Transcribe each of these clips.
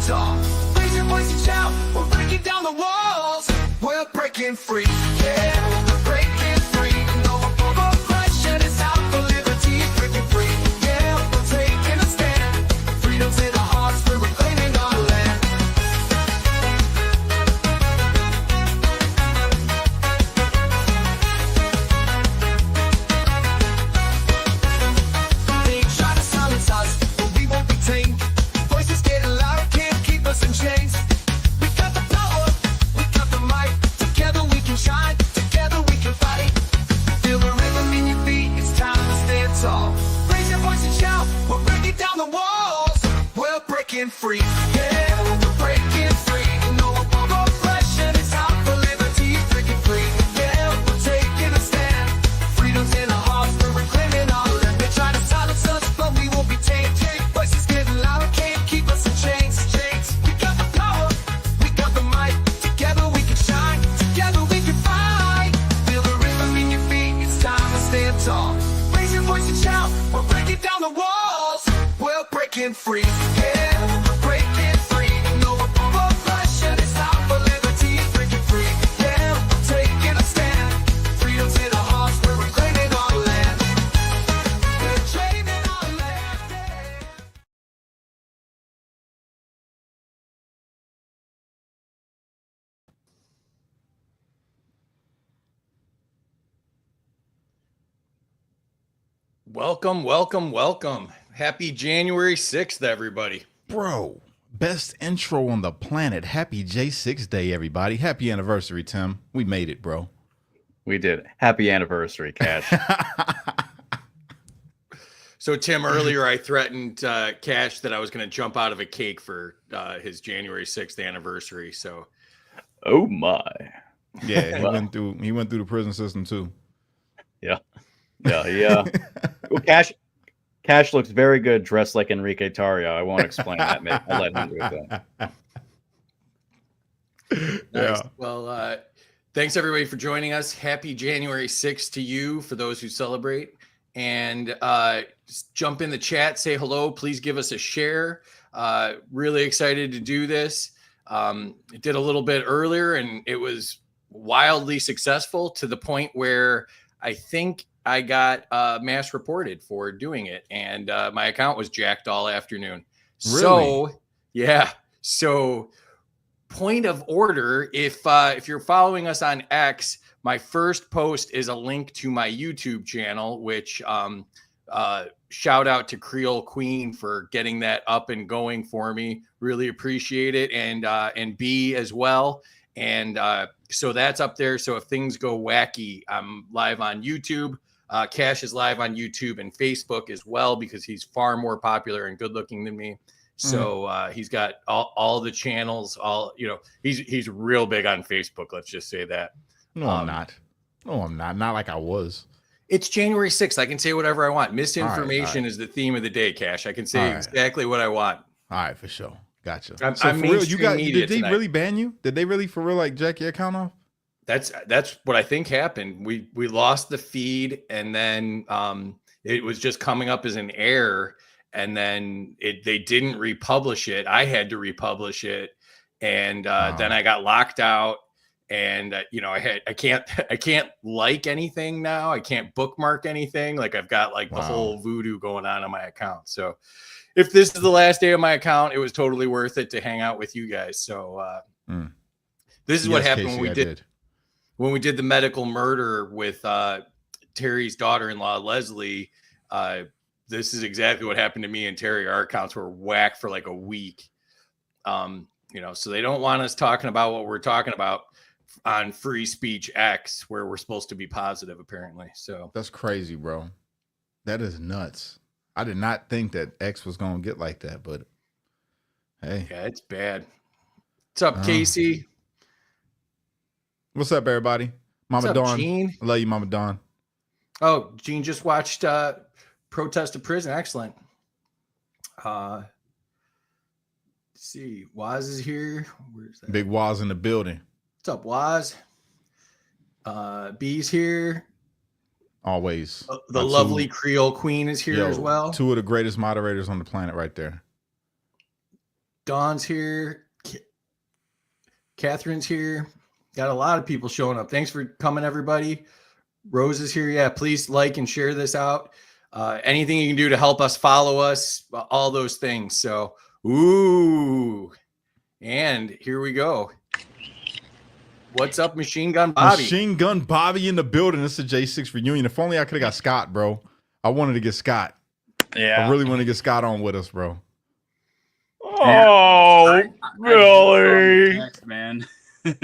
tall. Raise your voice and shout, we're breaking down the walls. We're breaking free, yeah, we're breaking free. No oppression is out for liberty, breaking free. Yeah, we're taking a stand. Freedom's in our hearts, we're reclaiming our land. They try to silence us, but we won't be tamed. Voices getting louder, can't keep us in chains. We got the power, we got the might. Together we can shine, together we can fight. Feel the rhythm in your feet, it's time to stand tall. Raise your voice and shout, we're breaking down the walls. We're breaking free, yeah, we're breaking free. No oppression is out for liberty, breaking free. Yeah, we're taking a stand. Freedom's in our hearts, we're reclaiming our land. They try to silence us, but we won't be tamed. Voices getting louder, can't keep us in chains. We got the power, we got the might. Together we can shine, together we can fight. Feel the rhythm in your feet, it's time to stand tall. Raise your voice and shout, we're breaking down the walls. We're breaking free, yeah, we're breaking free. No oppression is out for liberty, breaking free. Yeah, we're taking a stand. Freedom's in our hearts, we're reclaiming our land. We're claiming our land. Welcome, welcome, welcome. Happy January 6th, everybody. Bro, best intro on the planet. Happy J6 Day, everybody. Happy anniversary, Tim. We made it, bro. We did. Happy anniversary, Cash. So, Tim, earlier I threatened Cash that I was going to jump out of a cake for his January 6th anniversary. So, Oh my. Yeah, he Well. went through the prison system too. Yeah. Well, Cash looks very good dressed like Enrique Tarrio. I won't explain that. Maybe I'll let him do it then. nice. Yeah. Well, thanks everybody for joining us. Happy January 6th to you for those who celebrate. And just jump in the chat, say hello. Please give us a share. Really excited to do this. It did a little bit earlier and it was wildly successful to the point where I think I got mass reported for doing it, and my account was jacked all afternoon. Really? So, yeah. So, point of order: if you're following us on X, my first post is a link to my YouTube channel, which shout out to Creole Queen for getting that up and going for me. Really appreciate it, and B as well. And so that's up there. So if things go wacky, I'm live on YouTube. Cash is live on YouTube and Facebook as well because he's far more popular and good looking than me. So he's got all the channels. He's real big on Facebook. Let's just say that. No, I'm not. No, I'm not. Not like I was. It's January 6th. I can say whatever I want. Misinformation all right. is the theme of the day, Cash. I can say All right. exactly what I want. All right, for sure. Gotcha. I'm so for real, mainstream media did they tonight. really ban you? Did they really for real like jack your account off? That's what I think happened. We lost the feed, and then it was just coming up as an error, and then they didn't republish it. I had to republish it, and then I got locked out. And I can't like anything now. I can't bookmark anything. Like I've got like the whole voodoo going on my account. So if this is the last day of my account, it was totally worth it to hang out with you guys. So this is what happened when we did the medical murder with Terry's daughter-in-law, Leslie. This is exactly what happened to me and Terry. Our accounts were whacked for like a week. So they don't want us talking about what we're talking about on Free Speech X, where we're supposed to be positive, apparently. So That's crazy, bro. That is nuts. I did not think that X was gonna get like that, but hey. yeah, it's bad. What's up, Casey? What's up, everybody? Mama What's up, Dawn. Gene? I love you, Mama Dawn. Oh, Gene just watched Protest to Prison. Excellent. Let's see, Waz is here. Where's that? Big Waz in the building. What's up, Waz? B's here. Always. The lovely Creole Queen is here as well. Two of the greatest moderators on the planet right there. Dawn's here. Catherine's here. Got a lot of people showing up. Thanks for coming, everybody. Rose is here. Yeah, please like and share this out. Anything you can do to help us, follow us, all those things. So, ooh, and here we go. What's up, Machine Gun Bobby? Machine Gun Bobby in the building. This is a J6 reunion. If only I could have got Scott, bro. I wanted to get Scott. Yeah. I really want to get Scott on with us, bro. Oh, Billy. Next, man. Billy.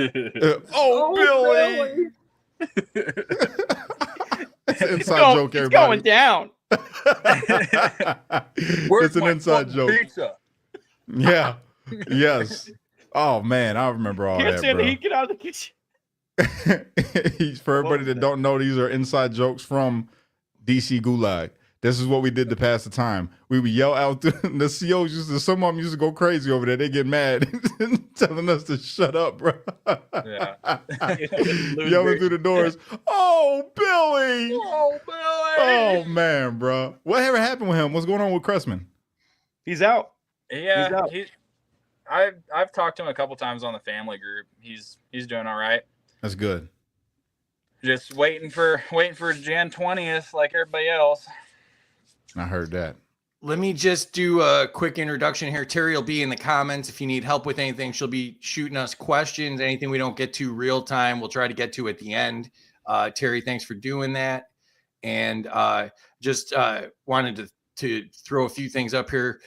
It's an inside joke, everybody. It's going down. It's an inside joke. Pizza? Yeah. Yes. Oh man, I remember all that, bro. He get out of the kitchen. For everybody that don't know, these are inside jokes from DC Gulag. This is what we did to pass the time. We would yell out. The COs some of them used to go crazy over there. They get mad, telling us to shut up, bro. Yeah. Yelling through the doors. Oh, Billy. Oh, Billy. Oh man, bro. Whatever happened with him? What's going on with Cressman? He's out. Yeah, I've talked to him a couple times on the family group. He's doing all right. That's good. Just waiting for Jan 20th like everybody else. I heard that. Let me just do a quick introduction here. Terry will be in the comments. If you need help with anything, she'll be shooting us questions. Anything we don't get to real time, we'll try to get to at the end. Terry, thanks for doing that. And just wanted to throw a few things up here.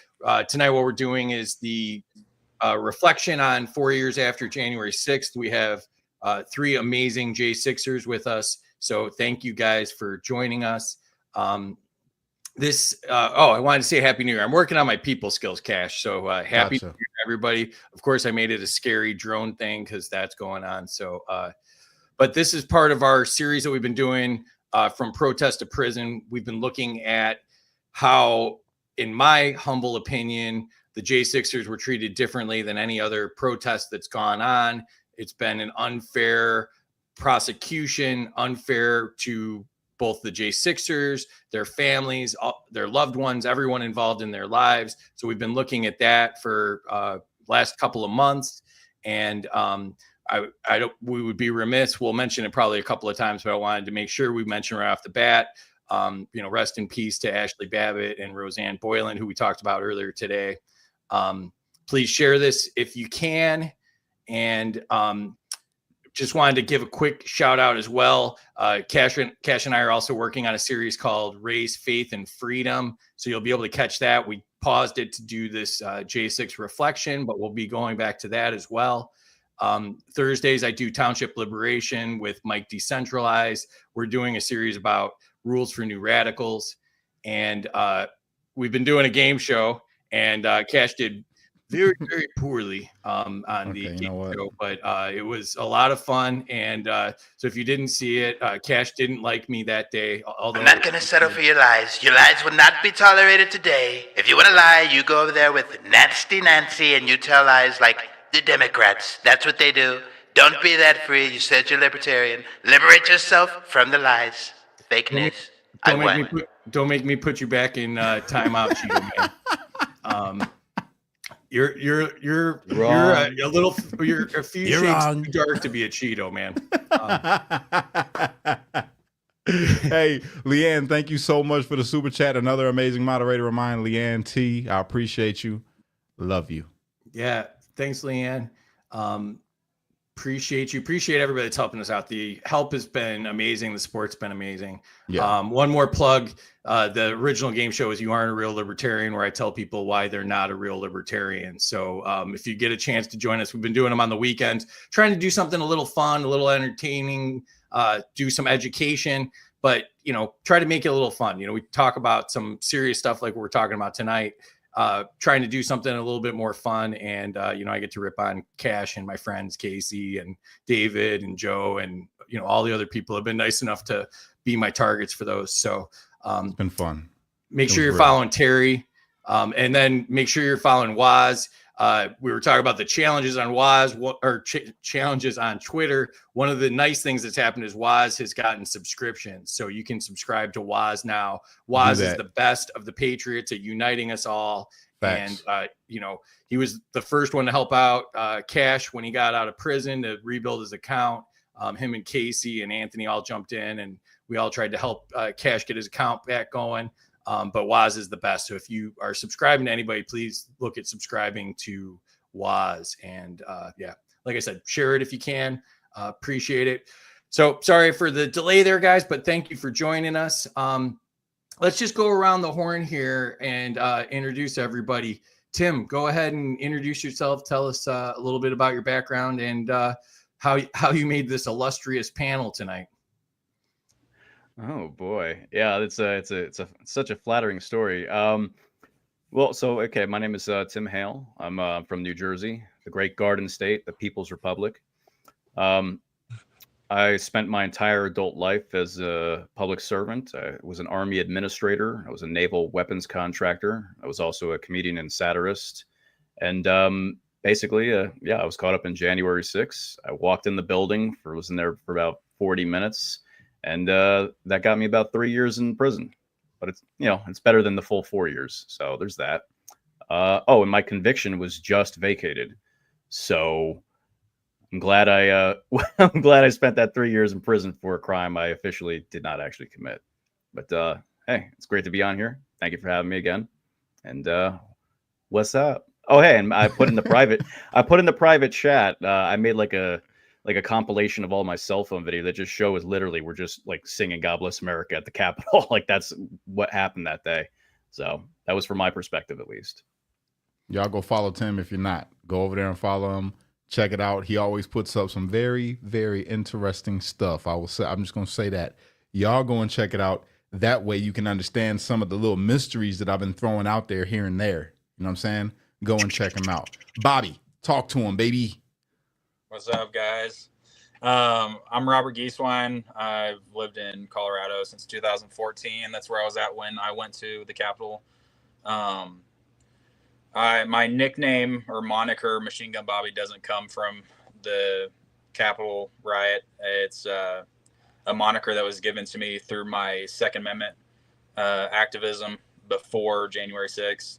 Tonight, what we're doing is the reflection on 4 years after January 6th. We have 3 amazing J6ers with us. So thank you guys for joining us. I wanted to say Happy New Year. I'm working on my people skills, Cash. So happy New Year, everybody. Of course, I made it a scary drone thing because that's going on. So, but this is part of our series that we've been doing from protest to prison. We've been looking at how, in my humble opinion, the J6ers were treated differently than any other protest that's gone on. It's been an unfair prosecution, unfair to both the J6ers, their families, their loved ones, everyone involved in their lives. So we've been looking at that for last couple of months. And we would be remiss. We'll mention it probably a couple of times, but I wanted to make sure we mention right off the bat, rest in peace to Ashley Babbitt and Roseanne Boylan, who we talked about earlier today. Please share this if you can. And just wanted to give a quick shout out as well. Cash and I are also working on a series called Race, Faith, and Freedom. So you'll be able to catch that. We paused it to do this J6 reflection, but we'll be going back to that as well. Thursdays, I do Township Liberation with Mike Decentralized. We're doing a series about rules for new radicals. And we've been doing a game show, and Cash did very, very poorly on the game show, but it was a lot of fun. And so if you didn't see it, Cash didn't like me that day. I'm not going to settle for your lies. Your lies will not be tolerated today. If you want to lie, you go over there with Nasty Nancy and you tell lies like the Democrats. That's what they do. Don't be that free. You said you're libertarian. Liberate yourself from the lies. Fake news. Don't make me put you back in timeout, Cheeto Man. You're a few shades too dark to be a Cheeto, man. Hey, Leanne, thank you so much for the super chat. Another amazing moderator of mine, Leanne T. I appreciate you. Love you. Yeah, thanks, Leanne. Appreciate you. Appreciate everybody that's helping us out. The help has been amazing. The support's been amazing. Yeah. One more plug. The original game show is You Aren't a Real Libertarian, where I tell people why they're not a real libertarian. So if you get a chance to join us, we've been doing them on the weekends, trying to do something a little fun, a little entertaining, do some education, but, try to make it a little fun. We talk about some serious stuff like we're talking about tonight. Trying to do something a little bit more fun. And, I get to rip on Cash and my friends, Casey and David and Joe and, all the other people have been nice enough to be my targets for those. So it's been fun. Make sure you're following Terry and then make sure you're following Waz. We were talking about the challenges on Waz or challenges on Twitter. One of the nice things that's happened is Waz has gotten subscriptions. So you can subscribe to Waz now. Waz is the best of the Patriots at uniting us all. Facts. And, he was the first one to help out Cash when he got out of prison to rebuild his account. Him and Casey and Anthony all jumped in, and we all tried to help Cash get his account back going. But Waz is the best. So if you are subscribing to anybody, please look at subscribing to Waz. And like I said, share it if you can. Appreciate it. So sorry for the delay there, guys, but thank you for joining us. Let's just go around the horn here and introduce everybody. Tim, go ahead and introduce yourself. Tell us a little bit about your background and how you made this illustrious panel tonight. Oh boy, yeah, it's such a flattering story. Well, so okay, my name is Tim Hale. I'm from New Jersey, the great Garden State, the People's Republic. I spent my entire adult life as a public servant. I was an Army administrator. I was a naval weapons contractor. I was also a comedian and satirist. And basically, I was caught up in January 6th. I walked in the building, was in there for about 40 minutes. And that got me about 3 years in prison. But it's better than the full 4 years. So there's that. And my conviction was just vacated. So I'm glad I'm glad I spent that 3 years in prison for a crime I officially did not actually commit. But hey, it's great to be on here. Thank you for having me again. And what's up? Oh, hey, and I put in the private chat. I made like a compilation of all my cell phone video that just shows literally we're just like singing God Bless America at the Capitol. Like that's what happened that day. So that was from my perspective, at least. Y'all go follow Tim if you're not. Go over there and follow him. Check it out. He always puts up some very, very interesting stuff. I'm just going to say that. Y'all go and check it out. That way you can understand some of the little mysteries that I've been throwing out there here and there. You know what I'm saying? Go and check him out. Bobby, talk to him, baby. What's up, guys? I'm Robert Gieswein. I've lived in Colorado since 2014. That's where I was at when I went to the Capitol. My nickname or moniker, Machine Gun Bobby, doesn't come from the Capitol riot. It's a moniker that was given to me through my Second Amendment activism before January 6th.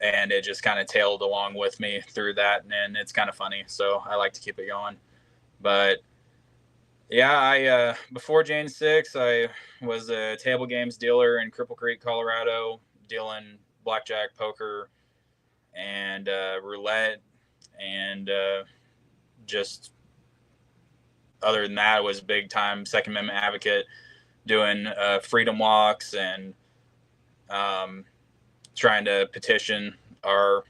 And it just kind of tailed along with me through that. And it's kind of funny. So I like to keep it going. But yeah, before Jan 6, I was a table games dealer in Cripple Creek, Colorado, dealing blackjack, poker, and roulette, and just other than that, I was a big time Second Amendment advocate, doing freedom walks and trying to petition our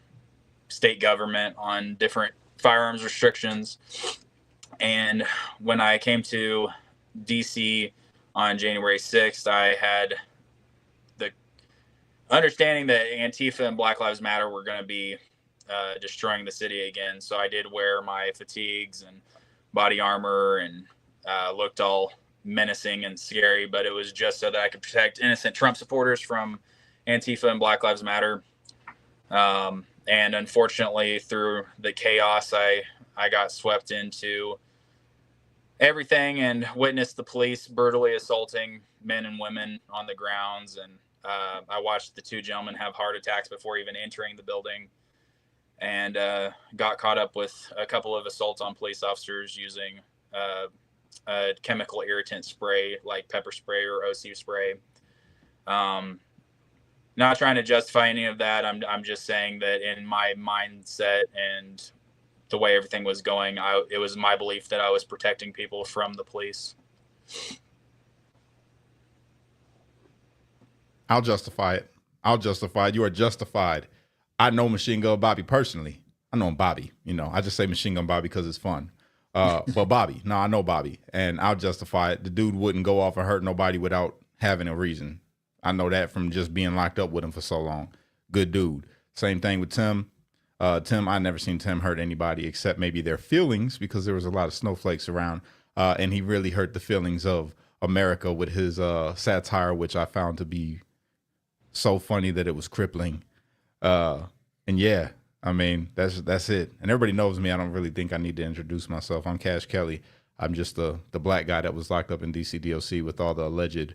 state government on different firearms restrictions. And when I came to DC on January 6th, I had understanding that Antifa and Black Lives Matter were going to be destroying the city again. So I did wear my fatigues and body armor and looked all menacing and scary, but it was just so that I could protect innocent Trump supporters from Antifa and Black Lives Matter. And unfortunately, through the chaos, I got swept into everything and witnessed the police brutally assaulting men and women on the grounds. And I watched the two gentlemen have heart attacks before even entering the building, and got caught up with a couple of assaults on police officers using a chemical irritant spray like pepper spray or OC spray. Not trying to justify any of that. I'm just saying that in my mindset and the way everything was going, it was my belief that I was protecting people from the police. I'll justify it. You are justified. I know Machine Gun Bobby personally. I know him Bobby. I just say Machine Gun Bobby because it's fun. But Bobby, no, I know Bobby, and I'll justify it. The dude wouldn't go off and hurt nobody without having a reason. I know that from just being locked up with him for so long. Good dude. Same thing with Tim. I never seen Tim hurt anybody except maybe their feelings, because there was a lot of snowflakes around, and he really hurt the feelings of America with his satire, which I found to be so funny that it was crippling. And And yeah, I mean, that's it. And everybody knows me. I don't really think I need to introduce myself. I'm Cash Kelly. I'm just the black guy that was locked up in DC DOC with all the alleged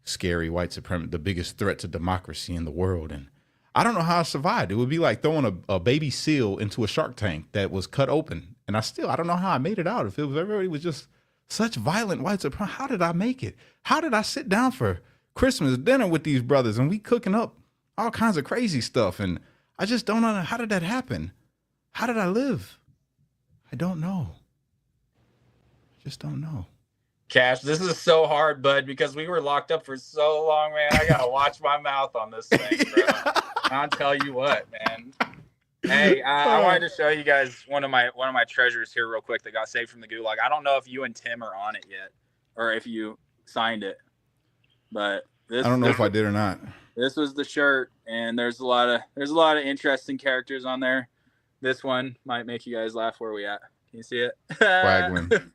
scary white supremacy, the biggest threat to democracy in the world. And I don't know how I survived. It would be like throwing a baby seal into a shark tank that was cut open. And I don't know how I made it out. If it was everybody was just such violent white supremacy, how did I make it? How did I sit down for Christmas dinner with these brothers and we cooking up all kinds of crazy stuff? And I just don't know, how did that happen? How did I live? I don't know. I just don't know. Cash, this is so hard, bud, because we were locked up for so long, man. I gotta watch my mouth on this thing, bro. I'll tell you what, man. Hey, I wanted to show you guys one of my treasures here real quick that got saved from the gulag. I don't know if you and Tim are on it yet, or if you signed it, but I don't know if I did or not. This was the shirt, and there's a lot of interesting characters on there. This one might make you guys laugh. Where are we at? Can you see it? Wagwin.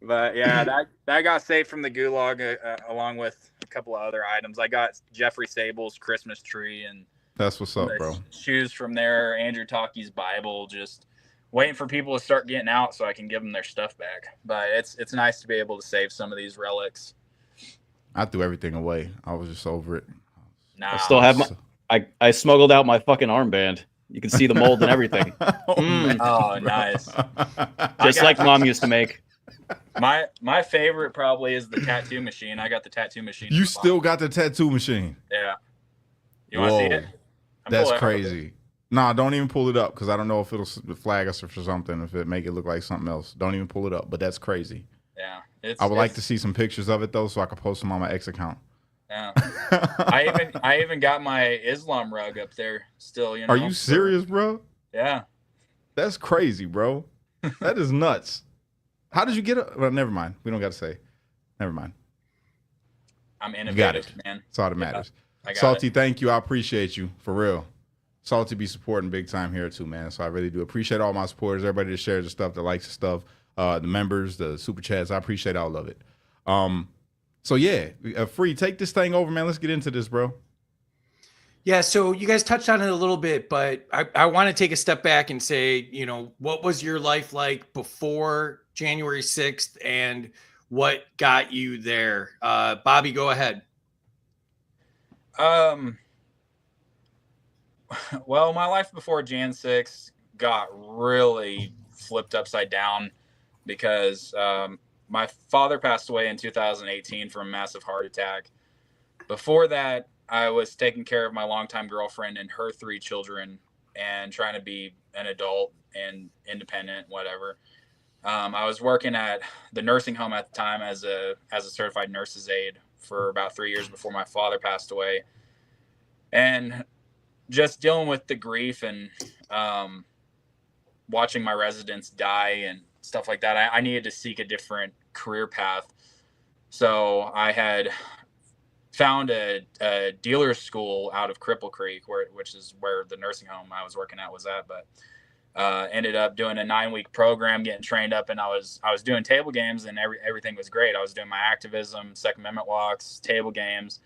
But yeah, that got saved from the gulag along with a couple of other items. I got Jeffrey Sable's Christmas tree and that's what's up, bro. Shoes from there. Andrew Talkie's Bible. Just waiting for people to start getting out so I can give them their stuff back. But it's nice to be able to save some of these relics. I threw everything away. I was just over it. Nah, I still have I smuggled out my fucking armband. You can see the mold and everything. Oh, nice. Just like Mom used to make. My favorite probably is the tattoo machine. I got the tattoo machine. You still got the tattoo machine? Yeah. You want to see it? That's crazy. Nah, don't even pull it up because I don't know if it'll flag us for something, if it make it look like something else. Don't even pull it up, but that's crazy. Yeah. I would like to see some pictures of it, though, so I can post them on my X account. Yeah. I even got my Islam rug up there still, you know. Are you serious, bro? Yeah. That's crazy, bro. That is nuts. How did you get it? Well, never mind. We don't got to say. Never mind. I'm innovative, got it. man. That's all that matters. I got Salty, it. thank you. I appreciate you, for real. Salty be supporting big time here, too, man. So I really do appreciate all my supporters, everybody that shares the stuff, that likes the stuff, the members, the super chats. I appreciate all of it. So, yeah, Free, take this thing over, man. Let's get into this, bro. Yeah, so you guys touched on it a little bit, but I want to take a step back and say, you know, what was your life like before January 6th and what got you there? Bobby, go ahead. Well, my life before Jan 6 got really flipped upside down because my father passed away in 2018 from a massive heart attack. Before that, I was taking care of my longtime girlfriend and her 3 children and trying to be an adult and independent, whatever. I was working at the nursing home at the time as a certified nurse's aide for about 3 years before my father passed away. And just dealing with the grief and watching my residents die and stuff like that, I needed to seek a different career path. So I had found a dealer's school out of Cripple Creek, which is where the nursing home I was working at was at. But ended up doing a 9-week program, getting trained up, and I was doing table games, and everything was great. I was doing my activism, Second Amendment walks, table games,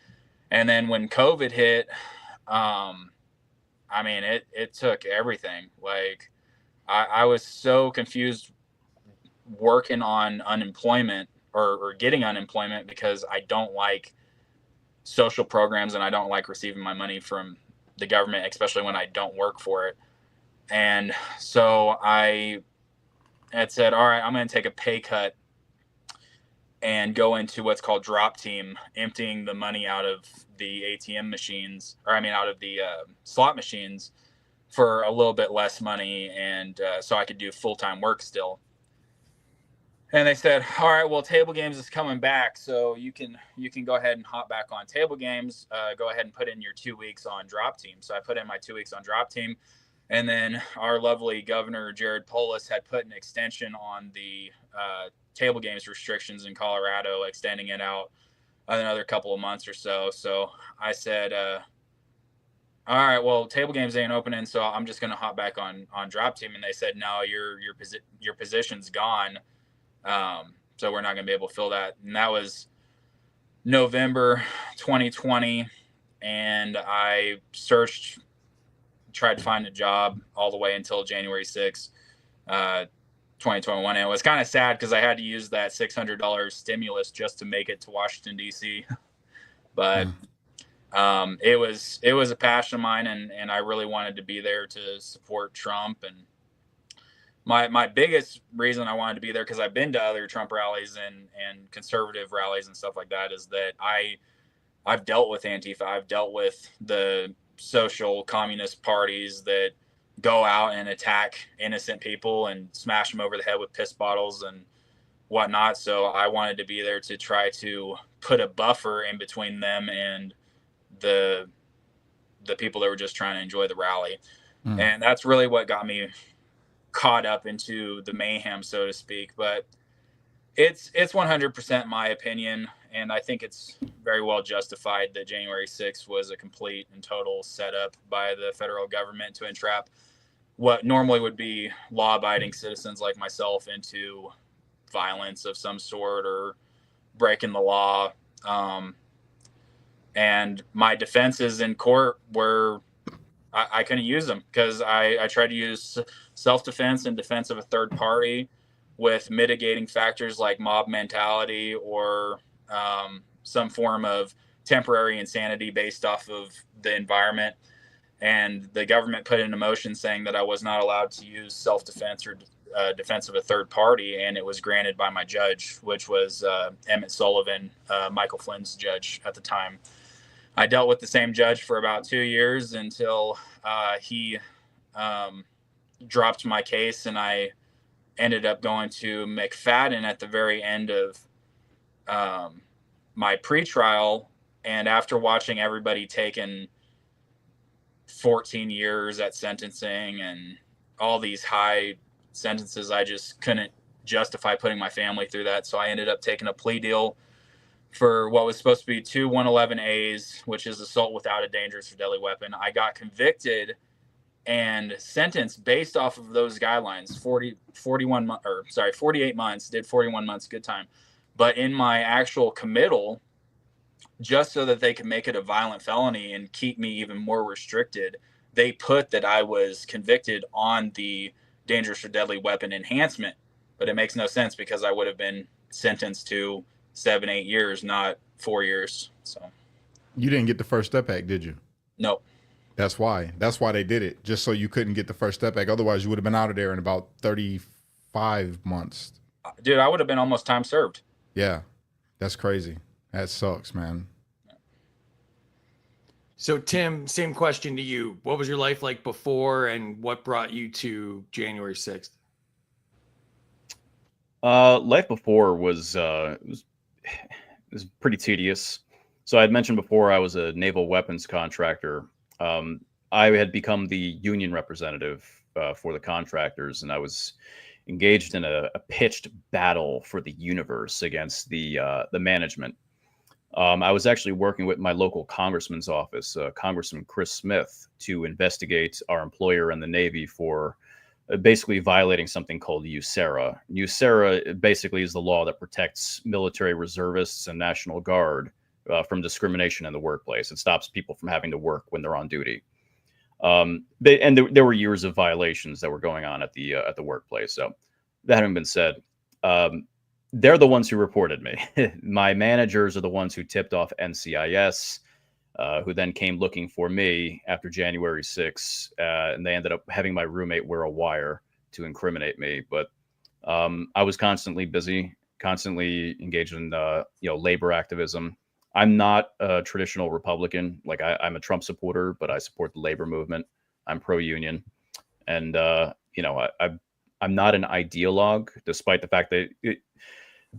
and then when COVID hit, I mean, it took everything. Like I was so confused working on unemployment or getting unemployment because I don't like social programs and I don't like receiving my money from the government, especially when I don't work for it. And so I had said, all right, I'm going to take a pay cut and go into what's called drop team, emptying the money out of the ATM machines, out of the slot machines for a little bit less money. And so I could do full-time work still. And they said, all right, well, table games is coming back. So you can go ahead and hop back on table games, go ahead and put in your 2 weeks on drop team. So I put in my 2 weeks on drop team. And then our lovely governor, Jared Polis, had put an extension on the table games restrictions in Colorado, extending it out another couple of months or so. So I said, all right, well, table games ain't opening, so I'm just going to hop back on drop team. And they said, no, your position's gone. So we're not going to be able to fill that. And that was November 2020. and I searched, tried to find a job all the way until January 6th, 2021. And it was kind of sad because I had to use that $600 stimulus just to make it to Washington, D.C. But it was a passion of mine, and I really wanted to be there to support Trump. And my biggest reason I wanted to be there, because I've been to other Trump rallies and conservative rallies and stuff like that, is that I've dealt with Antifa. I've dealt with the social communist parties that go out and attack innocent people and smash them over the head with piss bottles and whatnot. So I wanted to be there to try to put a buffer in between them and the people that were just trying to enjoy the rally. And that's really what got me caught up into the mayhem, so to speak. But it's 100% my opinion, and I think it's very well justified that January 6th was a complete and total setup by the federal government to entrap what normally would be law-abiding citizens like myself into violence of some sort or breaking the law. And my defenses in court were I couldn't use them because I tried to use self-defense and defense of a third party with mitigating factors like mob mentality or some form of temporary insanity based off of the environment. And the government put in a motion saying that I was not allowed to use self-defense or defense of a third party, and it was granted by my judge, which was Emmett Sullivan, Michael Flynn's judge at the time. I dealt with the same judge for about 2 years until he dropped my case, and I ended up going to McFadden at the very end of my pretrial. And after watching everybody taking 14 years at sentencing and all these high sentences, I just couldn't justify putting my family through that. So I ended up taking a plea deal for what was supposed to be 2 111As, which is assault without a dangerous or deadly weapon. I got convicted and sentenced based off of those guidelines, 48 months, did 41 months, good time. But in my actual committal, just so that they could make it a violent felony and keep me even more restricted, they put that I was convicted on the dangerous or deadly weapon enhancement. But it makes no sense because I would have been sentenced to 7-8 years, not 4 years. So You didn't get the First Step Act, did you? no. That's why they did it, just so you couldn't get the First Step Act. Otherwise, you would have been out of there in about 35 months. Dude, I would have been almost time served. Yeah, that's crazy. That sucks, man. So Tim, same question to you. What was your life like before, and what brought you to January 6th? Life before was pretty tedious. So I had mentioned before I was a naval weapons contractor. I had become the union representative for the contractors, and I was engaged in a pitched battle for the universe against the management. I was actually working with my local congressman's office, Congressman Chris Smith, to investigate our employer in the Navy for basically violating something called USERRA. USERRA basically is the law that protects military reservists and National Guard from discrimination in the workplace. It stops people from having to work when they're on duty. There were years of violations that were going on at the workplace. So that having been said, they're the ones who reported me. My managers are the ones who tipped off NCIS, who then came looking for me after January 6th, and they ended up having my roommate wear a wire to incriminate me. But I was constantly busy, constantly engaged in labor activism. I'm not a traditional Republican. Like I'm a Trump supporter, but I support the labor movement. I'm pro-union, and I'm not an ideologue, despite the fact that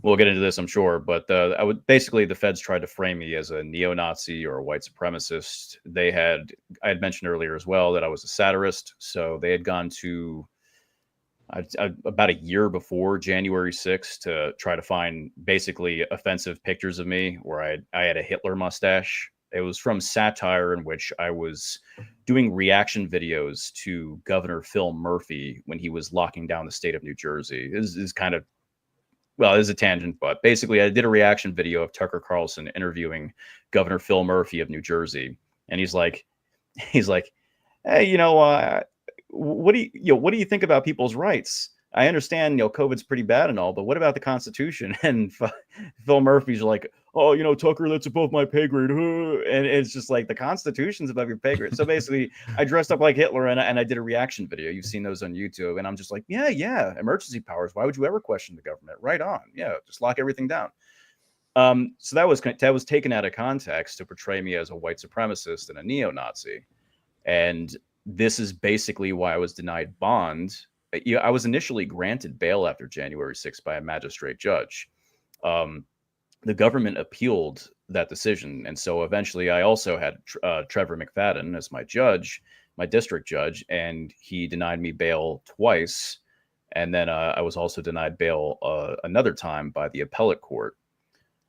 we'll get into this, I'm sure. But the feds tried to frame me as a neo-Nazi or a white supremacist. I had mentioned earlier as well that I was a satirist, so they had gone to about a year before January 6th to try to find basically offensive pictures of me where I had a Hitler mustache. It was from satire in which I was doing reaction videos to Governor Phil Murphy when he was locking down the state of New Jersey. This is kind of, well, this is a tangent, but basically I did a reaction video of Tucker Carlson interviewing Governor Phil Murphy of New Jersey. and he's like, hey, what do you think about people's rights? I understand, COVID's pretty bad and all, but what about the Constitution? And Phil Murphy's like, oh, Tucker, that's above my pay grade. And it's just like, the Constitution's above your pay grade. So basically, I dressed up like Hitler and I did a reaction video. You've seen those on YouTube. And I'm just like, yeah, emergency powers. Why would you ever question the government? Right on. Yeah, just lock everything down. So that was taken out of context to portray me as a white supremacist and a neo-Nazi. And this is basically why I was denied bond. I was initially granted bail after January 6th by a magistrate judge. The government appealed that decision. And so eventually I also had Trevor McFadden as my judge, my district judge, and he denied me bail twice. And then I was also denied bail another time by the appellate court.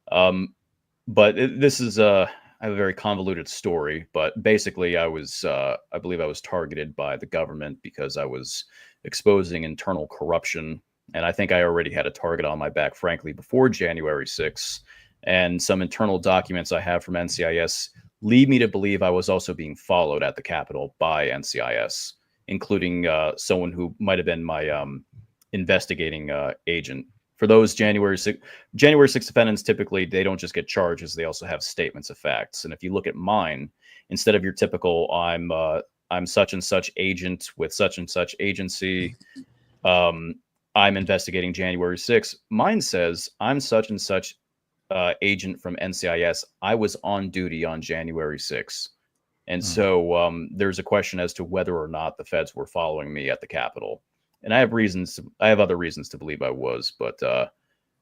But this is I have a very convoluted story, but basically I believe I was targeted by the government because I was exposing internal corruption. And I think I already had a target on my back, frankly, before January 6th. And some internal documents I have from NCIS lead me to believe I was also being followed at the Capitol by NCIS, including someone who might have been my investigating agent. For those January 6th defendants, typically they don't just get charges; they also have statements of facts. And if you look at mine, instead of your typical "I'm such and such agent with such and such agency," I'm investigating January 6th. Mine says I'm such and such agent from NCIS. I was on duty on January 6th. And so there's a question as to whether or not the feds were following me at the Capitol. And I have other reasons to believe I was, but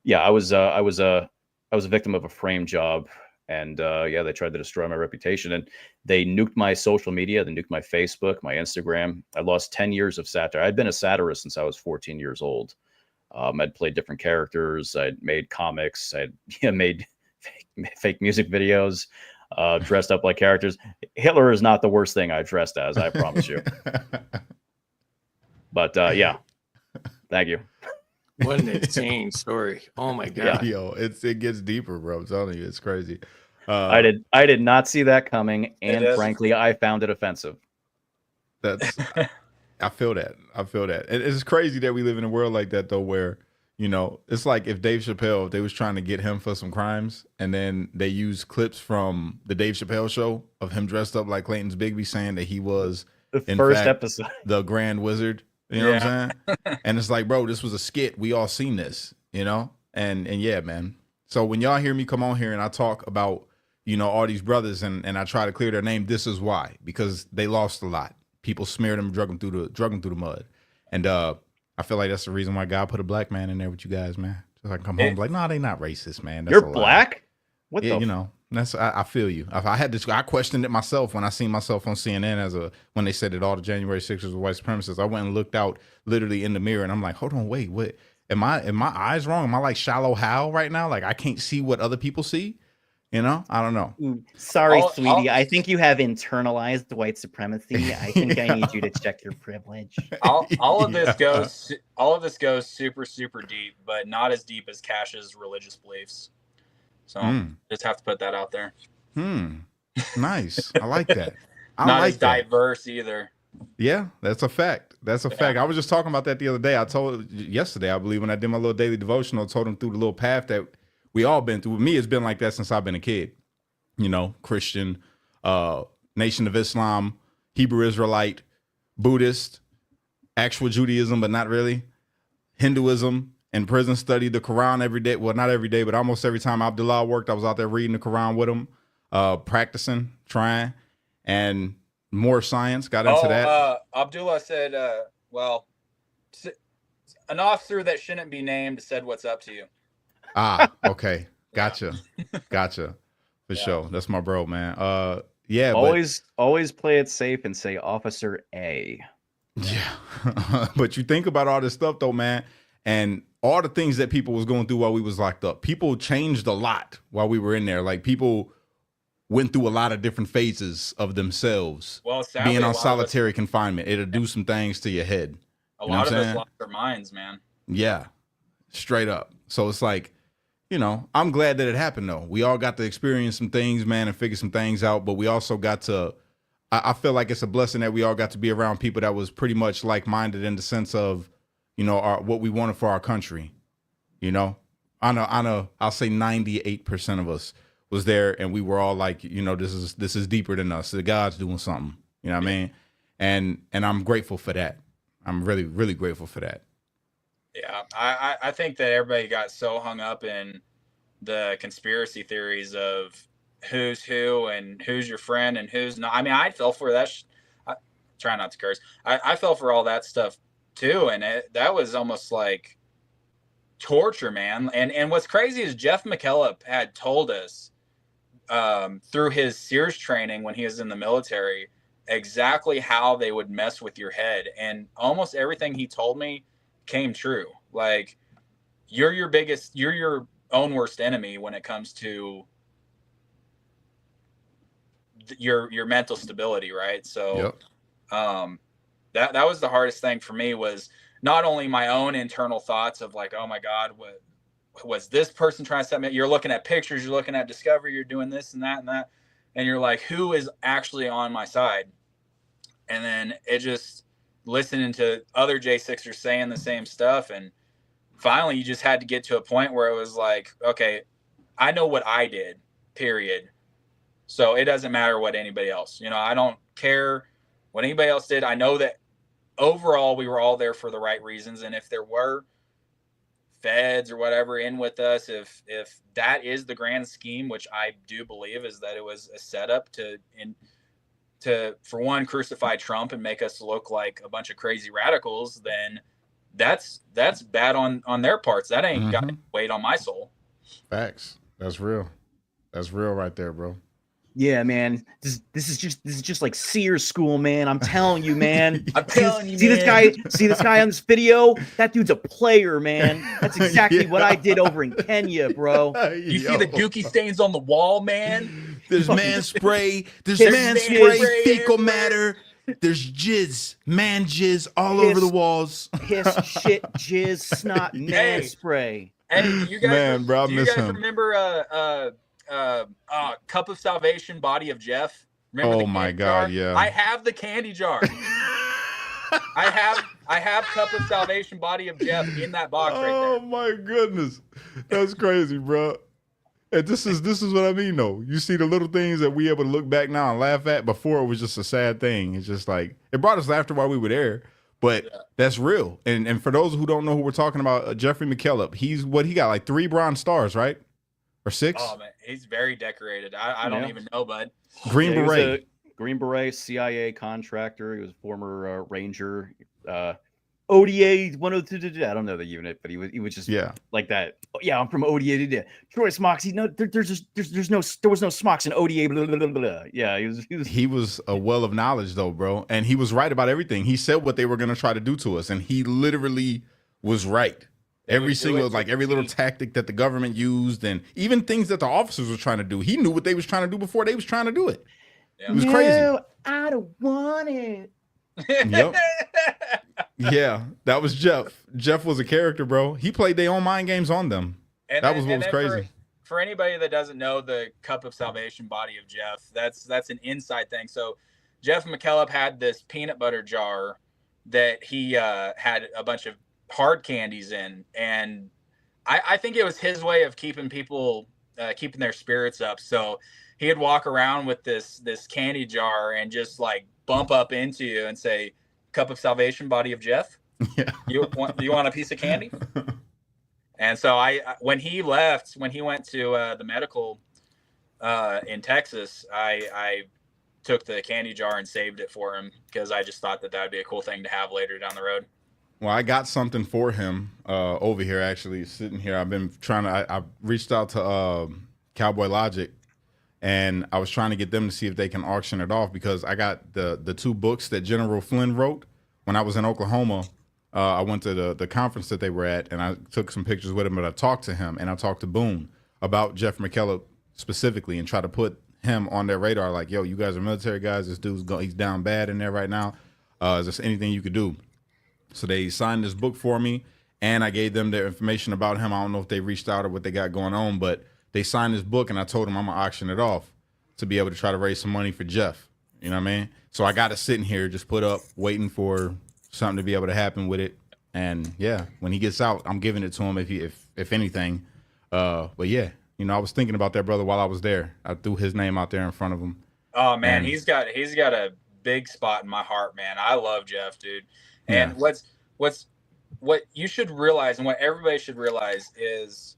yeah, I was a victim of a frame job, and yeah, they tried to destroy my reputation, and they nuked my social media. They nuked my Facebook, my Instagram. I lost 10 years of satire. I'd been a satirist since I was 14 years old. I'd played different characters. I'd made comics. I'd made fake music videos, dressed up like characters. Hitler is not the worst thing I dressed as, I promise you. But yeah, thank you. What an insane story. Oh my God. Yo, it gets deeper, bro. I'm telling you, it's crazy. I did not see that coming, and frankly, I found it offensive. I feel that. And it's crazy that we live in a world like that, though, where, it's like if Dave Chappelle, if they was trying to get him for some crimes, and then they use clips from the Dave Chappelle show of him dressed up like Clayton's Bigby saying that he was the first episode, the Grand Wizard. You know what I'm saying? And it's like, bro, this was a skit. We all seen this, And yeah, man. So when y'all hear me come on here and I talk about, all these brothers and I try to clear their name, this is why. Because they lost a lot. People smeared them, drug them through the mud. And I feel like that's the reason why God put a black man in there with you guys, man. So I can come home like, no, they not racist, man. That's You're black? What the that's I feel you. I questioned it myself when I seen myself on CNN when they said that all the January 6ers were white supremacists. I went and looked out literally in the mirror and I'm like, hold on, wait, what? Am my eyes wrong? Am I like Shallow Hal right now? Like I can't see what other people see? I don't know. Sorry, sweetie. I think you have internalized white supremacy. I think I need you to check your privilege. All of this goes super, super deep, but not as deep as Cash's religious beliefs. So just have to put that out there. Nice. I like that. Not as diverse either. Yeah, that's a fact. Fact. I was just talking about that the other day. I told yesterday, I believe, when I did my little daily devotional, told him through the little path that we all been through. With me, it's been like that since I've been a kid. Christian, Nation of Islam, Hebrew Israelite, Buddhist, actual Judaism, but not really, Hinduism, in prison, studied the Quran every day. Well, not every day, but almost every time Abdullah worked, I was out there reading the Quran with him, practicing, trying, and more science, got into that. Abdullah said, well, an officer that shouldn't be named said what's up to you. Okay. Gotcha. For sure. That's my bro, man. Yeah. Always play it safe and say Officer A. Yeah. But you think about all this stuff though, man, and all the things that people was going through while we was locked up. People changed a lot while we were in there. Like people went through a lot of different phases of themselves. Well, sadly, being on solitary confinement, it'll do some things to your head. A lot of us lost our minds, man. Yeah. Straight up. So it's like, you know, I'm glad that it happened though. We all got to experience some things, man, and figure some things out. But we also got to. I feel like it's a blessing that we all got to be around people that was pretty much like-minded in the sense of, you know, what we wanted for our country. You know, I'll say 98% of us was there, and we were all like, you know, this is deeper than us. The God's doing something. You know what I mean? And I'm grateful for that. I'm really, really grateful for that. Yeah, I think that everybody got so hung up in the conspiracy theories of who's who and who's your friend and who's not. I mean, I fell for that. I try not to curse. I fell for all that stuff too, and that was almost like torture, man. And what's crazy is Jeff McKellop had told us through his Sears training when he was in the military exactly how they would mess with your head, and almost everything he told me came true. Like, you're your own worst enemy when it comes to your mental stability, right? So that was the hardest thing for me, was not only my own internal thoughts of like, oh my God, what was this person trying to set me? You're looking at pictures, you're looking at Discovery, you're doing this and that, and you're like, who is actually on my side? And then it just listening to other J6ers saying the same stuff, and finally you just had to get to a point where it was like, okay, I know what I did, period. So it doesn't matter what anybody else, you know, I don't care what anybody else did. I know that overall we were all there for the right reasons. And if there were feds or whatever in with us, if that is the grand scheme, which I do believe is that it was a setup to for one, crucify Trump and make us look like a bunch of crazy radicals, then that's bad on their parts. That ain't got weight on my soul. Facts. That's real. That's real right there, bro. Yeah, man. This is just like Sears school, man. I'm telling you, man. I'm telling you, see man. See this guy on this video? That dude's a player, man. That's exactly what I did over in Kenya, bro. You see the dookie stains on the wall, man? There's man spray. There's Piss man spray, spray, fecal matter. There's man jizz all over the walls. Piss, shit, jizz, snot, man spray. Hey, you guys, Man, bro, I do you miss guys him. remember Cup of Salvation, Body of Jeff? Remember Oh the my candy God, jar? yeah. I have the candy jar. I have Cup of Salvation, Body of Jeff in that box right Oh there. my goodness, that's crazy, bro. And this is what I mean, though. You see the little things that we able to look back now and laugh at. Before it was just a sad thing. It's just like it brought us laughter while we were there, but that's real. And for those who don't know who we're talking about, Jeffrey McKellop, he got like 3 bronze stars, right? Or 6? Oh man, he's very decorated. I don't even know, bud. Green Yeah, he was Beret. a Green Beret, CIA contractor. He was a former Ranger. ODA 102. I don't know the unit, but he was just like that. Oh, yeah, I'm from ODA. Troy Smoxy. No, there was no Smocks in ODA. Blah, blah, blah, blah. Yeah, He was a well of knowledge, though, bro, and he was right about everything. He said what they were going to try to do to us, and he literally was right. Every little tactic that the government used, and even things that the officers were trying to do, he knew what they was trying to do before they was trying to do it. Yeah. It was crazy. I don't want it. Yep. Yeah, that was Jeff. Jeff was a character, bro. He played their own mind games on them. And that was what was crazy. For anybody that doesn't know the Cup of Salvation, Body of Jeff, that's an inside thing. So Jeff McKellop had this peanut butter jar that he had a bunch of hard candies in, and I think it was his way of keeping people keeping their spirits up. So he'd walk around with this candy jar and just like bump up into you and say, "Cup of Salvation, Body of Jeff. Yeah. You want a piece of candy?" And so when he went to the medical in Texas, I took the candy jar and saved it for him because I just thought that would be a cool thing to have later down the road. Well, I got something for him over here, actually, sitting here. I've been trying to, I reached out to Cowboy Logic, and I was trying to get them to see if they can auction it off because I got the 2 books that General Flynn wrote when I was in Oklahoma. I went to the conference that they were at, and I took some pictures with him, but I talked to him, and I talked to Boone about Jeff McKellop specifically and try to put him on their radar, like, yo, you guys are military guys. This dude's he's down bad in there right now. Is there anything you could do? So they signed this book for me, and I gave them their information about him. I don't know if they reached out or what they got going on, but they signed this book, and I told them I'm gonna auction it off to be able to try to raise some money for Jeff. You know what I mean? So I got it sitting here, just put up, waiting for something to be able to happen with it. And yeah, when he gets out, I'm giving it to him if anything. But yeah, you know, I was thinking about that brother while I was there. I threw his name out there in front of him. Oh man, And- he's got a big spot in my heart, man. I love Jeff, dude. And Yeah. what you should realize, and what everybody should realize, is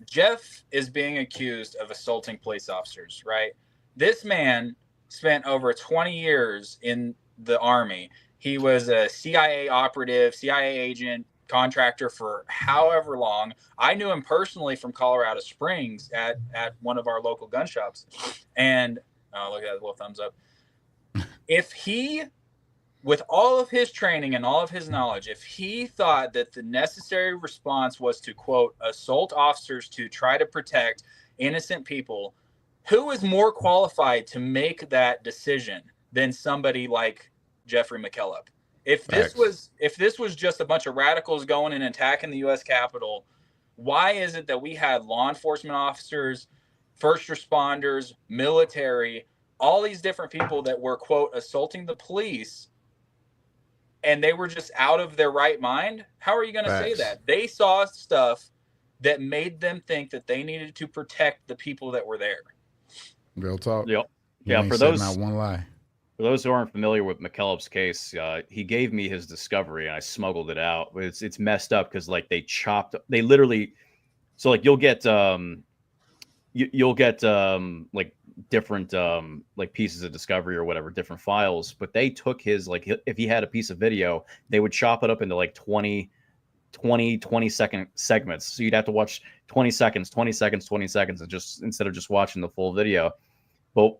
Jeff is being accused of assaulting police officers, right? This man spent over 20 years in the Army. He was a CIA operative, CIA agent, contractor for however long. I knew him personally from Colorado Springs at one of our local gun shops. And look at that little thumbs up. If he, with all of his training and all of his knowledge, if he thought that the necessary response was to, quote, assault officers to try to protect innocent people, who is more qualified to make that decision than somebody like Jeffrey McKillop? If this was just a bunch of radicals going and attacking the U.S. Capitol, why is it that we had law enforcement officers, first responders, military, all these different people that were, quote, assaulting the police, and they were just out of their right mind? How are you going to say that? They saw stuff that made them think that they needed to protect the people that were there. Real talk. Yep. You Yeah, ain't for said those not one lie. For those who aren't familiar with McKillop's case, he gave me his discovery and I smuggled it out. It's messed up because like they literally, so like you'll get like different like pieces of discovery or whatever, different files, but they took his, like if he had a piece of video, they would chop it up into like 20 second segments. So you'd have to watch 20 seconds, 20 seconds, 20 seconds, and just instead of just watching the full video. But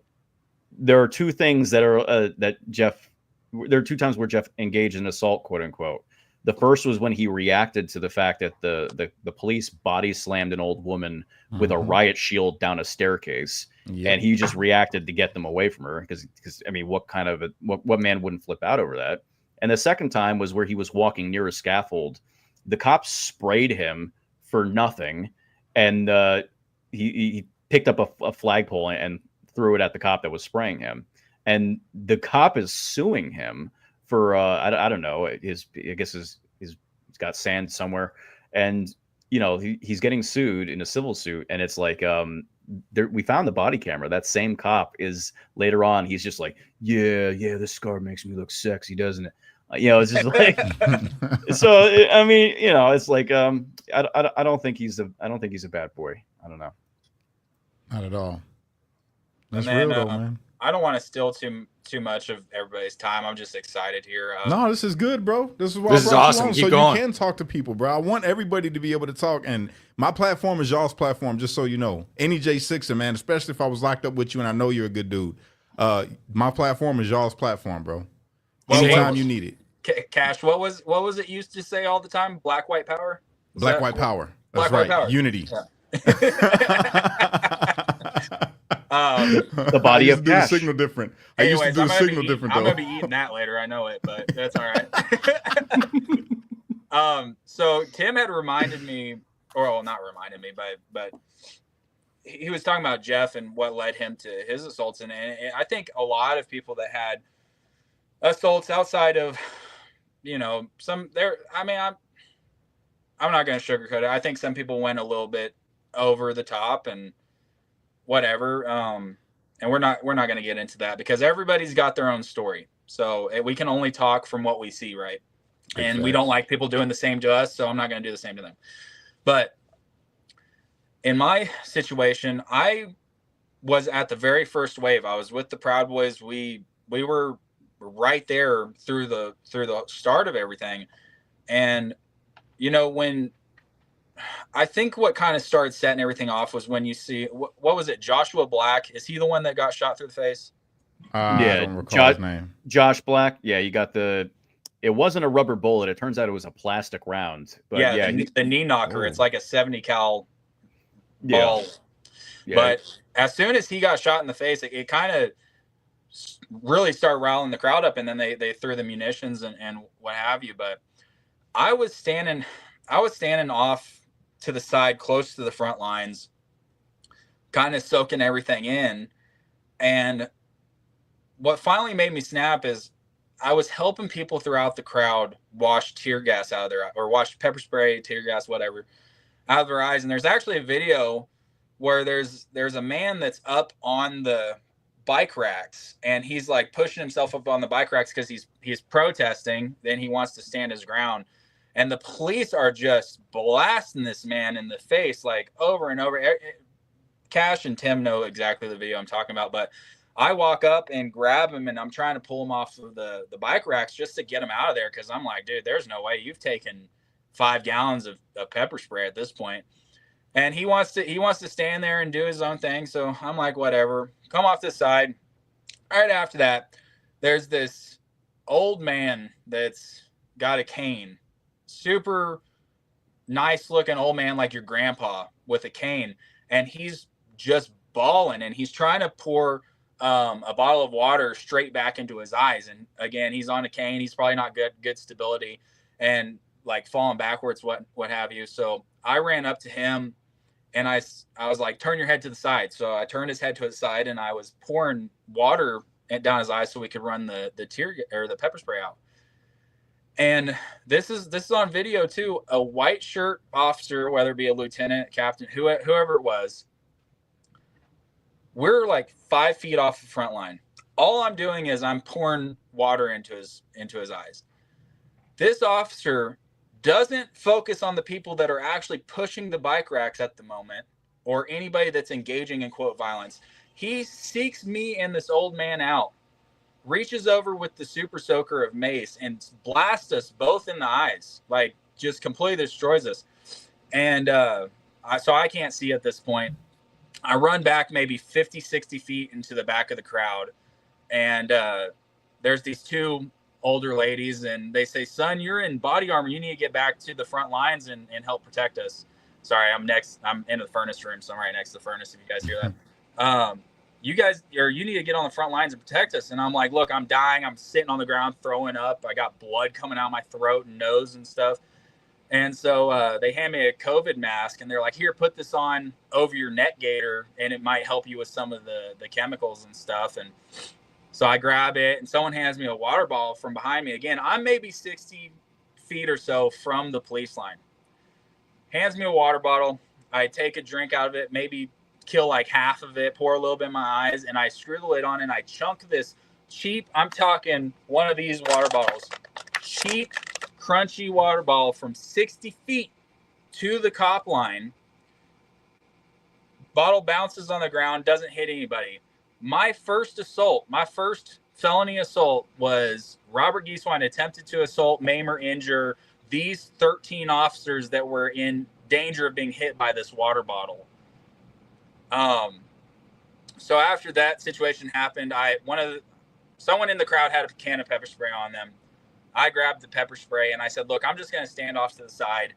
there are two things that are there are two times where Jeff engaged in assault, quote unquote. The first was when he reacted to the fact that the police body slammed an old woman with a riot shield down a staircase. Yep. And he just reacted to get them away from her because I mean, what man wouldn't flip out over that? And the second time was where he was walking near a scaffold. The cops sprayed him for nothing, and he picked up a flagpole and threw it at the cop that was spraying him. And the cop is suing him for I don't know, I guess he's got sand somewhere, and you know he's getting sued in a civil suit, and it's like we found the body camera. That same cop is later on, he's just like, yeah, this scar makes me look sexy, doesn't it? You know, it's just like so. I mean, you know, it's like I don't think he's a bad boy. I don't know. Not at all. That's then, real though, man. I don't want to steal too much of everybody's time. I'm just excited here. No, this is good, bro. This is awesome. Keep going. You can talk to people, bro. I want everybody to be able to talk, and my platform is y'all's platform. Just so you know, any J6er, man, especially if I was locked up with you and I know you're a good dude. My platform is y'all's platform, bro. Anytime you need it. Cash, what was it used to say all the time? Black, white power? Black, white power. That's Black, right. white power. Unity. Yeah. The body of do cash. the signal different. I used to do the signal different though. I'm gonna be eating that later. I know it, but that's all right. So Tim had reminded me, or well, not reminded me, but he was talking about Jeff and what led him to his assaults, and I think a lot of people that had assaults outside of, you know, some there. I mean, I'm not gonna sugarcoat it. I think some people went a little bit over the top and whatever. And we're not going to get into that because everybody's got their own story. So we can only talk from what we see. Right. And we don't like people doing the same to us. So I'm not going to do the same to them. But in my situation, I was at the very first wave. I was with the Proud Boys. We were right there through the start of everything. And, you know, when I think what kind of started setting everything off was when you see, what was it? Joshua Black. Is he the one that got shot through the face? I don't recall his name. Josh Black. Yeah. You got it wasn't a rubber bullet. It turns out it was a plastic round. But yeah, the knee knocker. Ooh. It's like a 70 cal ball. Yeah. But as soon as he got shot in the face, it kind of really started riling the crowd up, and then they threw the munitions and what have you. But I was standing I was standing off to the side, close to the front lines, kind of soaking everything in. And what finally made me snap is I was helping people throughout the crowd wash tear gas out of their, or wash pepper spray, tear gas, whatever, out of their eyes. And there's actually a video where there's a man that's up on the bike racks, and he's like pushing himself up on the bike racks because he's protesting. Then he wants to stand his ground, and the police are just blasting this man in the face like over and over. Cash and Tim know exactly the video I'm talking about, but I walk up and grab him, and I'm trying to pull him off of the bike racks just to get him out of there, because I'm like, dude, there's no way you've taken 5 gallons of pepper spray at this point. And he wants to stand there and do his own thing. So I'm like, whatever, come off this side. Right after that, there's this old man that's got a cane, super nice looking old man, like your grandpa with a cane. And he's just bawling, and he's trying to pour a bottle of water straight back into his eyes. And again, he's on a cane. He's probably not good stability, and like falling backwards, what have you. So I ran up to him, and I was like, turn your head to the side. So I turned his head to his side, and I was pouring water down his eyes so we could run the pepper spray out. And this is on video too. A white shirt officer, whether it be a lieutenant, captain, whoever it was, we're like 5 feet off the front line. All I'm doing is I'm pouring water into his eyes. This officer doesn't focus on the people that are actually pushing the bike racks at the moment, or anybody that's engaging in quote violence. He seeks me and this old man out, reaches over with the super soaker of mace, and blasts us both in the eyes, like just completely destroys us. And so I can't see at this point. I run back maybe 50, 60 feet into the back of the crowd, and there's these 2 older ladies, and they say, son, you're in body armor. You need to get back to the front lines and help protect us. Sorry, I'm in the furnace room, so I'm right next to the furnace, if you guys hear that. You need to get on the front lines and protect us. And I'm like, look, I'm dying. I'm sitting on the ground throwing up. I got blood coming out of my throat and nose and stuff. And so they hand me a COVID mask, and they're like, here, put this on over your neck gaiter, and it might help you with some of the chemicals and stuff. And so I grab it, and someone hands me a water bottle from behind me. Again, I'm maybe 60 feet or so from the police line. Hands me a water bottle. I take a drink out of it, maybe kill like half of it, pour a little bit in my eyes, and I screw the lid on, and I chunk this cheap, I'm talking one of these water bottles, cheap, crunchy water bottle from 60 feet to the cop line. Bottle bounces on the ground, doesn't hit anybody. My first felony assault was Robert Gieswein attempted to assault, maim, or injure these 13 officers that were in danger of being hit by this water bottle. So after that situation happened, someone in the crowd had a can of pepper spray on them. I grabbed the pepper spray, and I said, look, I'm just going to stand off to the side,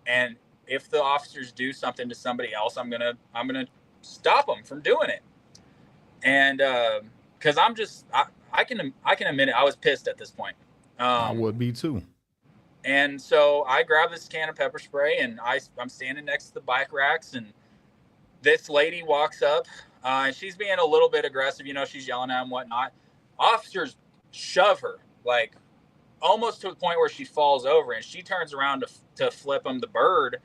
and if the officers do something to somebody else, I'm going to stop them from doing it. And because I can admit it, I was pissed at this point. I would be too. And so I grabbed this can of pepper spray, and I'm standing next to the bike racks, and this lady walks up, and she's being a little bit aggressive. She's yelling at him, whatnot. Officers shove her, like almost to the point where she falls over, and she turns around to flip him the bird.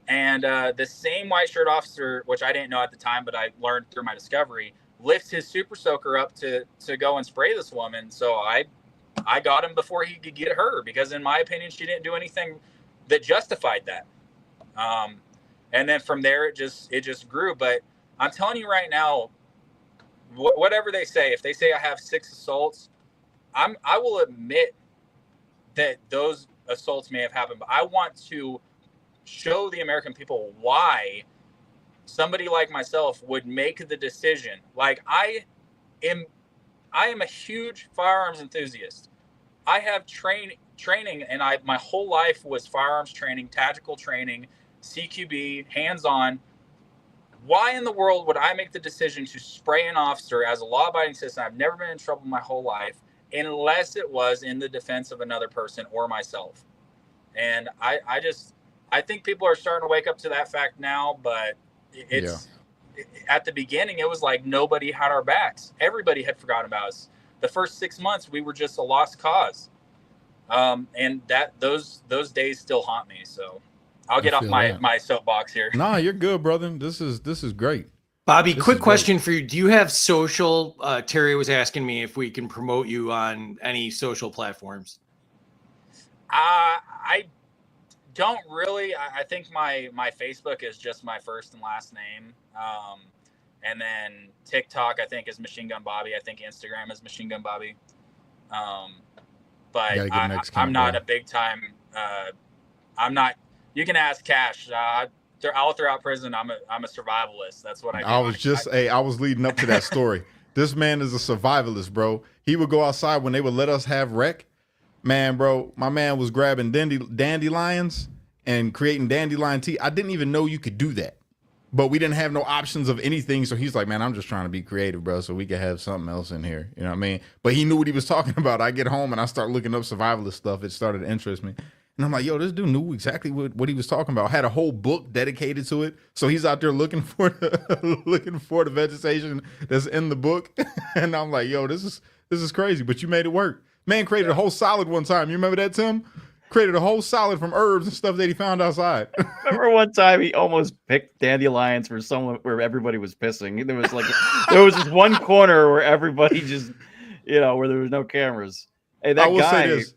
And the same white shirt officer, which I didn't know at the time, but I learned through my discovery, lifts his super soaker up to go and spray this woman. So I got him before he could get her, because in my opinion, she didn't do anything that justified that. And then from there, it just grew. But I'm telling you right now, whatever they say, if they say I have 6 assaults, I will admit that those assaults may have happened, but I want to show the American people why somebody like myself would make the decision. Like I am a huge firearms enthusiast. I have training, and my whole life was firearms training, tactical training, CQB, hands-on. Why in the world would I make the decision to spray an officer as a law-abiding citizen? I've never been in trouble my whole life, unless it was in the defense of another person or myself. And I think people are starting to wake up to that fact now, but it's at the beginning, it was like nobody had our backs. Everybody had forgotten about us. The first 6 months, we were just a lost cause. And those days still haunt me. So I'll get off my soapbox here. Nah, you're good, brother. This is great. Bobby, This quick is question for you. Do you have social? Terry was asking me if we can promote you on any social platforms. I don't really. I think my Facebook is just my first and last name. And then TikTok, I think, is Machine Gun Bobby. I think Instagram is Machine Gun Bobby. But I'm not a big time. I'm not. You can ask Cash. All throughout prison, I'm a survivalist. That's what I do. I was leading up to that story. This man is a survivalist, bro. He would go outside when they would let us have rec. Man, bro, my man was grabbing dandelions and creating dandelion tea. I didn't even know you could do that. But we didn't have no options of anything. So he's like, man, I'm just trying to be creative, bro, so we can have something else in here. You know what I mean? But he knew what he was talking about. I get home and I start looking up survivalist stuff. It started to interest me. And I'm like, yo, this dude knew exactly what he was talking about. Had a whole book dedicated to it. So he's out there looking for the vegetation that's in the book. And I'm like, yo, this is crazy. But you made it work. Man created a whole salad one time. You remember that, Tim? Created a whole salad from herbs and stuff that he found outside. Remember one time he almost picked dandelions for someone where everybody was pissing. There was this one corner where everybody just, where there was no cameras. Hey, that guy. Say this.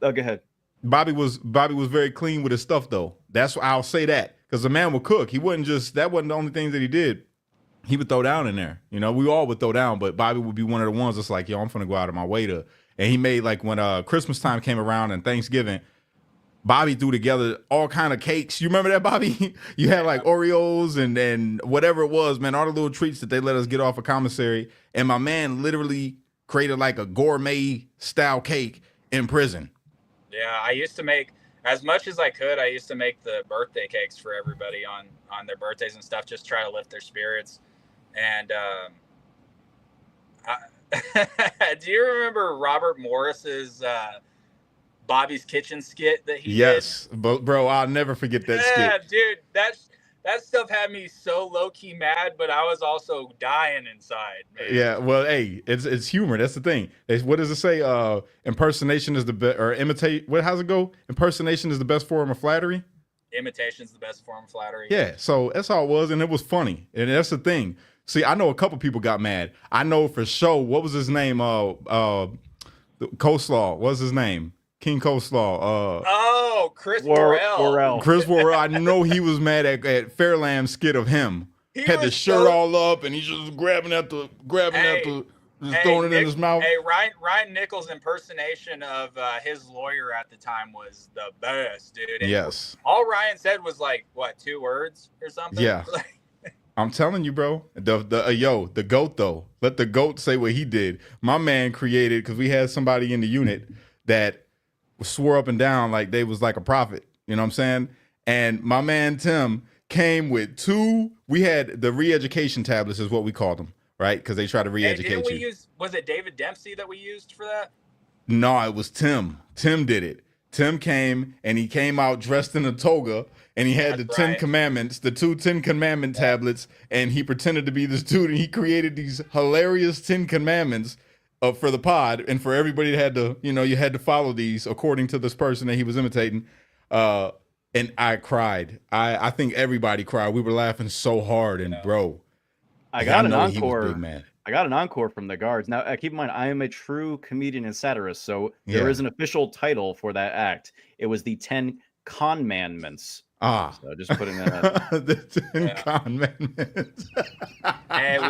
Oh, go ahead. Bobby was very clean with his stuff though. That's why I'll say that, because the man would cook. That wasn't the only things that he did. He would throw down in there. We all would throw down, but Bobby would be one of the ones that's like, yo, I'm finna go out of my way to. And he made, like, when Christmas time came around and Thanksgiving, Bobby threw together all kind of cakes. You remember that, Bobby? You had like Oreos and whatever it was, man, all the little treats that they let us get off of commissary. And my man literally created like a gourmet style cake in prison. Yeah, I used to make, as much as I could, I used to make the birthday cakes for everybody on their birthdays and stuff, just try to lift their spirits. And do you remember Robert Morris's Bobby's Kitchen skit that he did? Yes, but bro, I'll never forget that skit. Yeah, dude, that stuff had me so low-key mad, but I was also dying inside, man. Yeah, well, hey, it's humor. That's the thing. What does it say? Impersonation is the best, or imitate. How's it go? Impersonation is the best form of flattery. Imitation is the best form of flattery. Yeah, so that's how it was, and it was funny, and that's the thing. See, I know a couple people got mad. I know for sure. What was his name? Coleslaw. What's his name? King Coleslaw. Chris Worrell. Chris Worrell. I know he was mad at Fairlam's skit of him. He had the shirt all up, and he's just grabbing at the, just throwing it in his mouth. Hey, Ryan Nichols' impersonation of his lawyer at the time was the best, dude. And yes. All Ryan said was like, what, 2 words or something? Yeah. I'm telling you, bro. The GOAT though. Let the GOAT say what he did. My man created, because we had somebody in the unit that swore up and down like they was like a prophet. You know what I'm saying? And my man Tim came with 2. We had the re-education tablets, is what we called them, right? Because they try to re-educate you. Was it David Dempsey that we used for that? No, it was Tim. Tim did it. Tim came, and he came out dressed in a toga, and he had the 10 Commandments, the 2 10 Commandment tablets, and he pretended to be this dude, and he created these hilarious 10 Commandments for the pod, and for everybody that had to, you had to follow these according to this person that he was imitating. And I cried. I think everybody cried. We were laughing so hard, and bro, I got an encore. I got an encore from the guards. Now, keep in mind, I am a true comedian and satirist, so there is an official title for that act. It was the 10 Commandments. So just putting that out. The 10 Commandments. Hey,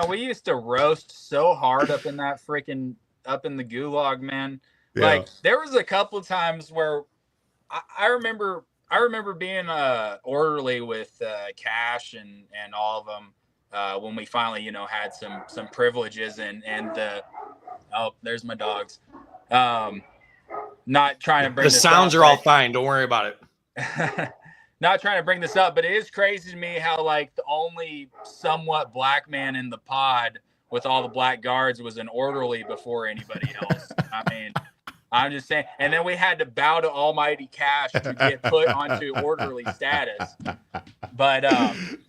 we used to roast so hard up in that freaking up in the gulag, man. Yeah. Like there was a couple of times where I remember being orderly with Cash and all of them. When we finally, had some privileges and there's my dogs. Not trying to bring the sounds are all fine. Don't worry about it. Not trying to bring this up, but it is crazy to me how like the only somewhat black man in the pod with all the black guards was an orderly before anybody else. I mean, I'm just saying. And then we had to bow to Almighty Cash to get put onto orderly status. But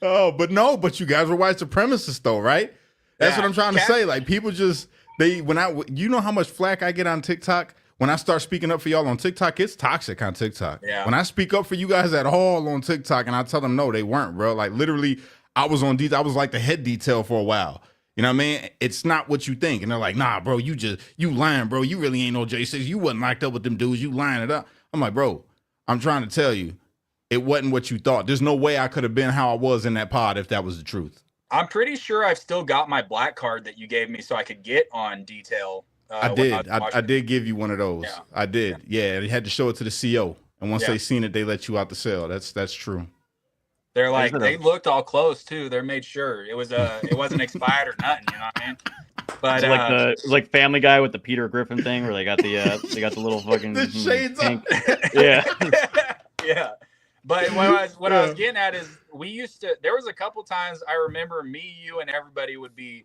but you guys were white supremacists though, right? That's what I'm trying to say. Like people just you know how much flack I get on TikTok when I start speaking up for y'all on TikTok. It's toxic on TikTok. Yeah. When I speak up for you guys at all on TikTok, and I tell them no, they weren't, bro. Like literally, I was like the head detail for a while. You know what I mean? It's not what you think. And they're like, nah, bro, you lying, bro. You really ain't no J6. You wasn't locked up with them dudes. You lying it up. I'm like, bro, I'm trying to tell you, it wasn't what you thought. There's no way I could have been how I was in that pod if that was the truth. I'm pretty sure I've still got my black card that you gave me so I could get on detail. I did give you one of those. Yeah. I did. Yeah, they had to show it to the CO. And once they seen it, they let you out the cell. That's true. They're like, they looked all close too. They made sure it wasn't expired or nothing. You know what I mean? But it was like Family Guy with the Peter Griffin thing, where they got the little fucking the shades pink. Yeah, yeah. But what I was getting at is there was a couple times I remember me, you, and everybody would be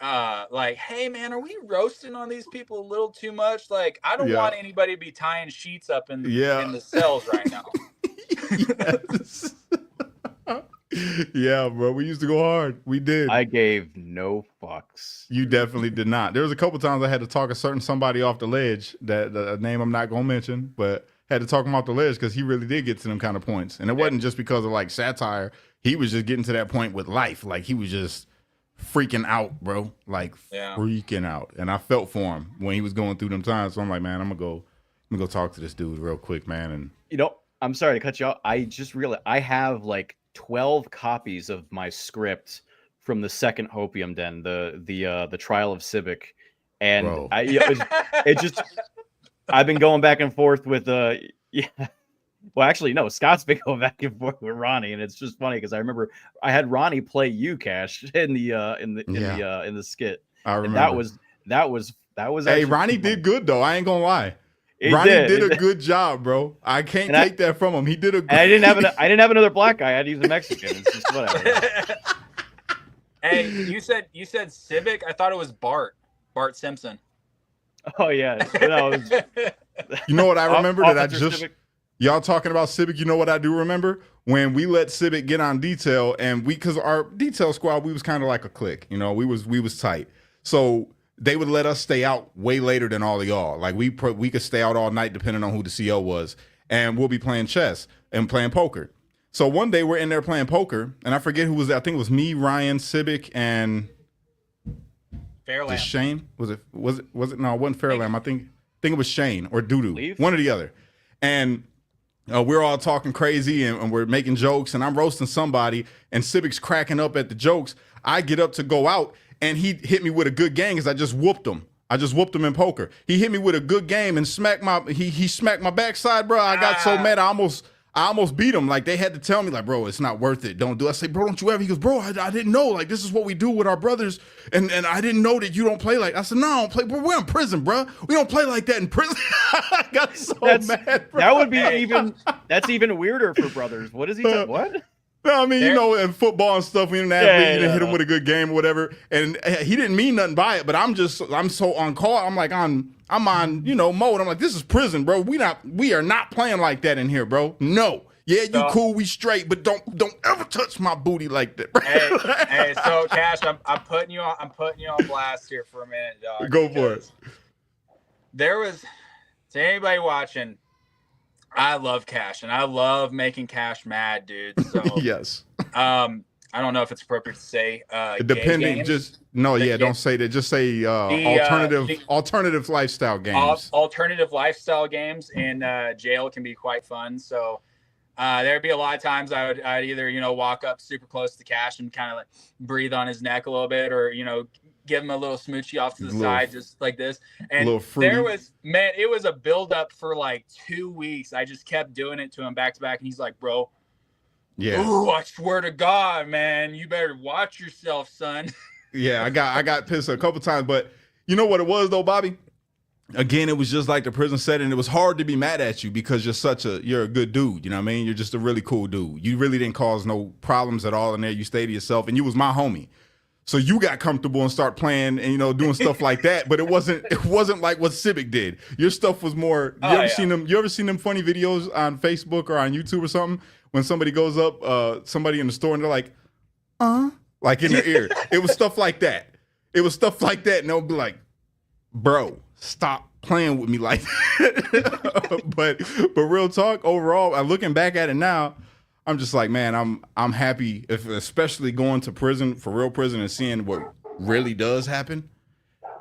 like, hey man, are we roasting on these people a little too much? Like, I don't want anybody to be tying sheets up in the cells right now. Yes. Yeah, bro. We used to go hard. We did. I gave no fucks. You definitely did not. There was a couple times I had to talk somebody off the ledge, that a name I'm not gonna mention, but had to talk him off the ledge because he really did get to them kind of points. And it wasn't just because of like satire. He was just getting to that point with life. Like he was just freaking out, bro. Like freaking out. And I felt for him when he was going through them times. So I'm like, man, I'm gonna go talk to this dude real quick, man. And I'm sorry to cut you off. I just realized I have like 12 copies of my script from the second Hopium Den, the trial of Civic, and it just I've been going back and forth with well, actually no, Scott's been going back and forth with Ronnie, and it's just funny because I remember I had Ronnie play you, Cash, in the skit. I remember that was hey, Ronnie did good though. I ain't gonna lie. Ronnie did a good job, bro. I can't take that from him. He did a good. I didn't have another black guy. I had to use a Mexican. It's just whatever. Hey, you said Civic. I thought it was Bart Simpson. Oh yeah. No, you know what I remember y'all talking about Civic. You know what I do remember when we let Civic get on detail, and because our detail squad, we was kind of like a clique. You know, we was tight. So they would let us stay out way later than all of y'all. Like we could stay out all night depending on who the CO was, and we'll be playing chess and playing poker. So one day we're in there playing poker, and I forget who was there. I think it was me, Ryan, Civic, and Fairlamb. Shane. Was it? No, it wasn't Fairlamb. I think it was Shane or Doodoo, one or the other. And we're all talking crazy and we're making jokes, and I'm roasting somebody, and Civic's cracking up at the jokes. I get up to go out, and he hit me with a good game because I just whooped him. In poker. He hit me with a good game and smacked he smacked my backside, bro. I got so mad I almost beat him. Like they had to tell me, like, bro, it's not worth it. Don't do it. I say, bro, don't you ever? He goes, bro, I didn't know. Like, this is what we do with our brothers. And I didn't know that you don't play like. I said, no, I don't play. Bro, we're in prison, bro. We don't play like that in prison. I got so mad, bro. That would be that's even weirder for brothers. What is he what? No, I mean, you know, in football and stuff, when you're an athlete, you didn't hit him with a good game or whatever. And he didn't mean nothing by it, but I'm so on call. I'm like I'm on, mode. I'm like, this is prison, bro. We are not playing like that in here, bro. No. Yeah, you cool, we straight, but don't ever touch my booty like that. hey, so Cash, I'm putting you on blast here for a minute, dog. Go for it. There was, to anybody watching, I love Cash, and I love making Cash mad, dude. So yes. I don't know if it's appropriate to say depending, don't say that. Just say alternative lifestyle games. Alternative lifestyle games in jail can be quite fun. So there'd be a lot of times I'd either walk up super close to Cash and kind of like breathe on his neck a little bit, or give him a little smoochie off to the side, just like this. And it was a buildup for like 2 weeks. I just kept doing it to him back to back, and he's like, bro, ooh, I swear to God, man, you better watch yourself, son. Yeah, I got pissed a couple times, but you know what it was though, Bobby? Again, it was just like the prison setting. It was hard to be mad at you because you're a good dude. You know what I mean? You're just a really cool dude. You really didn't cause no problems at all in there. You stayed to yourself, and you was my homie. So you got comfortable and start playing and doing stuff like that. But it wasn't like what Civic did. Your stuff was more. You ever seen them funny videos on Facebook or on YouTube or something when somebody goes up, somebody in the store and they're like, like in their ear. It was stuff like that. It was stuff like that, and they'll be like, bro, stop playing with me like that. but real talk, overall, looking back at it now, I'm just like, man, I'm happy, especially going to prison, for real prison, and seeing what really does happen.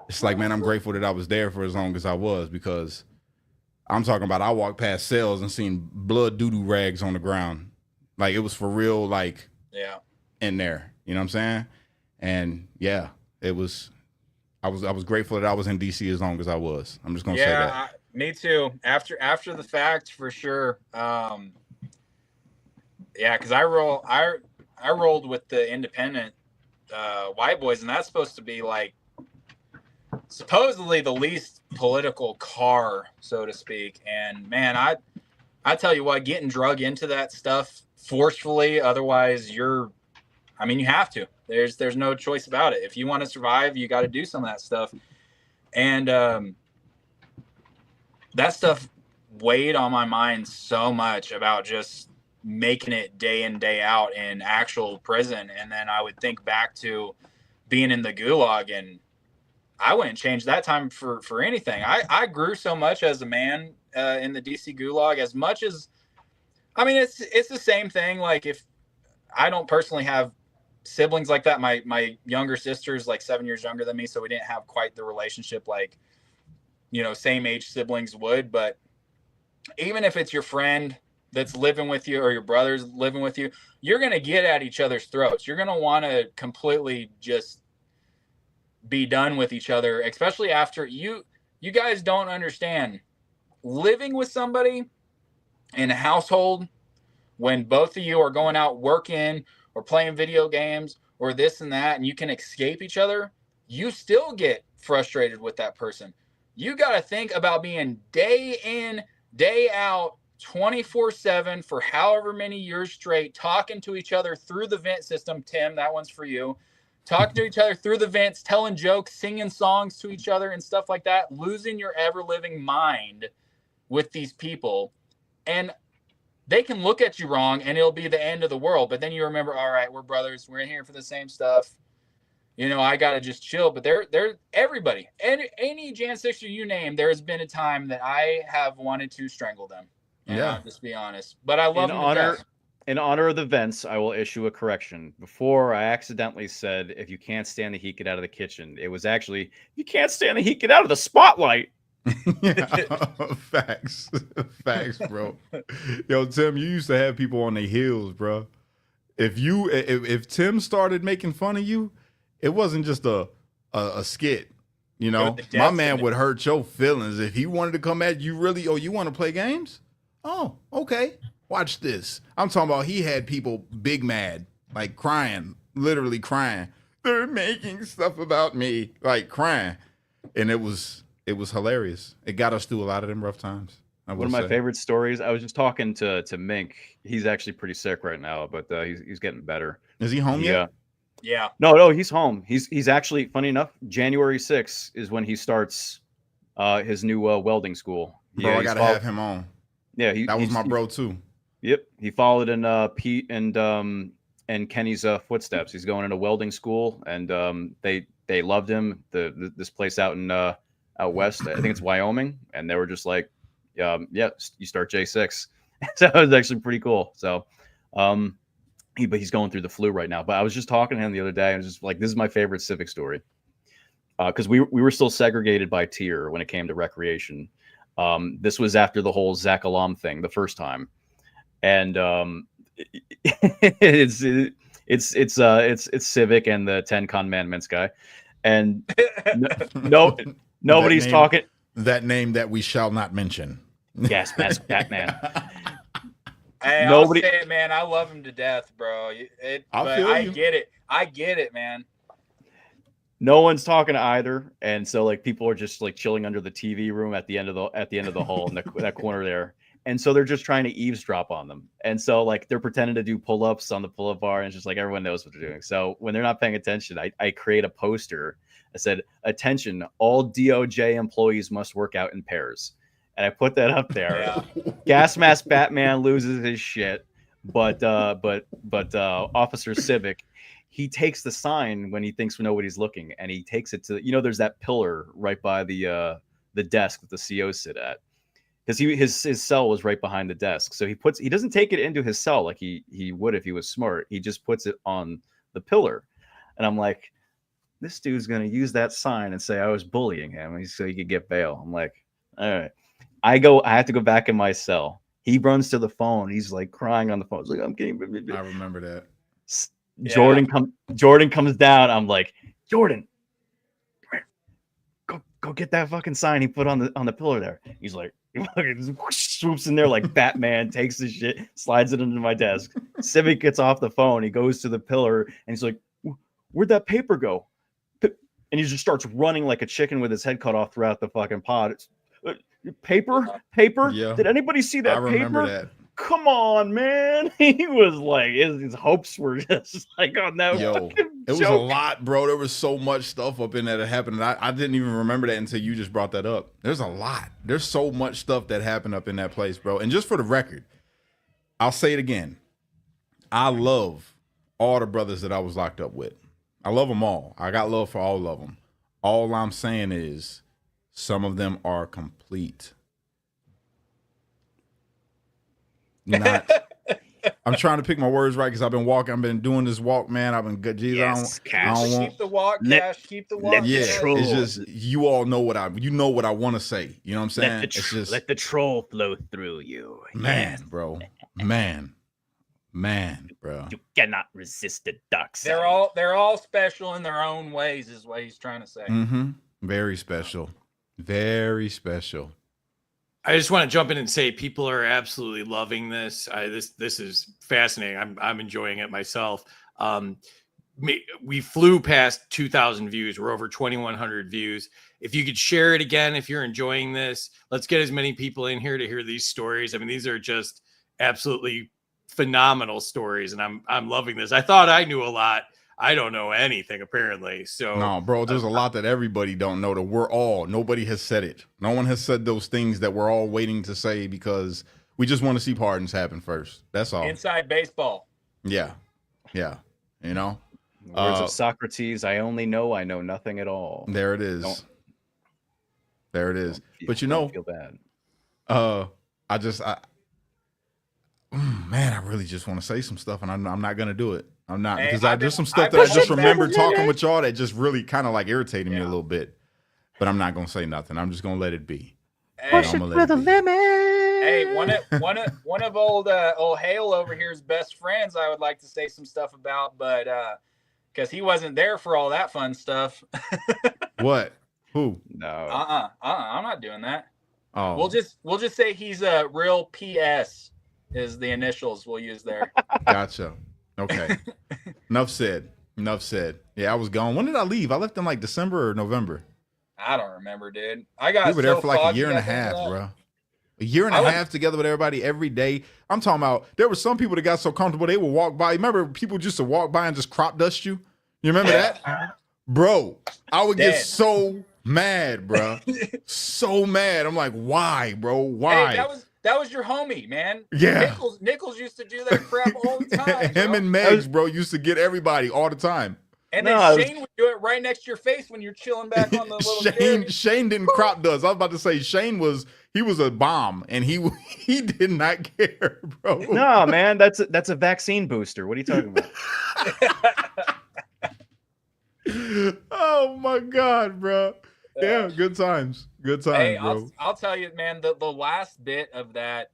It's like, man, I'm grateful that I was there for as long as I was, because I'm talking about I walked past cells and seen blood doo-doo rags on the ground. Like, it was for real, like, in there. You know what I'm saying? And yeah, it was. I was grateful that I was in DC as long as I was. I'm just gonna say that. Me too. After the fact, for sure. Because I rolled with the independent white boys, and that's supposed to be like supposedly the least political car, so to speak. And man, I tell you what, getting drug into that stuff forcefully, otherwise you have to. There's no choice about it. If you want to survive, you got to do some of that stuff. And that stuff weighed on my mind so much about just making it day in, day out in actual prison. And then I would think back to being in the gulag, and I wouldn't change that time for anything. I grew so much as a man in the DC gulag, as much as, it's the same thing. Like, if I don't personally have siblings like that, my younger sister's like 7 years younger than me, so we didn't have quite the relationship like same age siblings would. But even if it's your friend that's living with you or your brother's living with you, you're going to get at each other's throats. You're going to want to completely just be done with each other, especially after you guys don't understand living with somebody in a household when both of you are going out working or playing video games or this and that, and you can escape each other. You still get frustrated with that person. You got to think about being day in, day out, 24/7 for however many years straight, talking to each other through the vent system. Tim, that one's for you. Talking to each other through the vents, telling jokes, singing songs to each other and stuff like that, losing your ever-living mind with these people. And they can look at you wrong and it'll be the end of the world. But then you remember, all right, we're brothers. We're in here for the same stuff. I got to just chill. But they're everybody. Any Jan 6er you name, there has been a time that I have wanted to strangle them. And I'll just be honest. But I love them to death. In honor of the vents, I will issue a correction. Before, I accidentally said, if you can't stand the heat, get out of the kitchen. It was actually, you can't stand the heat, get out of the spotlight. Facts, bro. Yo, Tim, you used to have people on their heels, bro. If Tim started making fun of you, it wasn't just a skit. My man would hurt your feelings if he wanted to come at you. Really? Oh, you want to play games? Oh, okay. Watch this. I'm talking about he had people big mad, like crying, literally crying. They're making stuff about me, like crying, and it was hilarious. It got us through a lot of them rough times. One of my favorite stories. I was just talking to Mink. He's actually pretty sick right now, but he's getting better. Is he home yet? Yeah. No, he's home. He's actually, funny enough, January 6th is when he starts his new welding school. Bro, I gotta have him on. Yeah, that was my bro too. Yep, he followed in Pete and Kenny's footsteps. He's going into welding school, and they loved him. This place out in out west, I think it's Wyoming, and they were just like, yeah, you start J6. So it was actually pretty cool. So, but he's going through the flu right now. But I was just talking to him the other day, and I was just like, this is my favorite Civic story, because we were still segregated by tier when it came to recreation. This was after the whole Zach Alam thing the first time. And it's Civic and the 10 Commandments guy, and nobody's talking. That name that we shall not mention. Yes, Batman. Hey, nobody. I'll say it, man. I love him to death, bro. I get it. I get it, man. No one's talking either, and so like people are just like chilling under the TV room at the end of the hall in that corner there. And so they're just trying to eavesdrop on them. And so like they're pretending to do pull-ups on the pull-up bar, and it's just like everyone knows what they're doing. So when they're not paying attention, I create a poster that said, "Attention, all DOJ employees must work out in pairs." And I put that up there. Yeah. Gas mask Batman loses his shit, but Officer Civic, he takes the sign when he thinks nobody's looking, and he takes it to, there's that pillar right by the desk that the CO sit at, because his cell was right behind the desk. So he doesn't take it into his cell like he would if he was smart. He just puts it on the pillar, and I'm like, this dude's gonna use that sign and say I was bullying him, so he could get bail. I'm like, all right. I have to go back in my cell. He runs to the phone. He's like crying on the phone. He's like, I'm getting. I remember that. Jordan comes down. I'm like, Jordan, go get that fucking sign he put on the pillar there. He's like, swoops in there like Batman, takes the shit, slides it into my desk. Civic gets off the phone. He goes to the pillar and he's like, where'd that paper go? And he just starts running like a chicken with his head cut off throughout the fucking pod. Paper? Yeah. Did anybody see that I remember paper? that. Come on, man. He was like, his hopes were just like on that. It was a lot, bro. There was so much stuff up in there that happened. And I didn't even remember that until you just brought that up. There's a lot. There's so much stuff that happened up in that place, bro. And just for the record, I'll say it again. I love all the brothers that I was locked up with. I love them all. I got love for all of them. All I'm saying is some of them are complete. Not. I'm trying to pick my words right because I've been doing this walk, man. I've been good. Jesus, Yes, I don't want. Keep the walk, Cash. Keep the walk. Yeah, troll. it's just you all know what I want to say. You know what I'm saying? It's just Let the troll flow through you. man, bro, man, bro. You cannot resist the dark side. They're all special in their own ways, is what he's trying to say. Mm-hmm. Very special, very special. I just want to jump in and say people are absolutely loving this. This is fascinating. I'm enjoying it myself. We flew past 2,000 views. We're over 2,100 views. If you could share it again, if you're enjoying this, let's get as many people in here to hear these stories. I mean, these are just absolutely phenomenal stories, and I'm loving this. I thought I knew a lot. I don't know anything apparently. So no, bro, there's a lot that everybody don't know that nobody has said it. No one has said those things that we're all waiting to say because we just want to see pardons happen first. That's all. Inside baseball. Yeah. You know? Words of Socrates, I know nothing at all. There it is. But don't feel bad. Man, I really just want to say some stuff, and I'm not gonna do it. I'm not, Hey, because there's some stuff I've that I been just pushing remember back. talking with y'all that just really kind of like irritated me a Yeah. little bit. But I'm not gonna say nothing. I'm just gonna let it be. Hey, I'm gonna let it be. hey, one of old Hale over here's best friends. I would like to say some stuff about, but because he wasn't there for all that fun stuff. What? Who? No. I'm not doing that. Oh, We'll just say he's a real PS is the initials we'll use there. gotcha. Okay. Enough said. Yeah, I was gone. When did I leave? I left in like December or November. I don't remember, dude. I got We were there so for like a foggy year and a after half, that. bro. A year and a half together with everybody every day. I'm talking about there were some people that got so comfortable they would walk by. Remember people used to walk by and just crop dust you? You remember that? Bro, I would get so mad, bro. So mad. I'm like, why, bro? Why? Hey, that was your homie, man. Yeah. Nichols used to do that crap all the time. Him bro. and Megs, bro, used to get everybody all the time. And then Shane would do it right next to your face when you're chilling back on the little chair. Shane didn't crop dust. I was about to say Shane was a bomb, and he did not care, bro. No, man, that's a vaccine booster. What are you talking about? Oh my god, bro. Yeah, good times. Good times, Hey, bro. I'll tell you, man, the last bit of that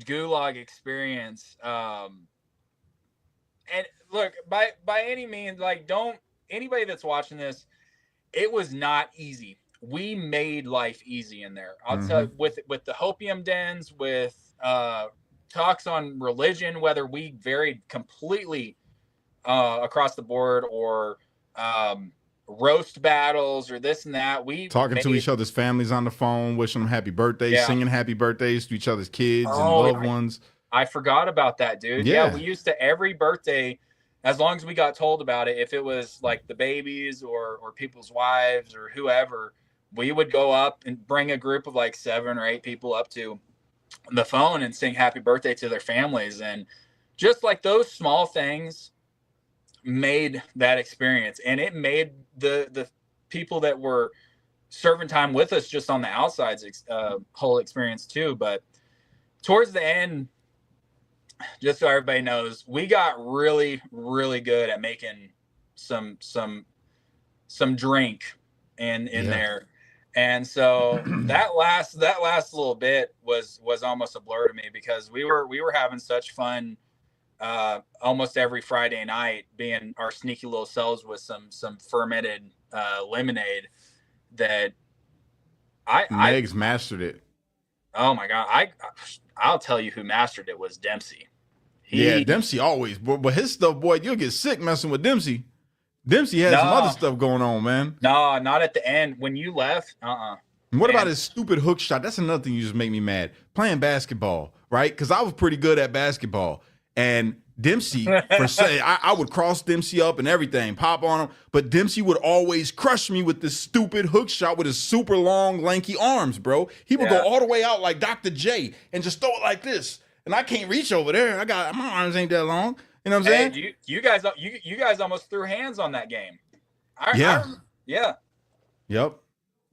gulag experience, and look, by any means, like, don't anybody that's watching this, it was not easy. We made life easy in there. I'll tell you, with the hopium dens, with talks on religion, whether we varied completely across the board or roast battles or this and that. We talking to made- each other's families on the phone, wishing them happy birthdays, Yeah. singing happy birthdays to each other's kids and Oh, loved ones. I forgot about that, dude. Yeah. We used to every birthday, as long as we got told about it, if it was like the babies or people's wives or whoever, we would go up and bring a group of like 7 or 8 people up to the phone and sing happy birthday to their families. And just like those small things made that experience, and it made the people that were serving time with us just on the outsides whole experience too. But towards the end, just so everybody knows, we got really, really good at making some drink in there. And so that last little bit was almost a blur to me, because we were having such fun almost every Friday night, being our sneaky little selves with some fermented lemonade that Megs mastered it. Oh my God. I'll tell you who mastered it was Dempsey. Dempsey always, but his stuff, boy, you'll get sick messing with Dempsey. Dempsey had some other stuff going on, man. No, not at the end. When you left, What about his stupid hook shot? That's another thing you just make me mad. Playing basketball, right? Because I was pretty good at basketball. And Dempsey, I would cross Dempsey up and everything, pop on him. But Dempsey would always crush me with this stupid hook shot with his super long, lanky arms, bro. He would go all the way out like Dr. J and just throw it like this. And I can't reach over there. My arms ain't that long. You know what I'm saying? You guys almost threw hands on that game. Yep.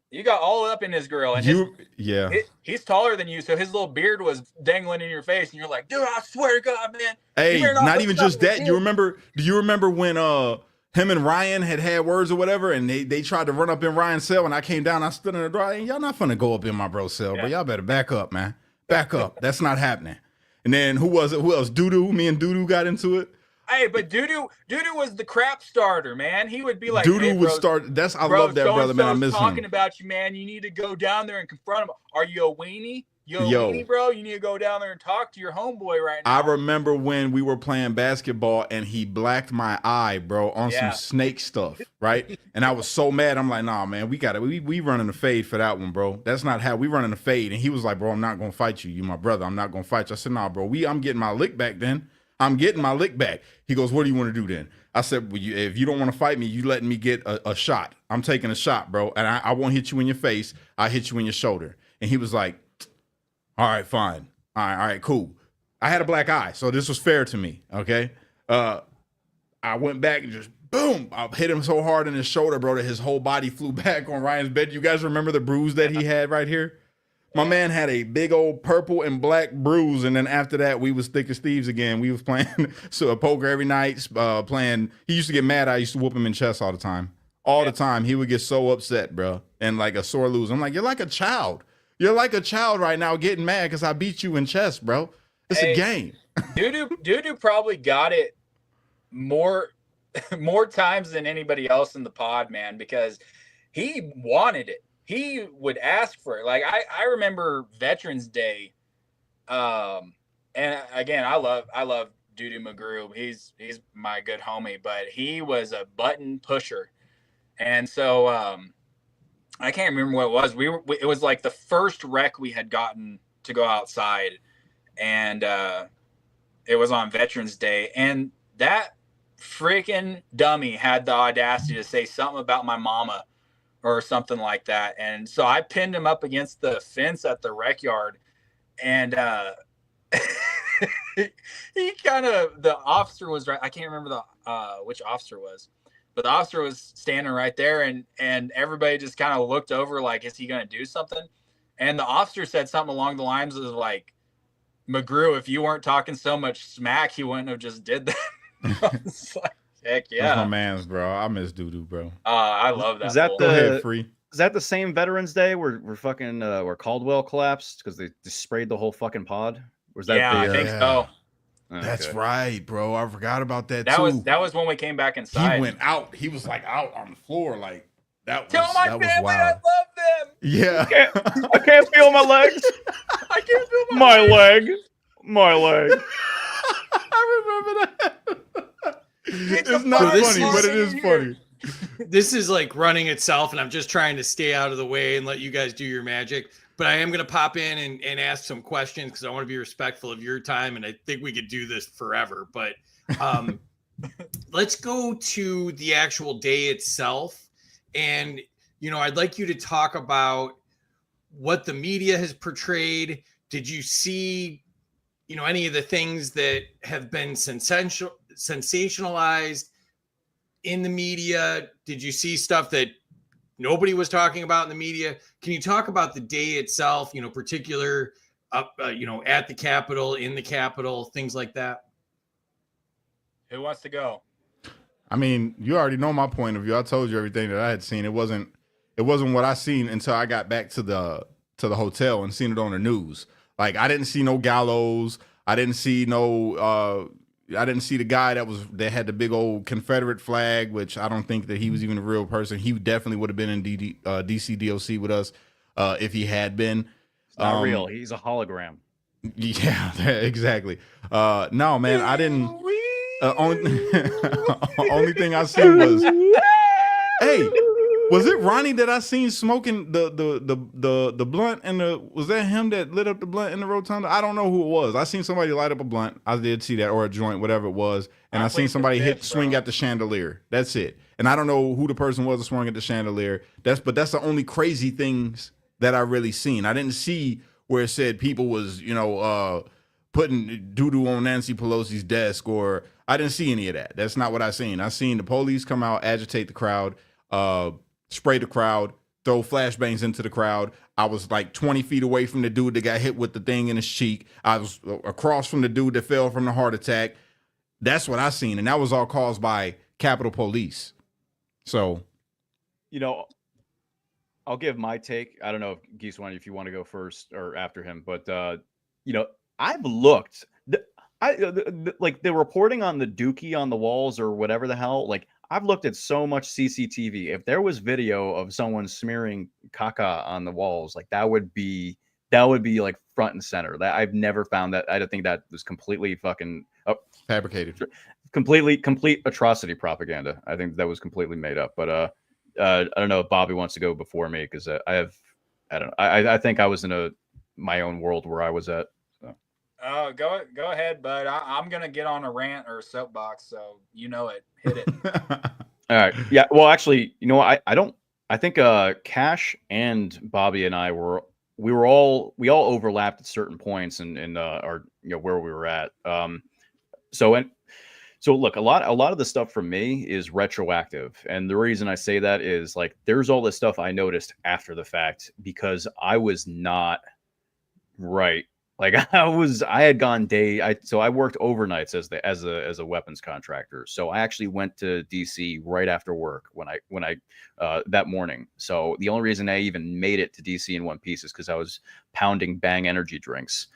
You got all up in his grill, and he's taller than you, so his little beard was dangling in your face, and you're like, dude, I swear to God, man. Hey, not even just that. Do you remember when him and Ryan had words or whatever, and they tried to run up in Ryan's cell, and I came down, I stood in the door, and y'all not finna go up in my bro's cell, but y'all better back up, man. Back up. That's not happening. And then who was it? Who else? Doodoo. Me and Doodoo got into it. Hey, but Doodoo was the crap starter, man. He would be like, Doodoo hey, would start. I love that brother, man. I miss him. Talking about you, man. You need to go down there and confront him. Are you a weenie? Weenie, bro? You need to go down there and talk to your homeboy right now. I remember when we were playing basketball and he blacked my eye, bro, on some snake stuff, right? And I was so mad. I'm like, nah, man, we running the fade for that one, bro. That's not how we running the fade. And he was like, bro, I'm not gonna fight you. You my brother. I'm not gonna fight you. I said, nah, bro. I'm getting my lick back then. I'm getting my lick back. He goes, what do you want to do then? I said, well, if you don't want to fight me, you letting me get a shot. I'm taking a shot, bro. And I won't hit you in your face. I'll hit you in your shoulder. And he was like, all right, fine. All right, cool. I had a black eye, so this was fair to me, okay? I went back and just, boom, I hit him so hard in his shoulder, bro, that his whole body flew back on Ryan's bed. You guys remember the bruise that he had right here? My man had a big old purple and black bruise, and then after that, we was thick as thieves again. We was playing poker every night, playing. He used to get mad. I used to whoop him in chess all the time. All the time. He would get so upset, bro, and like a sore loser. I'm like, you're like a child. You're like a child right now getting mad because I beat you in chess, bro. It's a game. Doodoo probably got it more times than anybody else in the pod, man, because he wanted it. He would ask for it. Like I remember Veterans Day, and again, I love Doodoo McGrew. He's my good homie, but he was a button pusher, and so I can't remember what it was. It was like the first rec we had gotten to go outside, and it was on Veterans Day, and that freaking dummy had the audacity to say something about my mama or something like that. And so I pinned him up against the fence at the rec yard, and he kind of, the officer was right. I can't remember which officer was, but the officer was standing right there, and everybody just kind of looked over like, is he going to do something? And the officer said something along the lines of like, McGrew, if you weren't talking so much smack, he wouldn't have just did that. I was like, heck yeah. That's my man's, bro. I miss Doodoo, bro. I love that. Is that Go ahead, Free. Is that the same Veterans Day where Caldwell collapsed because they just sprayed the whole fucking pod? Or was that I think so. Okay. That's right, bro. I forgot about that That too. was when we came back inside. He went out. He was like out on the floor, like that was. Tell my that family was wild. I love them. Yeah. I can't feel my legs. I can't feel My leg. My leg. I remember that. It's a not fire funny, but it is here. funny. this is like running itself, and I'm just trying to stay out of the way and let you guys do your magic. But I am going to pop in and ask some questions because I want to be respectful of your time, and I think we could do this forever. But let's go to the actual day itself. And, you know, I'd like you to talk about what the media has portrayed. Did you see, you know, any of the things that have been sensationalized in the media? Did you see stuff that nobody was talking about in the media? Can you talk about the day itself, you know, particular, you know, at the Capitol, in the Capitol, things like that? Who wants to go? I mean, you already know my point of view. I told you everything that I had seen. It wasn't what I seen until I got back to the hotel and seen it on the news. Like, I didn't see no gallows. I didn't see no I didn't see the guy that had the big old Confederate flag, which I don't think that he was even a real person. He definitely would have been in DC DOC with us if he had been. It's not real. He's a hologram. Yeah, exactly. No, man, I didn't. Only thing I seen was, hey, was it Ronnie that I seen smoking the blunt and was that him that lit up the blunt in the rotunda? I don't know who it was. I seen somebody light up a blunt. I did see that, or a joint, whatever it was, and I seen somebody swing at the chandelier. That's it. And I don't know who the person was that swung at the chandelier. That's the only crazy things that I really seen. I didn't see where it said people was, you know, putting doo-doo on Nancy Pelosi's desk, or I didn't see any of that. That's not what I seen. I seen the police come out, agitate the crowd, spray the crowd, throw flashbangs into the crowd. I was like 20 feet away from the dude that got hit with the thing in his cheek. I was across from the dude that fell from the heart attack. That's what I seen, and that was all caused by Capitol Police. So, you know, I'll give my take. I don't know if Geese, if you want to go first or after him, but you know, I've looked. Like the reporting on the dookie on the walls or whatever the hell. Like, I've looked at so much CCTV. If there was video of someone smearing caca on the walls, like that would be like front and center. That I've never found that. I don't think that was completely fucking fabricated, complete atrocity propaganda. I think that was completely made up. But I don't know if Bobby wants to go before me because I think I was in my own world where I was at. Go ahead, bud. I'm gonna get on a rant or a soapbox, so you know it. Hit it. All right. Yeah. Well, actually, you know, I think Cash and Bobby and I we all overlapped at certain points in our, you know, where we were at. So look, a lot of the stuff from me is retroactive, and the reason I say that is like there's all this stuff I noticed after the fact because I was not right. Like I had gone so I worked overnights as a weapons contractor. So I actually went to DC right after work when I that morning. So the only reason I even made it to DC in one piece is because I was pounding Bang energy drinks.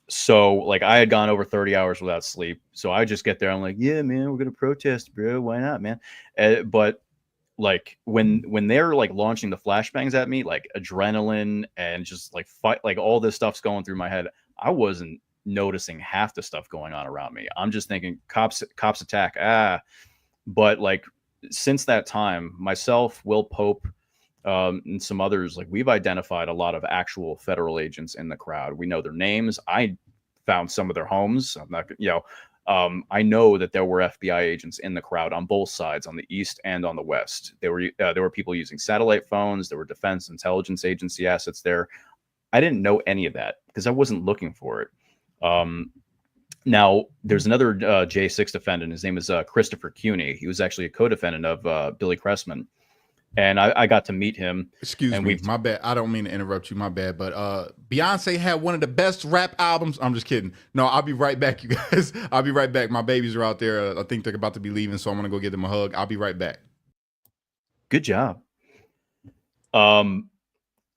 So like I had gone over 30 hours without sleep. So I just get there. I'm like, yeah, man, we're gonna protest, bro. Why not, man? But like when they're like launching the flashbangs at me, like adrenaline and just like fight, like all this stuff's going through my head. I wasn't noticing half the stuff going on around me. I'm just thinking cops attack. But like since that time, myself, Will Pope, and some others, like we've identified a lot of actual federal agents in the crowd. We know their names. I found some of their homes. I'm not, you know. I know that there were FBI agents in the crowd on both sides, on the east and on the west. There were people using satellite phones. There were Defense Intelligence Agency assets there. I didn't know any of that because I wasn't looking for it. Now, there's another J6 defendant. His name is Christopher Cuney. He was actually a co-defendant of Billy Cressman. And I got to meet him. Excuse me, my bad. I don't mean to interrupt you, my bad. But Beyonce had one of the best rap albums. I'm just kidding. No, I'll be right back, you guys. I'll be right back. My babies are out there. I think they're about to be leaving, so I'm going to go give them a hug. I'll be right back. Good job.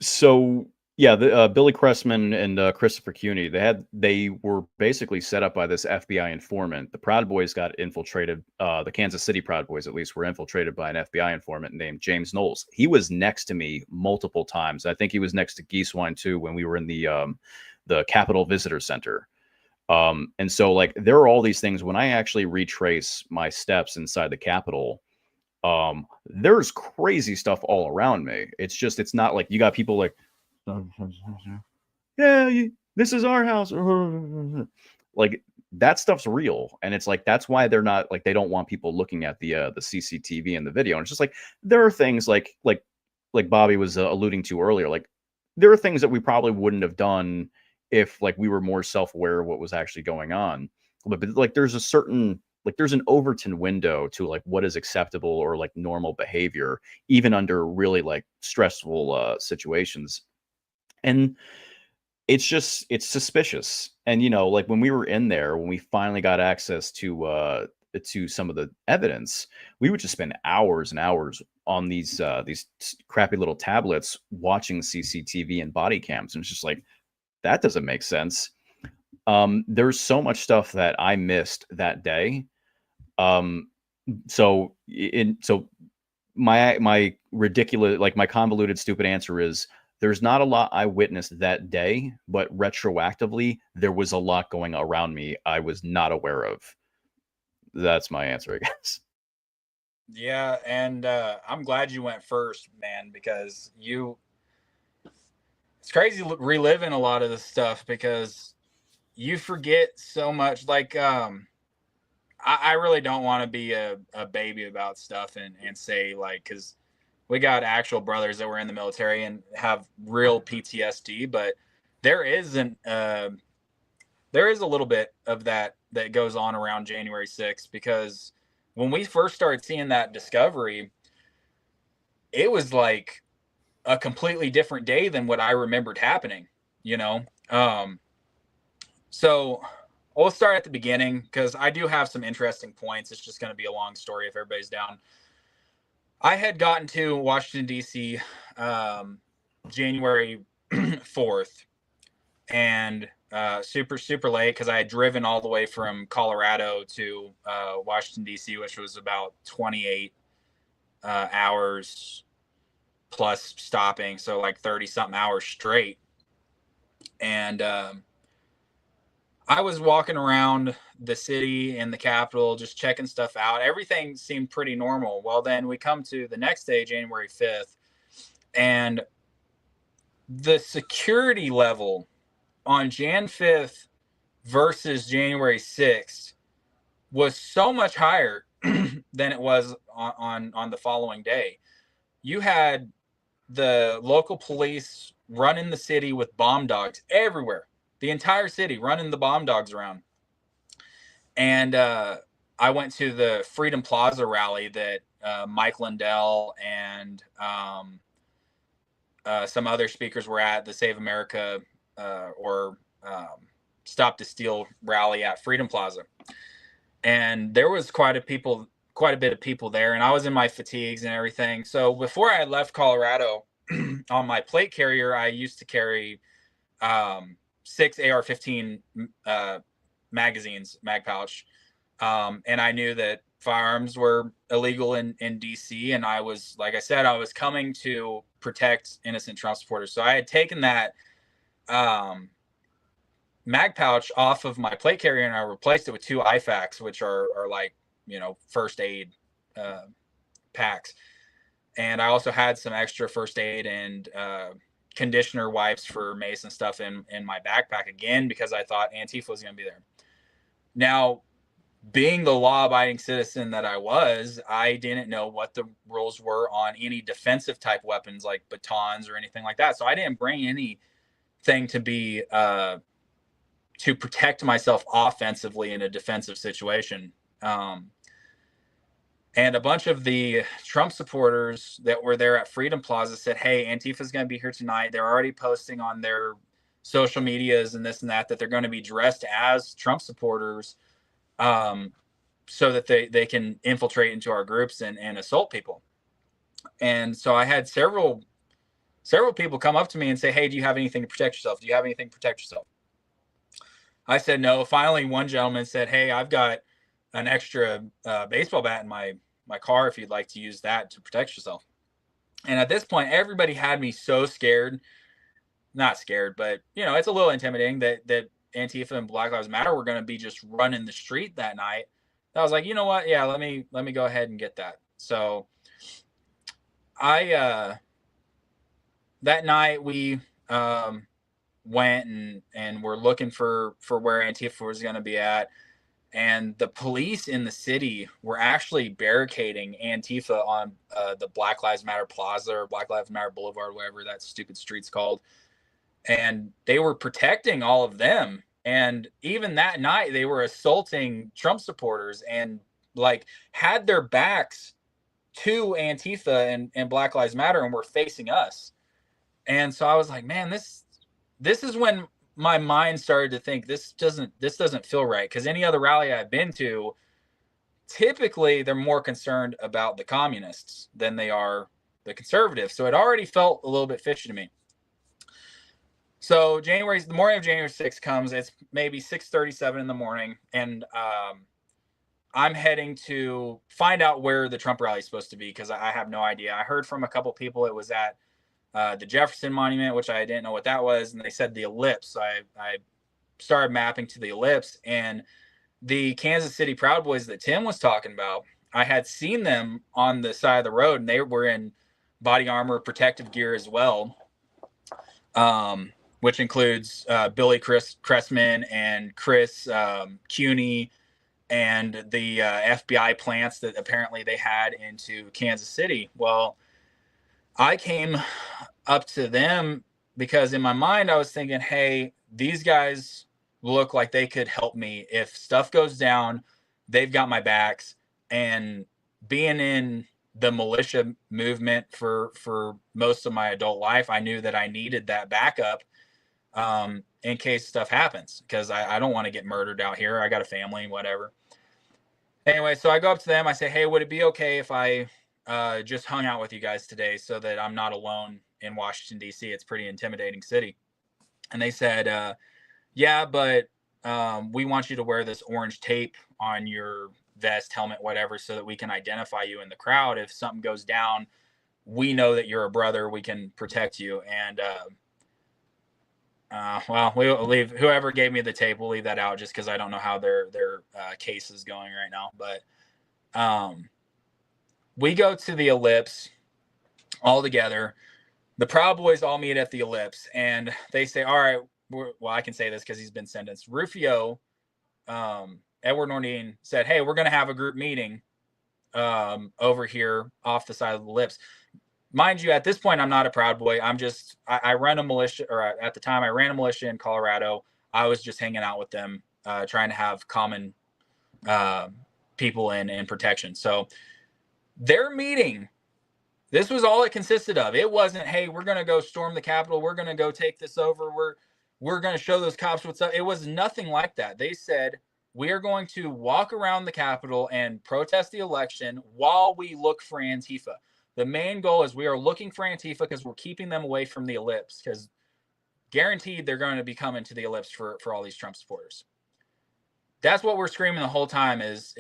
So yeah, the Billy Cressman and Christopher Cuney, they were basically set up by this FBI informant. The Proud Boys got infiltrated. The Kansas City Proud Boys, at least, were infiltrated by an FBI informant named James Knowles. He was next to me multiple times. I think he was next to Geesewine too when we were in the Capitol Visitor Center. And so like there are all these things when I actually retrace my steps inside the Capitol. There's crazy stuff all around me. It's just, it's not like you got people like, yeah, this is our house. Like that stuff's real. And it's like, that's why they're not like, they don't want people looking at the CCTV and the video. And it's just like, there are things like Bobby was alluding to earlier. Like there are things that we probably wouldn't have done if like we were more self-aware of what was actually going on. But like there's a certain, like there's an Overton window to like what is acceptable or like normal behavior, even under really like stressful situations. And it's just, it's suspicious. And, you know, like when we were in there, when we finally got access to some of the evidence, we would just spend hours and hours on these crappy little tablets watching CCTV and body cams. And it's just like, that doesn't make sense. There's so much stuff that I missed that day. So my ridiculous, like my convoluted, stupid answer is there's not a lot I witnessed that day, but retroactively, there was a lot going around me I was not aware of. That's my answer, I guess. Yeah, and I'm glad you went first, man, because it's crazy reliving a lot of this stuff because you forget so much. Like, I really don't want to be a baby about stuff and say like, because we got actual brothers that were in the military and have real PTSD, but there is a little bit of that goes on around January 6th, because when we first started seeing that discovery, it was like a completely different day than what I remembered happening, you know? So we'll start at the beginning because I do have some interesting points. It's just going to be a long story if everybody's down. I had gotten to Washington, D.C. January 4th, and super late because I had driven all the way from Colorado to Washington, D.C., which was about 28 hours plus stopping. So like 30-something hours straight. And I was walking around the city and the Capitol, just checking stuff out. Everything seemed pretty normal. Well, then we come to the next day, January 5th, and the security level on Jan 5th versus January 6th was so much higher than it was on the following day. You had the local police running the city with bomb dogs everywhere. The entire city running the bomb dogs around. And I went to the Freedom Plaza rally that Mike Lindell and some other speakers were at, the Save America or Stop the Steal rally at Freedom Plaza. And there was quite a bit of people there, and I was in my fatigues and everything. So before I left Colorado, on my plate carrier, I used to carry 6 AR-15 magazines, mag pouch. And I knew that firearms were illegal in DC. And I was, like I said, I was coming to protect innocent Trump supporters. So I had taken that mag pouch off of my plate carrier and I replaced it with 2 IFAKs, which are like, you know, first aid packs. And I also had some extra first aid and conditioner wipes for mace and stuff in my backpack, again, because I thought Antifa was going to be there. Now, being the law-abiding citizen that I was, I didn't know what the rules were on any defensive type weapons like batons or anything like that. So I didn't bring anything to be to protect myself offensively in a defensive situation. And a bunch of the Trump supporters that were there at Freedom Plaza said, hey, Antifa's going to be here tonight. They're already posting on their social medias and this and that they're going to be dressed as Trump supporters so that they can infiltrate into our groups and assault people. And so I had several people come up to me and say, hey, do you have anything to protect yourself? Do you have anything to protect yourself? I said no. Finally, one gentleman said, hey, I've got an extra baseball bat in my car if you'd like to use that to protect yourself. And at this point, everybody had me so scared. Not scared, but, you know, it's a little intimidating that Antifa and Black Lives Matter were going to be just running the street that night. I was like, you know what? Yeah, let me go ahead and get that. So I that night we went and were looking for where Antifa was going to be at. And the police in the city were actually barricading Antifa on the Black Lives Matter Plaza or Black Lives Matter Boulevard, whatever that stupid street's called. And they were protecting all of them. And even that night, they were assaulting Trump supporters and like had their backs to Antifa and Black Lives Matter and were facing us. And so I was like, man, this is when my mind started to think this doesn't feel right, because any other rally I've been to, typically they're more concerned about the communists than they are the conservatives. So it already felt a little bit fishy to me. So the morning of January 6th comes. It's maybe 6:37 in the morning, and I'm heading to find out where the Trump rally is supposed to be because I have no idea. I heard from a couple people it was at the Jefferson Monument, which I didn't know what that was, and they said the Ellipse. I started mapping to the Ellipse, and the Kansas City Proud Boys that Tim was talking about, I had seen them on the side of the road, and they were in body armor, protective gear as well, which includes Billy Cressman and Chris Cuney and the FBI plants that apparently they had into Kansas City. Well, I came up to them because in my mind I was thinking, hey, these guys look like they could help me if stuff goes down. They've got my backs. And being in the militia movement for most of my adult life, I knew that I needed that backup in case stuff happens, because I don't want to get murdered out here. I got a family, whatever. Anyway, so I go up to them. I say, hey, would it be okay if I just hung out with you guys today so that I'm not alone in Washington, D.C.? It's a pretty intimidating city. And they said, yeah, but we want you to wear this orange tape on your vest, helmet, whatever, so that we can identify you in the crowd. If something goes down, we know that you're a brother. We can protect you. And well, we'll leave whoever gave me the tape. We'll leave that out just because I don't know how their case is going right now. But we go to the Ellipse all together. The Proud Boys all meet at the Ellipse, and they say, all right, well, I can say this because he's been sentenced. Rufio, Edward Nordine said, hey, we're going to have a group meeting over here off the side of the Ellipse. Mind you, at this point, I'm not a Proud Boy. I run a militia, or at the time I ran a militia in Colorado. I was just hanging out with them, trying to have common people in protection. So their meeting, this was all it consisted of. It wasn't, hey, we're going to go storm the Capitol. We're going to go take this over. We're going to show those cops what's up. It was nothing like that. They said, we are going to walk around the Capitol and protest the election while we look for Antifa. The main goal is we are looking for Antifa because we're keeping them away from the Ellipse, because guaranteed they're going to be coming to the Ellipse for all these Trump supporters. That's what we're screaming the whole time is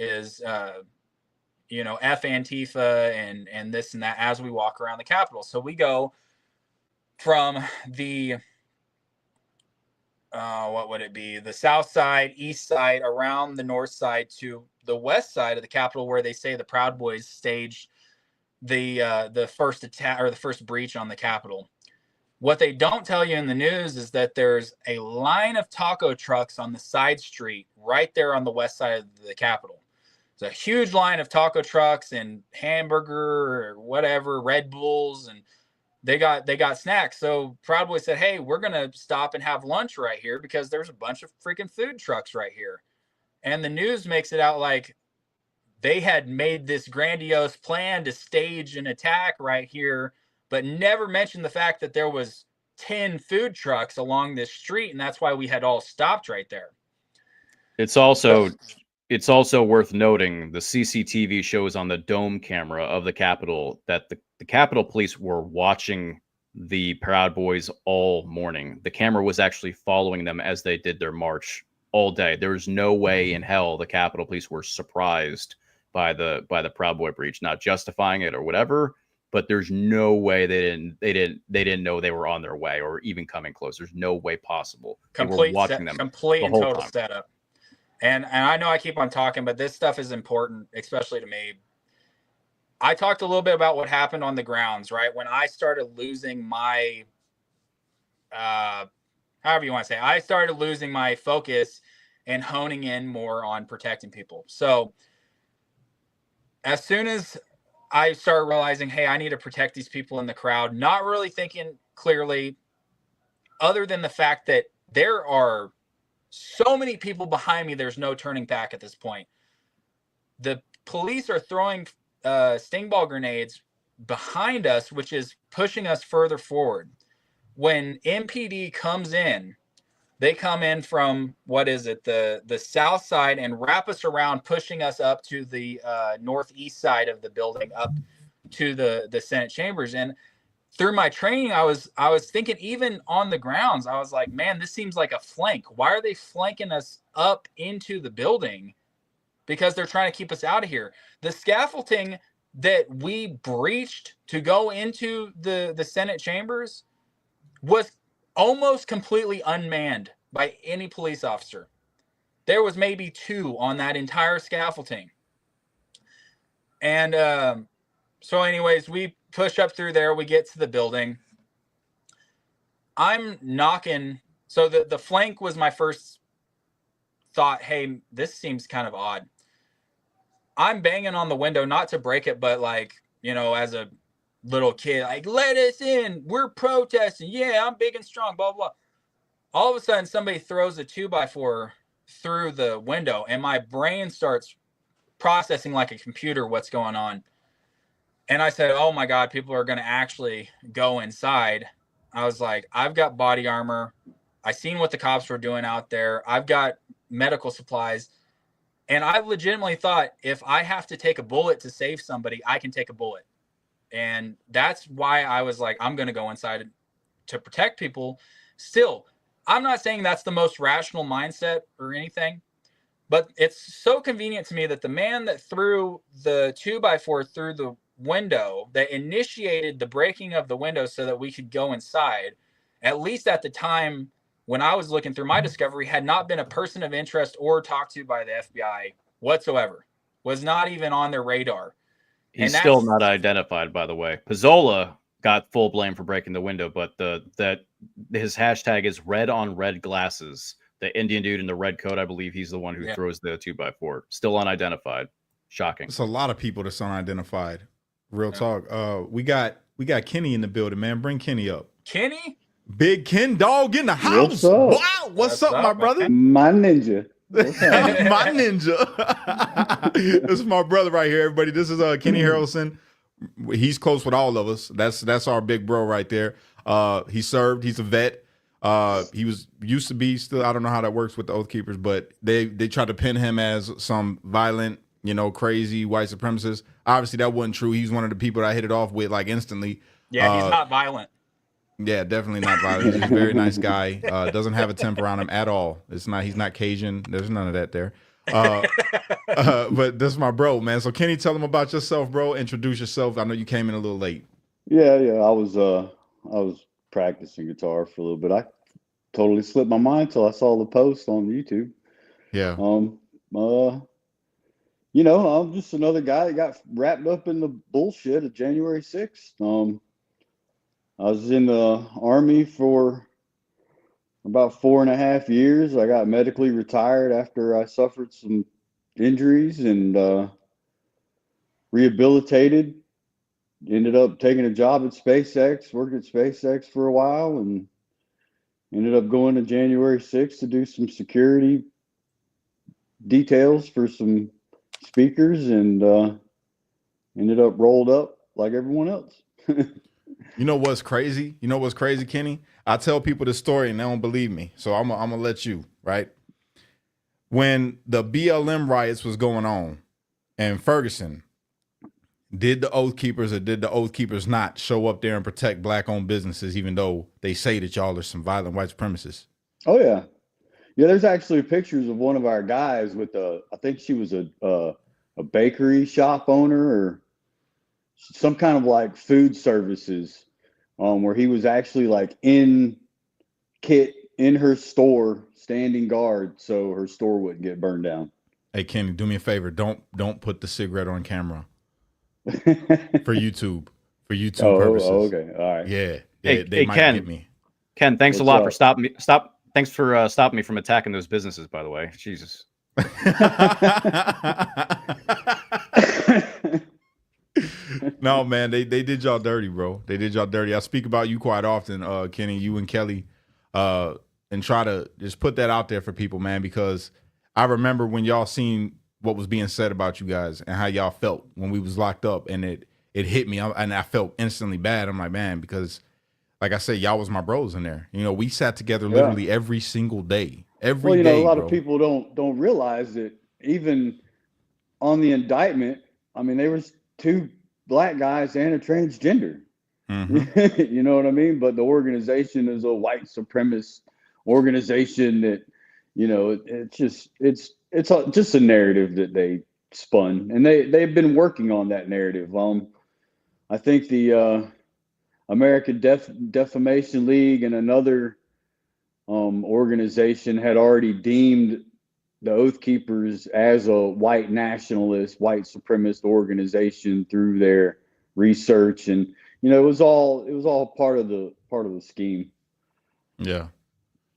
you know, F Antifa and this and that as we walk around the Capitol. So we go from the what would it be? The south side, east side, around the north side to the west side of the Capitol, where they say the Proud Boys staged the first attack or the first breach on the Capitol. What they don't tell you in the news is that there's a line of taco trucks on the side street right there on the west side of the Capitol. It's a huge line of taco trucks and hamburger or whatever, Red Bulls, and they got snacks. So Proud Boys said, hey, we're going to stop and have lunch right here because there's a bunch of freaking food trucks right here. And the news makes it out like they had made this grandiose plan to stage an attack right here, but never mentioned the fact that there was 10 food trucks along this street, and that's why we had all stopped right there. It's also worth noting the CCTV shows on the dome camera of the Capitol that the Capitol Police were watching the Proud Boys all morning. The camera was actually following them as they did their march all day. There was no way in hell the Capitol Police were surprised by the Proud Boy breach, not justifying it or whatever, but there's no way they didn't know they were on their way or even coming close. There's no way possible. Complete they were watching them complete the and whole total time. I talked a little bit about what happened on the grounds, right? When I started losing my, however you want to say, I started losing my focus and honing in more on protecting people. So as soon as I started realizing, hey, I need to protect these people in the crowd, not really thinking clearly, other than the fact that there are so many people behind me, there's no turning back at this point. The police are throwing sting ball grenades behind us, which is pushing us further forward. When MPD comes in, they come in from, what is it, the south side, and wrap us around, pushing us up to the northeast side of the building, up to the Senate chambers. And through my training, I was thinking, even on the grounds, I was like, man, this seems like a flank. Why are they flanking us up into the building? Because they're trying to keep us out of here. The scaffolding that we breached to go into the Senate chambers was almost completely unmanned by any police officer. There was maybe 2 on that entire scaffolding. And so anyways, we push up through there. We get to the building. I'm knocking. So the flank was my first thought. Hey, this seems kind of odd. I'm banging on the window, not to break it, but like, you know, as a little kid, like, let us in. We're protesting. Yeah, I'm big and strong, blah, blah. All of a sudden, somebody throws a 2x4 through the window, and my brain starts processing like a computer what's going on. And I said, oh my God, people are going to actually go inside. I was like, I've got body armor. I seen what the cops were doing out there. I've got medical supplies. And I legitimately thought, if I have to take a bullet to save somebody, I can take a bullet. And that's why I was like, I'm going to go inside to protect people. Still, I'm not saying that's the most rational mindset or anything, but it's so convenient to me that the man that threw the 2x4 through the window, that initiated the breaking of the window so that we could go inside, at least at the time when I was looking through my discovery, had not been a person of interest or talked to by the FBI whatsoever, was not even on their radar. He's still not identified, by the way. Pizzola got full blame for breaking the window, but his hashtag is red on red glasses. The Indian dude in the red coat, I believe he's the one who throws the 2x4. Still unidentified. Shocking. It's a lot of people that's unidentified. Real talk. We got Kenny in the building, man. Bring Kenny up. Kenny? Big Ken Dog in the house. What's up? Wow. What's up, my brother? My ninja. My ninja. This is my brother right here, everybody. This is Kenny Harrelson. He's close with all of us. That's our big bro right there. He served. He's a vet. He used to be still. I don't know how that works with the Oath Keepers, but they tried to pin him as some violent, crazy white supremacist. Obviously, that wasn't true. He's one of the people that I hit it off with like instantly. Yeah, he's not violent. Yeah, definitely not violent. He's a very nice guy. Doesn't have a temper on him at all. He's not Cajun. There's none of that there. But this is my bro, man. So Kenny, tell him about yourself, bro. Introduce yourself. I know you came in a little late. Yeah. I was practicing guitar for a little bit. I totally slipped my mind till I saw the post on YouTube. Yeah. I'm just another guy that got wrapped up in the bullshit of January 6th. I was in the Army for about 4.5 years. I got medically retired after I suffered some injuries and rehabilitated. Ended up taking a job at SpaceX, worked at SpaceX for a while, and ended up going to January 6th to do some security details for some speakers, and ended up rolled up like everyone else. You know what's crazy? Kenny? I tell people the story and they don't believe me. So I'm gonna let you, right? When the BLM riots was going on in Ferguson, did the Oath Keepers or did the Oath Keepers not show up there and protect black-owned businesses, even though they say that y'all are some violent white supremacists? Oh yeah. Yeah, there's actually pictures of one of our guys with I think she was a bakery shop owner or some kind of like food services, where he was actually like in kit in her store, standing guard, so her store wouldn't get burned down. Hey Kenny, do me a favor. Don't put the cigarette on camera. for YouTube. For YouTube Oh, purposes. okay. All right. Yeah. Hey, They might Ken. get me. Ken, thanks a What's lot for up? stopping me. Thanks for stopping me from attacking those businesses. By the way, Jesus. No, man, they did y'all dirty, bro. They did y'all dirty. I speak about you quite often, Kenny, you and Kelly, and try to just put that out there for people, man, because I remember when y'all seen what was being said about you guys and how y'all felt when we was locked up, and it hit me, and I felt instantly bad. I'm like, man, because like I said, y'all was my bros in there. You know, we sat together literally every single day. Well, you know, Day, a lot bro. of people don't realize that even on the indictment, I mean, there was 2 black guys and a transgender. Mhm. You know what I mean? But the organization is a white supremacist organization that, you know, it's just a narrative that they spun, and they've been working on that narrative. I think the American Defamation League and another organization had already deemed the Oath Keepers as a white nationalist, white supremacist organization through their research, and you know, it was all part of the scheme. Yeah.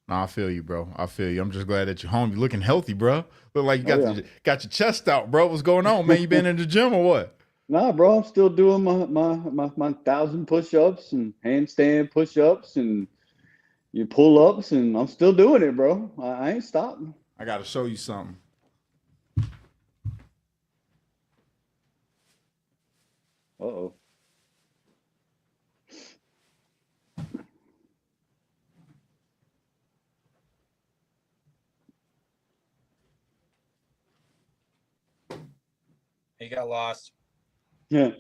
No, I feel you, bro. I feel you. I'm just glad that you're home. You're looking healthy, bro. Look like you got your chest out, bro. What's going on, man? You been in the gym or what? Nah, bro, I'm still doing my 1,000 push-ups and handstand push-ups and you pull-ups, and I'm still doing it, bro. I ain't stopping. I got to show you something. Uh-oh. He got lost. Yeah.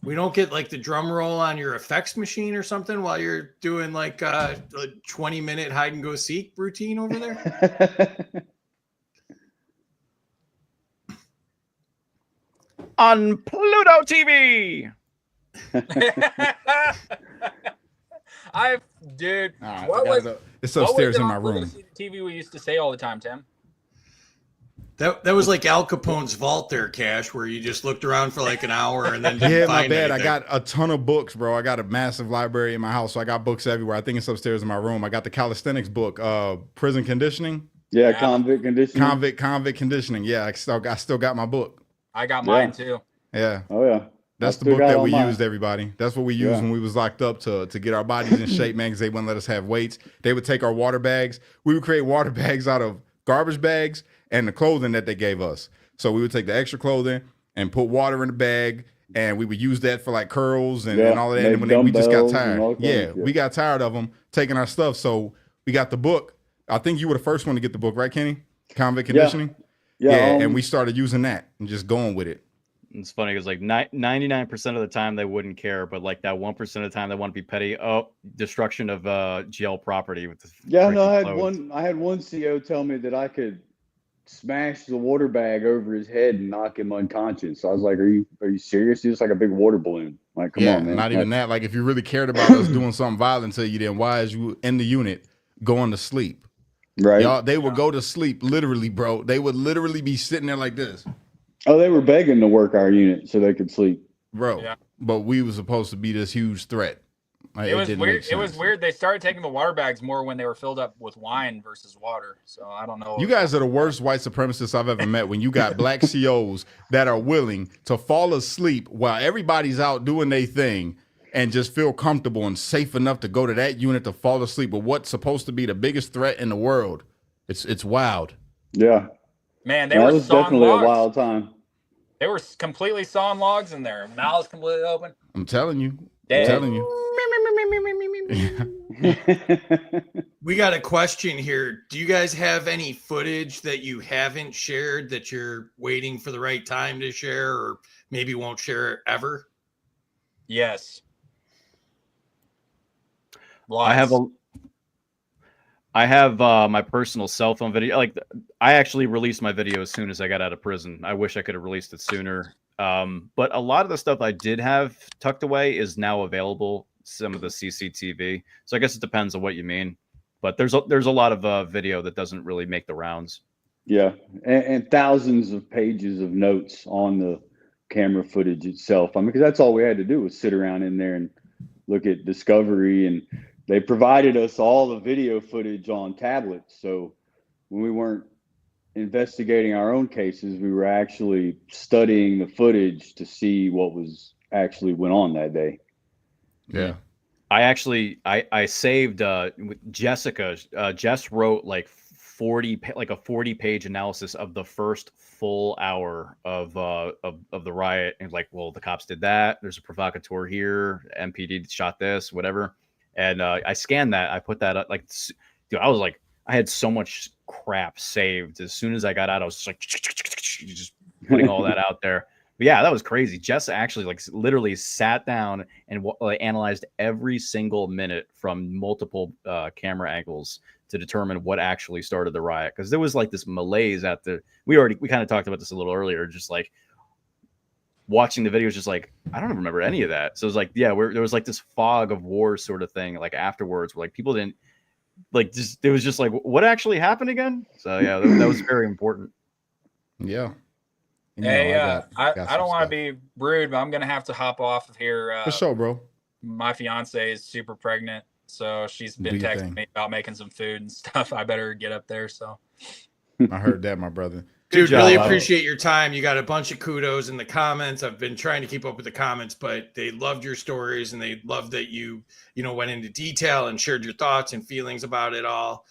We don't get like the drum roll on your effects machine or something while you're doing like a 20-minute hide and go seek routine over there? On Pluto TV. Dude, Right, what was it's what upstairs was it in my on room. TV we used to say all the time, Tim? That was like Al Capone's vault there, Cash, where you just looked around for like an hour and then didn't Yeah, my find bad. anything. I got a ton of books, bro. I got a massive library in my house, so I got books everywhere. I think it's upstairs in my room. I got the calisthenics book, Prison Conditioning. Yeah, convict conditioning. Convict conditioning. Yeah, I still got my book. I got mine too. Yeah. Oh yeah. That's the book that we used, everybody. That's what we used when we was locked up to get our bodies in shape, man, because they wouldn't let us have weights. They would take our water bags. We would create water bags out of garbage bags and the clothing that they gave us. So we would take the extra clothing and put water in the bag, and we would use that for like curls and all of that. And when we just got tired. Yeah, we got tired of them taking our stuff. So we got the book. I think you were the first one to get the book, right, Kenny? Convict Conditioning? Yeah, and we started using that and just going with it. It's funny because like 99% of the time they wouldn't care, but like that 1% of the time they want to be petty. Oh, destruction of GL property with the I had one CO tell me that I could smash the water bag over his head and knock him unconscious. So I was like, "Are you serious? He's like a big water balloon. Like, come on, man." Not even that. Like, if you really cared about us doing something violent to you, then why is you in the unit going to sleep? Right? Y'all, they would go to sleep literally, bro. They would literally be sitting there like this. Oh, they were begging to work our unit so they could sleep, bro. Yeah. But we were supposed to be this huge threat. Like, it was weird. It was weird. They started taking the water bags more when they were filled up with wine versus water. So I don't know. You guys are the worst white supremacists I've ever met. When you got black COs that are willing to fall asleep while everybody's out doing their thing and just feel comfortable and safe enough to go to that unit to fall asleep with what's supposed to be the biggest threat in the world. It's wild. Yeah, man, that was definitely logs. A wild time. They were completely sawing logs in there. Mouths completely open. I'm telling you. Dead. I'm telling you. We got a question here. Do you guys have any footage that you haven't shared that you're waiting for the right time to share, or maybe won't share ever? Yes. Lots. I have my personal cell phone video. Like, I actually released my video as soon as I got out of prison. I wish I could have released it sooner. But a lot of the stuff I did have tucked away is now available. Some of the CCTV. So I guess it depends on what you mean. But there's a lot of video that doesn't really make the rounds. Yeah, and thousands of pages of notes on the camera footage itself. I mean, because that's all we had to do was sit around in there and look at Discovery, and they provided us all the video footage on tablets. So when we weren't investigating our own cases, we were actually studying the footage to see what was actually went on that day. Yeah. I actually I saved Jessica. Jess wrote like 40-page analysis of the first full hour of the riot, and like, well, the cops did that. There's a provocateur here. MPD shot this, whatever. And I scanned that. I put that up. Like, dude, I was like, I had so much crap saved. As soon as I got out, I was just like, just putting all that out there. But yeah, that was crazy. Jess actually like literally sat down and analyzed every single minute from multiple camera angles to determine what actually started the riot. Because there was like this malaise at the. We kind of talked about this a little earlier. Just like watching the videos, just like I don't remember any of that. So it was like, yeah, there was like this fog of war sort of thing. Like afterwards, where like people didn't like just. It was just like, what actually happened again? So yeah, that was very important. Yeah. You Hey, know, I got don't some want stuff. to be rude, but I'm gonna have to hop off of here. For sure, bro. My fiance is super pregnant, so she's Do been your texting thing. me about making some food and stuff. I better get up there. So I heard that, my brother. Dude, job, really Alex. appreciate your time. You got a bunch of kudos in the comments. I've been trying to keep up with the comments, but they loved your stories and they loved that you went into detail and shared your thoughts and feelings about it all.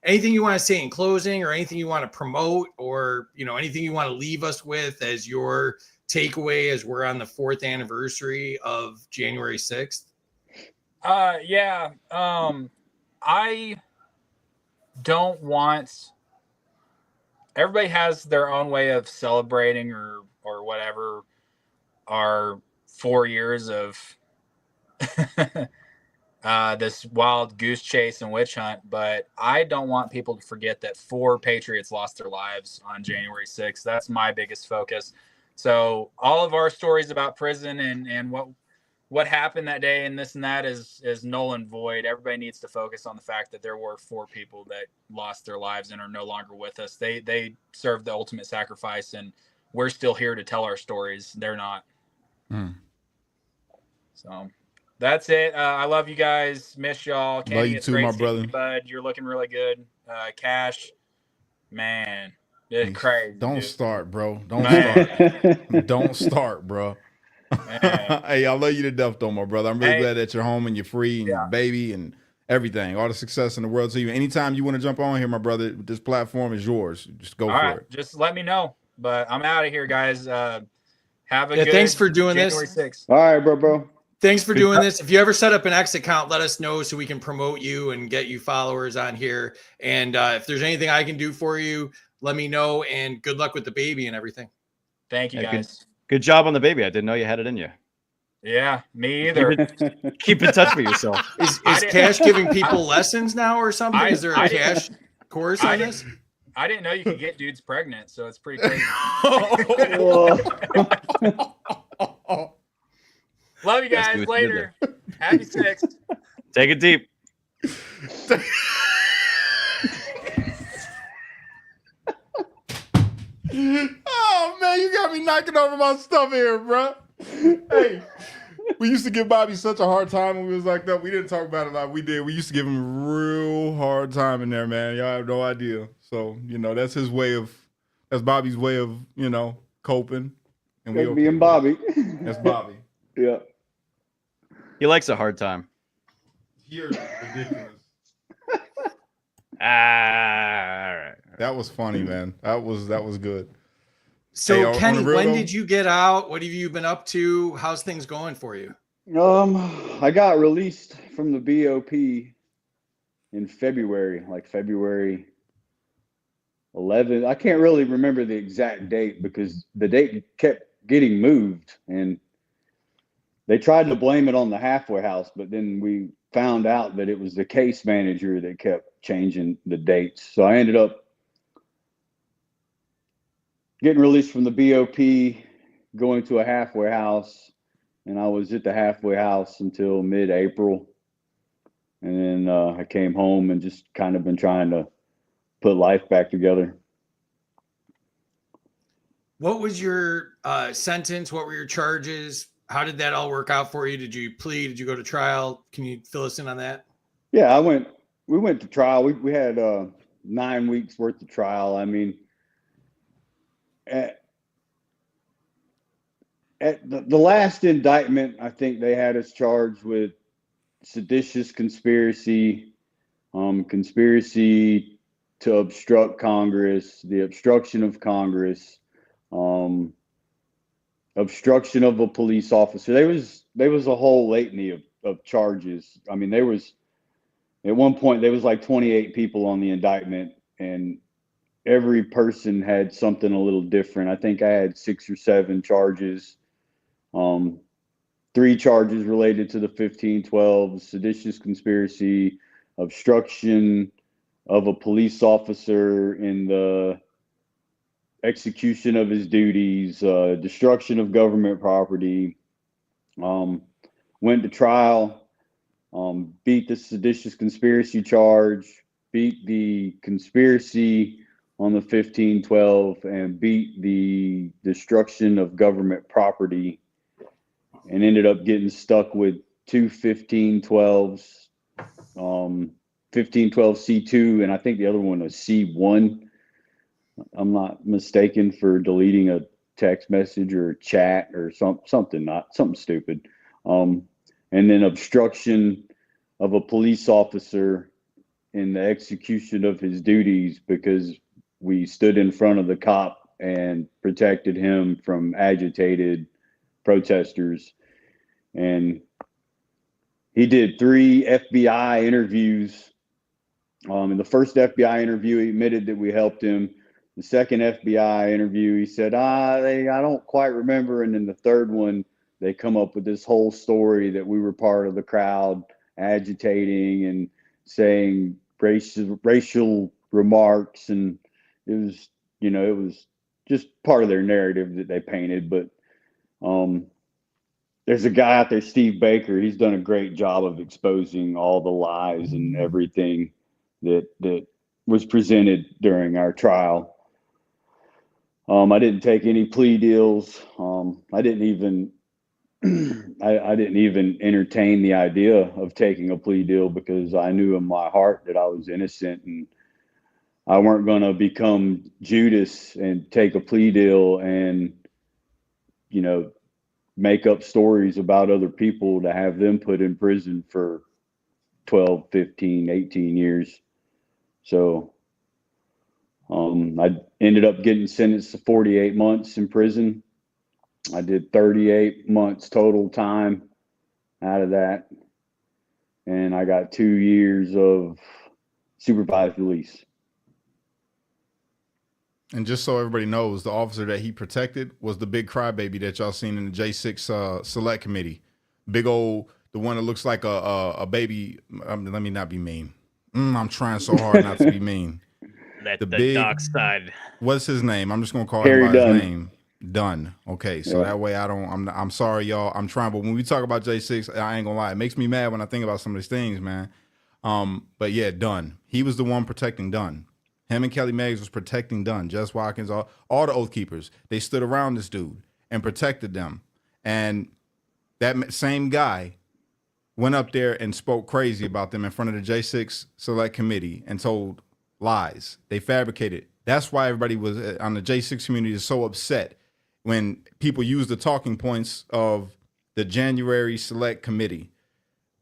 Anything you want to say in closing, or anything you want to promote, or anything you want to leave us with as your takeaway as we're on the 4th anniversary of January 6th? yeah. I don't want. Everybody has their own way of celebrating or whatever our 4 years of this wild goose chase and witch hunt, but I don't want people to forget that 4 patriots lost their lives on January 6th. That's my biggest focus. So all of our stories about prison and what happened that day and this and that is null and void. Everybody needs to focus on the fact that there were 4 people that lost their lives and are no longer with us. They served the ultimate sacrifice, and we're still here to tell our stories. They're not. So that's it. I love you guys. Miss y'all. Kenny, Love you it's too, great my seeing you, brother. bud. You're looking really good. Cash, man, it's crazy. Don't dude. start, bro. Don't Man. start. Don't start, bro. Hey, I love you to death, though, my brother. I'm really glad that you're home and you're free and your baby and everything. All the success in the world to you. Anytime you want to jump on here, my brother, this platform is yours. Just go for it. Just let me know. But I'm out of here, guys. Have a good. Thanks for doing January this. 6th. All right, bro. Thanks for doing this. If you ever set up an X account, let us know so we can promote you and get you followers on here. And if there's anything I can do for you, let me know. And good luck with the baby and everything. Thank you, guys. Good job on the baby. I didn't know you had it in you. Yeah, me either. Keep in touch with yourself. Is Cash giving people lessons now or something? Is there a Cash course on this? I didn't know you could get dudes pregnant, so it's pretty crazy. Love you Yes, guys. dude, Later. Happy 6th. Take it deep. Oh, man, you got me knocking over my stuff here, bro. Hey, we used to give Bobby such a hard time when we was like that. We didn't talk about it a lot. We did. We used to give him a real hard time in there, man. Y'all have no idea. So, that's his way of, that's Bobby's way of, coping. And That's me and Bobby. That's Bobby. Yeah. He likes a hard time. You're ridiculous. All right. That was funny, man. That was good. So, Hey, on Kenny, the real when though- did you get out? What have you been up to? How's things going for you? I got released from the BOP in February, like February 11th. I can't really remember the exact date because the date kept getting moved, and they tried to blame it on the halfway house, but then we found out that it was the case manager that kept changing the dates. So I ended up getting released from the BOP, going to a halfway house, and I was at the halfway house until mid-April. And then I came home and just kind of been trying to put life back together. What was your sentence? What were your charges? How did that all work out for you? Did you plead? Did you go to trial? Can you fill us in on that? Yeah, we went to trial. We had 9 weeks worth of trial. I mean, at the last indictment, I think they had us charged with seditious conspiracy, conspiracy to obstruct Congress, the obstruction of Congress, obstruction of a police officer. There was a whole litany of charges. I mean, there was at one point there was like 28 people on the indictment, and every person had something a little different. I think I had 6 or 7 charges. 3 charges related to the 1512, seditious conspiracy, obstruction of a police officer in the execution of his duties, destruction of government property. Went to trial, beat the seditious conspiracy charge, beat the conspiracy on the 1512, and beat the destruction of government property, and ended up getting stuck with 2 1512s, 1512 C2, and I think the other one was C1. I'm not mistaken for deleting a text message or a chat or something stupid. And then obstruction of a police officer in the execution of his duties, because we stood in front of the cop and protected him from agitated protesters. And he did 3 FBI interviews. In the first FBI interview, he admitted that we helped him. The second FBI interview, he said, I don't quite remember. And then the third one, they come up with this whole story that we were part of the crowd agitating and saying racial remarks. And it was just part of their narrative that they painted. But there's a guy out there, Steve Baker. He's done a great job of exposing all the lies and everything that was presented during our trial. I didn't take any plea deals. I didn't even entertain the idea of taking a plea deal, because I knew in my heart that I was innocent, and I weren't going to become Judas and take a plea deal and, make up stories about other people to have them put in prison for 12, 15, 18 years. So I ended up getting sentenced to 48 months in prison. I did 38 months total time out of that. And I got 2 years of supervised release. And just so everybody knows, the officer that he protected was the big crybaby that y'all seen in the J6 select committee. Big old, the one that looks like a baby. Let me not be mean. I'm trying so hard not to be mean. The big dark side. What's his name? I'm just gonna call Harry him by Dunn. his name. Dunn. Okay, so that way I'm sorry, y'all. I'm trying, but when we talk about J6, I ain't gonna lie. It makes me mad when I think about some of these things, man. But yeah, Dunn. He was the one protecting Dunn. Him and Kelly Meggs was protecting Dunn. Jess Watkins, all the Oath Keepers. They stood around this dude and protected them. And that same guy went up there and spoke crazy about them in front of the J6 Select Committee and told lies. They fabricated. That's why everybody was on the J6 community is so upset when people use the talking points of the January Select Committee,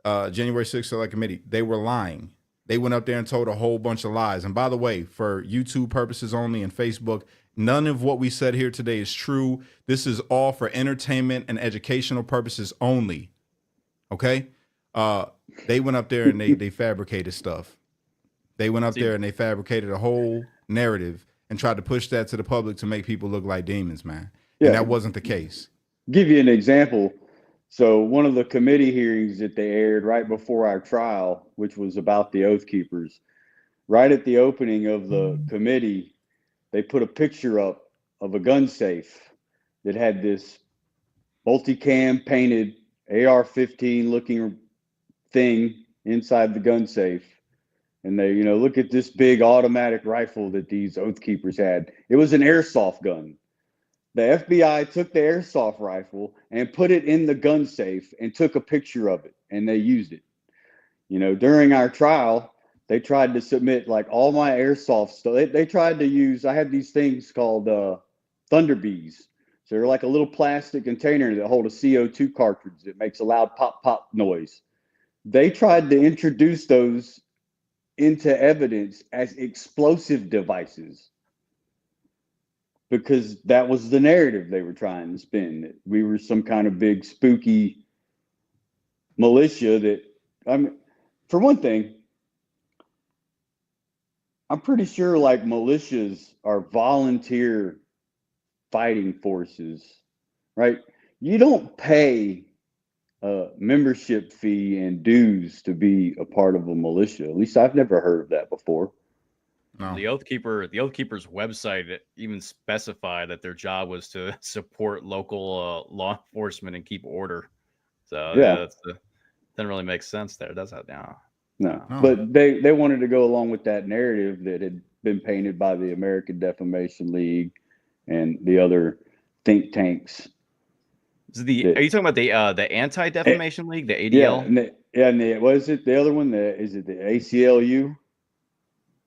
January 6th Select Committee. They were lying. They went up there and told a whole bunch of lies. And by the way, for YouTube purposes only and Facebook, none of what we said here today is true. This is all for entertainment and educational purposes only. Okay? They went up there and they fabricated stuff. They went up there and they fabricated a whole narrative and tried to push that to the public to make people look like demons, man. Yeah. And that wasn't the case. Give you an example. So one of the committee hearings that they aired right before our trial, which was about the Oath Keepers, right at the opening of the committee, they put a picture up of a gun safe that had this multicam painted AR-15 looking thing inside the gun safe. And they, look at this big automatic rifle that these Oath Keepers had. It was an airsoft gun. The FBI took the airsoft rifle and put it in the gun safe and took a picture of it, and they used it. During our trial, they tried to submit like all my airsoft stuff. They tried to use, I had these things called Thunder Bees. So they're like a little plastic container that hold a CO2 cartridge that makes a loud pop, pop noise. They tried to introduce those into evidence as explosive devices because that was the narrative they were trying to spin, that we were some kind of big spooky militia that, for one thing, I'm pretty sure like militias are volunteer fighting forces, right? You don't pay a membership fee and dues to be a part of a militia. At least I've never heard of that before. No. The Oath Keeper's website even specified that their job was to support local law enforcement and keep order. So Yeah. Doesn't really make sense there, does it? Now. No. No. But they wanted to go along with that narrative that had been painted by the American Defamation League and the other think tanks. Are you talking about the Anti-Defamation League, the ADL? And what is it? The other one? Is it the ACLU?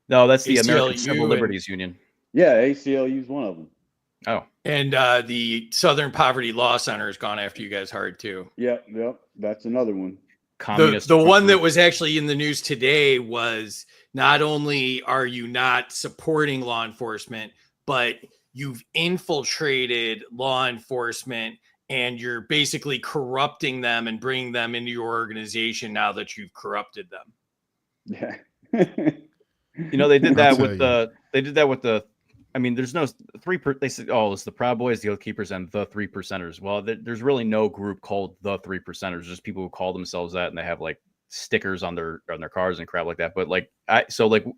No, that's the American ACLU Civil Liberties Union. Yeah, ACLU is one of them. Oh, And the Southern Poverty Law Center has gone after you guys hard too. Yep, that's another one. communist. The one that was actually in the news today was not only are you not supporting law enforcement, but you've infiltrated law enforcement and you're basically corrupting them and bringing them into your organization now that you've corrupted them. Yeah. They did that with the I mean, there's no they said, oh, it's the Proud Boys, the Oath Keepers, and the 3%ers. Well, there's really no group called the 3%ers. Just people who call themselves that, and they have like stickers on their cars and crap like that. But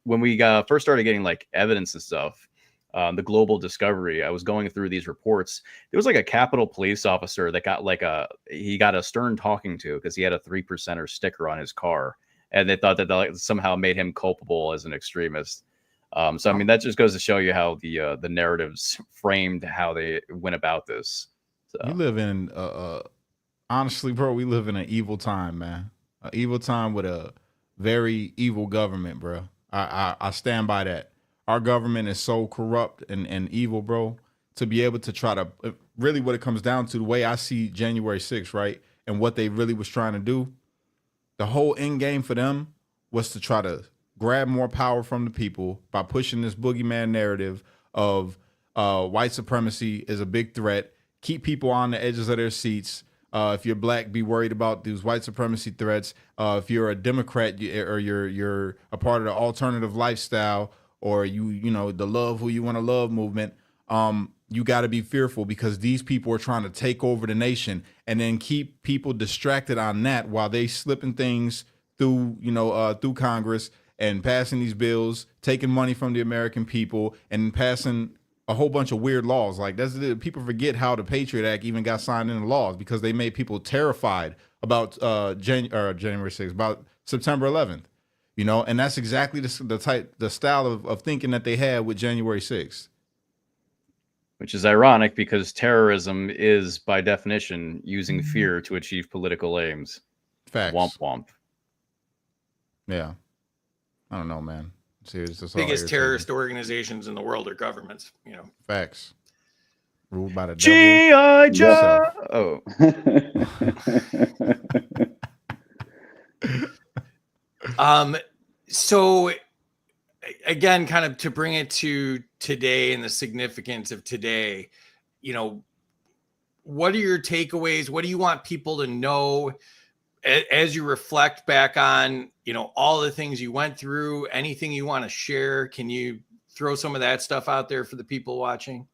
when we first started getting like evidence and stuff, the Global Discovery, I was going through these reports. There was like a Capitol police officer that got he got a stern talking to because he had a 3%er sticker on his car, and they thought that somehow made him culpable as an extremist. So I mean, that just goes to show you how the narratives framed how they went about this. So. You live in honestly, bro, we live in an evil time, man. An evil time with a very evil government, bro. I stand by that. Our government is so corrupt and evil, bro. To be able to try to really what it comes down to, the way I see January 6th, right, and what they really was trying to do, the whole end game for them was to try to grab more power from the people by pushing this boogeyman narrative of white supremacy is a big threat. Keep people on the edges of their seats. If you're black, be worried about these white supremacy threats. If you're a Democrat or you're a part of the alternative lifestyle, or the love who you want to love movement, you got to be fearful because these people are trying to take over the nation, and then keep people distracted on that while they slipping things through through Congress and passing these bills, taking money from the American people, and passing a whole bunch of weird laws. Like people forget how the Patriot Act even got signed into laws because they made people terrified about January 6th, about September 11th. And that's exactly the style of thinking that they had with January 6th. Which is ironic because terrorism is, by definition, using fear to achieve political aims. Facts. Womp womp. Yeah. I don't know, man. Serious. Biggest terrorist organizations in the world are governments, Facts. Ruled by the G.I. Joe. Oh. So again, kind of to bring it to today and the significance of today, what are your takeaways? What do you want people to know as you reflect back on, all the things you went through? Anything you want to share? Can you throw some of that stuff out there for the people watching?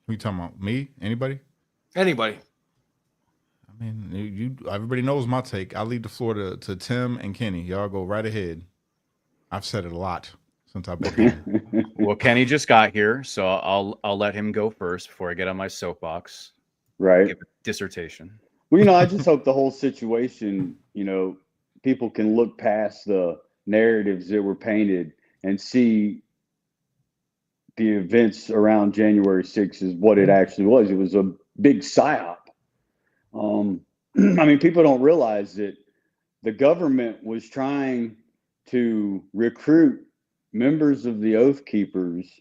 Who you talking about? Me? Anybody? Anybody. I mean, everybody knows my take. I'll leave the floor to Tim and Kenny. Y'all go right ahead. I've said it a lot since I've been here. Well, Kenny just got here, so I'll let him go first before I get on my soapbox. Right. Give a dissertation. Well, I just hope the whole situation, people can look past the narratives that were painted and see the events around January 6th is what it actually was. It was a big psyop. I mean, people don't realize that the government was trying to recruit members of the Oath Keepers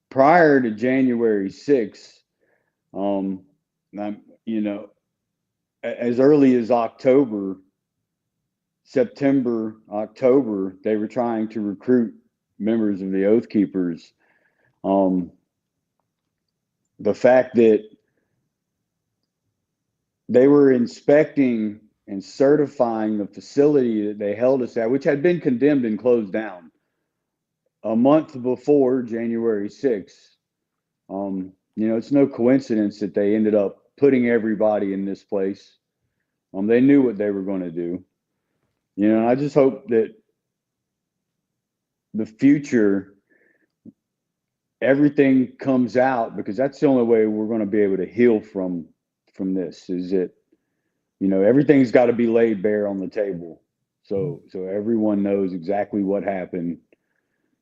prior to January 6th. As early as September, October, they were trying to recruit members of the Oath Keepers. The fact that they were inspecting and certifying the facility that they held us at, which had been condemned and closed down a month before January 6th. It's no coincidence that they ended up putting everybody in this place. They knew what they were going to do. I just hope that the future, everything comes out, because that's the only way we're going to be able to heal from this, is that, everything's got to be laid bare on the table. So everyone knows exactly what happened,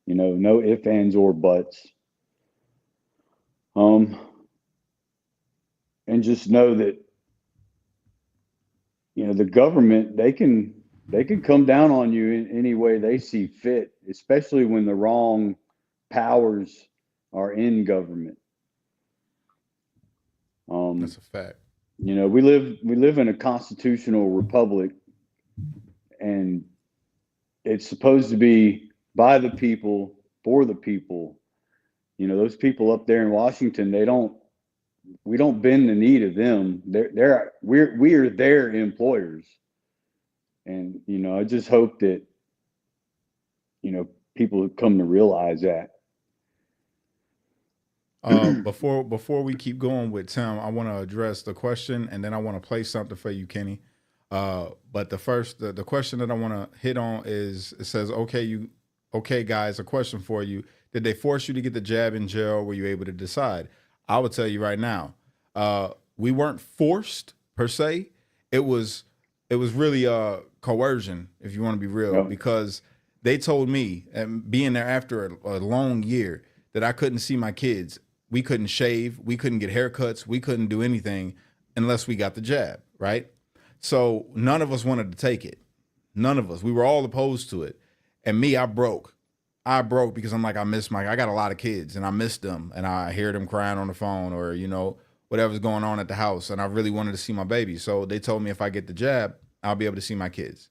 no ifs, ands, or buts. And just know that, the government, they can come down on you in any way they see fit, especially when the wrong powers are in government. That's a fact. We live in a constitutional republic, and it's supposed to be by the people, for the people. Those people up there in Washington, we don't bend the knee to them. We are their employers. And, I just hope that, people come to realize that. Before we keep going with Tim, I want to address the question, and then I want to play something for you, Kenny. But the question that I want to hit on is, it says, okay, guys, a question for you. Did they force you to get the jab in jail? Were you able to decide? I would tell you right now, we weren't forced per se. It was really coercion, if you want to be real, because they told me, and being there after a long year, that I couldn't see my kids. We couldn't shave. We couldn't get haircuts. We couldn't do anything unless we got the jab, right? So none of us wanted to take it. None of us. We were all opposed to it. And me, I broke. Because I'm like, I got a lot of kids and I missed them, and I hear them crying on the phone, or, whatever's going on at the house. And I really wanted to see my baby. So they told me if I get the jab, I'll be able to see my kids.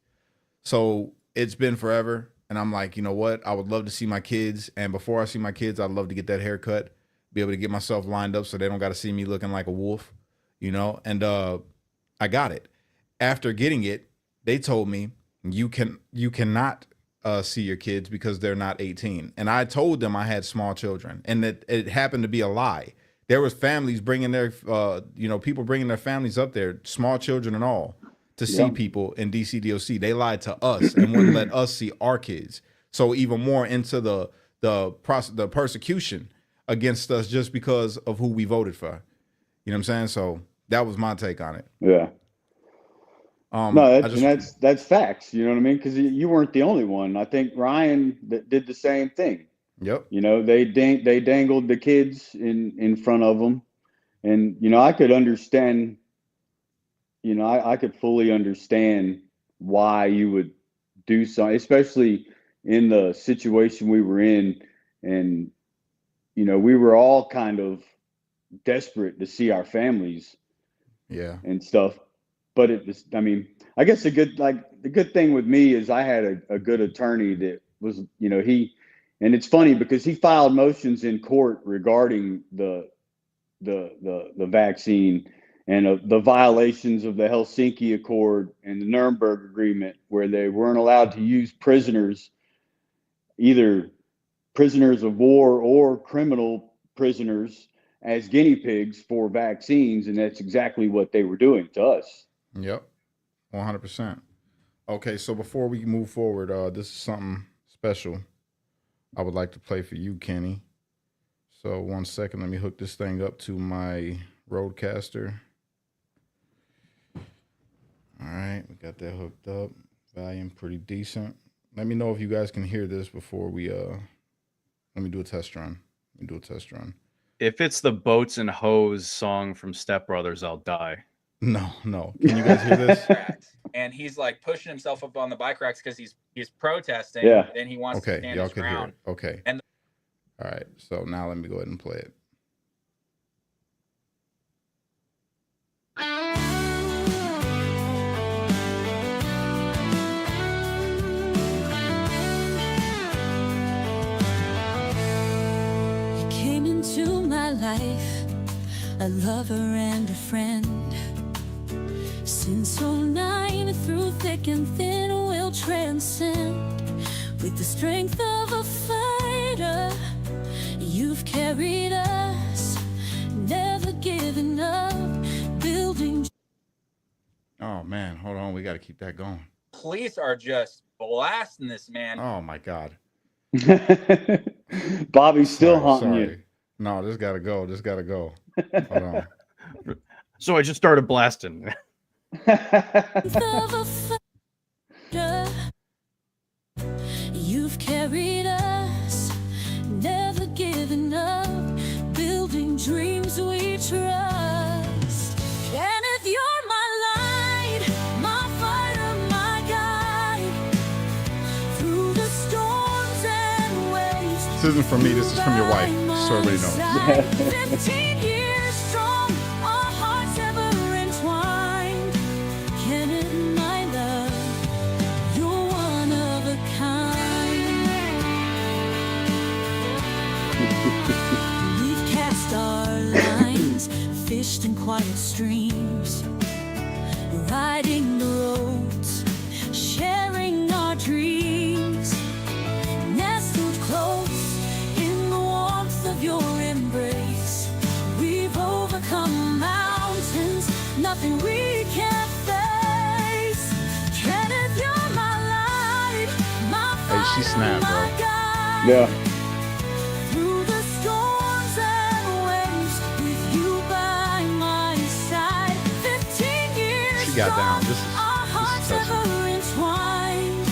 So it's been forever. And I'm like, you know what? I would love to see my kids. And before I see my kids, I'd love to get that haircut, be able to get myself lined up so they don't got to see me looking like a wolf, and I got it. After getting it, they told me you cannot see your kids because they're not 18. And I told them I had small children, and that it happened to be a lie. There was families bringing their, people bringing their families up there, small children and all, to see people in DCDOC. They lied to us and wouldn't let us see our kids. So even more into the persecution against us just because of who we voted for. You know what I'm saying? So that was my take on it. Yeah. No, that's facts. You know what I mean? Because you weren't the only one. I think Ryan did the same thing. Yep. They dangled the kids in front of them, and I could understand. I could fully understand why you would do so, especially in the situation we were in, and we were all kind of desperate to see our families, and stuff. But it was, I guess the good thing with me is I had a good attorney that was, and it's funny because he filed motions in court regarding the vaccine and the violations of the Helsinki Accord and the Nuremberg Agreement, where they weren't allowed to use prisoners, either prisoners of war or criminal prisoners, as guinea pigs for vaccines. And that's exactly what they were doing to us. Yep, 100%. Okay, so before we move forward, this is something special I would like to play for you, Kenny. So 1 second, let me hook this thing up to my Roadcaster. right, we got that hooked up. Volume pretty decent. Let me know if you guys can hear this before we let me do a test run. If it's the Boats and Hose song from Step Brothers, I'll die. No. Can you guys hear this? And he's like pushing himself up on the bike racks because he's protesting. Yeah. And he wants to Okay, stand y'all his can hear ground. it. Okay. And all right, so now let me go ahead and play it. You came into my life, a lover and a friend. Since '09, through thick and thin, we'll transcend. With the strength of a fighter, you've carried us, never giving up, building. Oh man, hold on, we got to keep that going. police are just blasting this man. Oh my god. Bobby's still haunting Sorry. No, this gotta go. Hold on. So I just started blasting. Of a fighter, you've carried us, never giving up, building dreams we trust. And if you're my light, my fighter, my guide, through the storms and waves. This isn't from me, this is from your wife, so everybody knows. 15 years strong, our hearts ever entwined. Kenneth, my love, you're one of a kind. We've cast our lines, fished in quiet streams, riding the roads, sharing our dreams, nestled close in the warmth of your embrace. We've overcome mountains, nothing we can't face. Kenneth, you're my light, my Hey, she snapped, bro. my guide. Yeah. Through the storms and waves, with you by my side. 15 years She got down. This strong, our is hearts touching. ever entwined.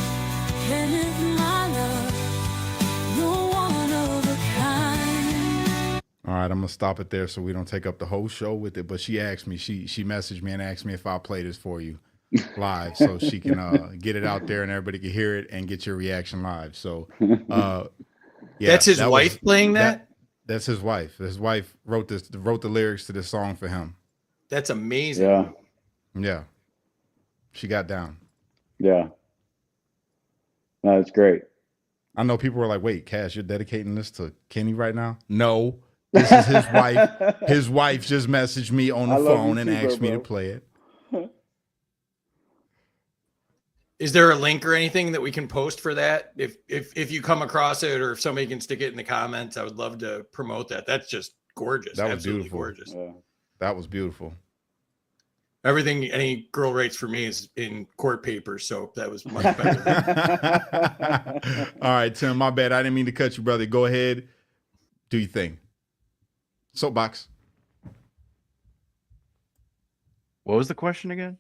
Kenneth, my love, you're one of a kind. All right, I'm gonna stop it there so we don't take up the whole show with it. But she asked me, she messaged me and asked me if I'll play this for you live so she can get it out there and everybody can hear it and get your reaction live. So yeah, That's his that wife was- playing that? That's his wife. His wife wrote the lyrics to this song for him. That's amazing. Yeah. Yeah. She got down. Yeah. No, that's great. I know people were like, wait, Cash, you're dedicating this to Kenny right now? No. This is his wife. His wife just messaged me on the I love phone you and too, asked me to bro. play it. Is there a link or anything that we can post for that? If you come across it, or if somebody can stick it in the comments, I would love to promote that. That's just gorgeous. That was Absolutely beautiful. gorgeous. Yeah. That was beautiful. Everything any girl writes for me is in court papers, so that was much better. All right, Tim, my bad. I didn't mean to cut you, brother. Go ahead. Do your thing. Soapbox. What was the question again?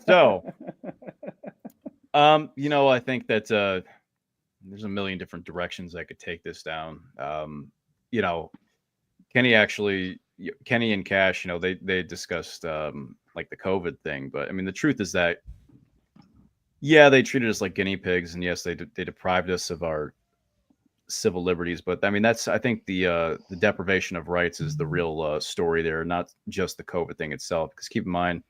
So, I think that there's a million different directions I could take this down. Kenny and Cash, they discussed like the COVID thing, but I mean, the truth is that, yeah, they treated us like guinea pigs, and yes, they deprived us of our civil liberties. But I mean, I think the deprivation of rights is the real story there, not just the COVID thing itself. Because keep in mind,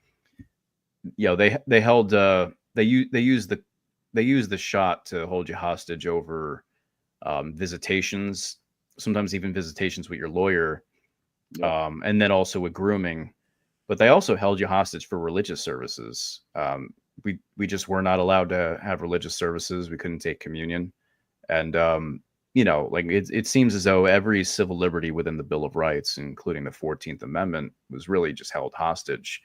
they held they used the shot to hold you hostage over visitations, sometimes even visitations with your lawyer, and then also with grooming. But they also held you hostage for religious services. We just were not allowed to have religious services. We couldn't take communion, and it seems as though every civil liberty within the Bill of Rights, including the 14th Amendment, was really just held hostage.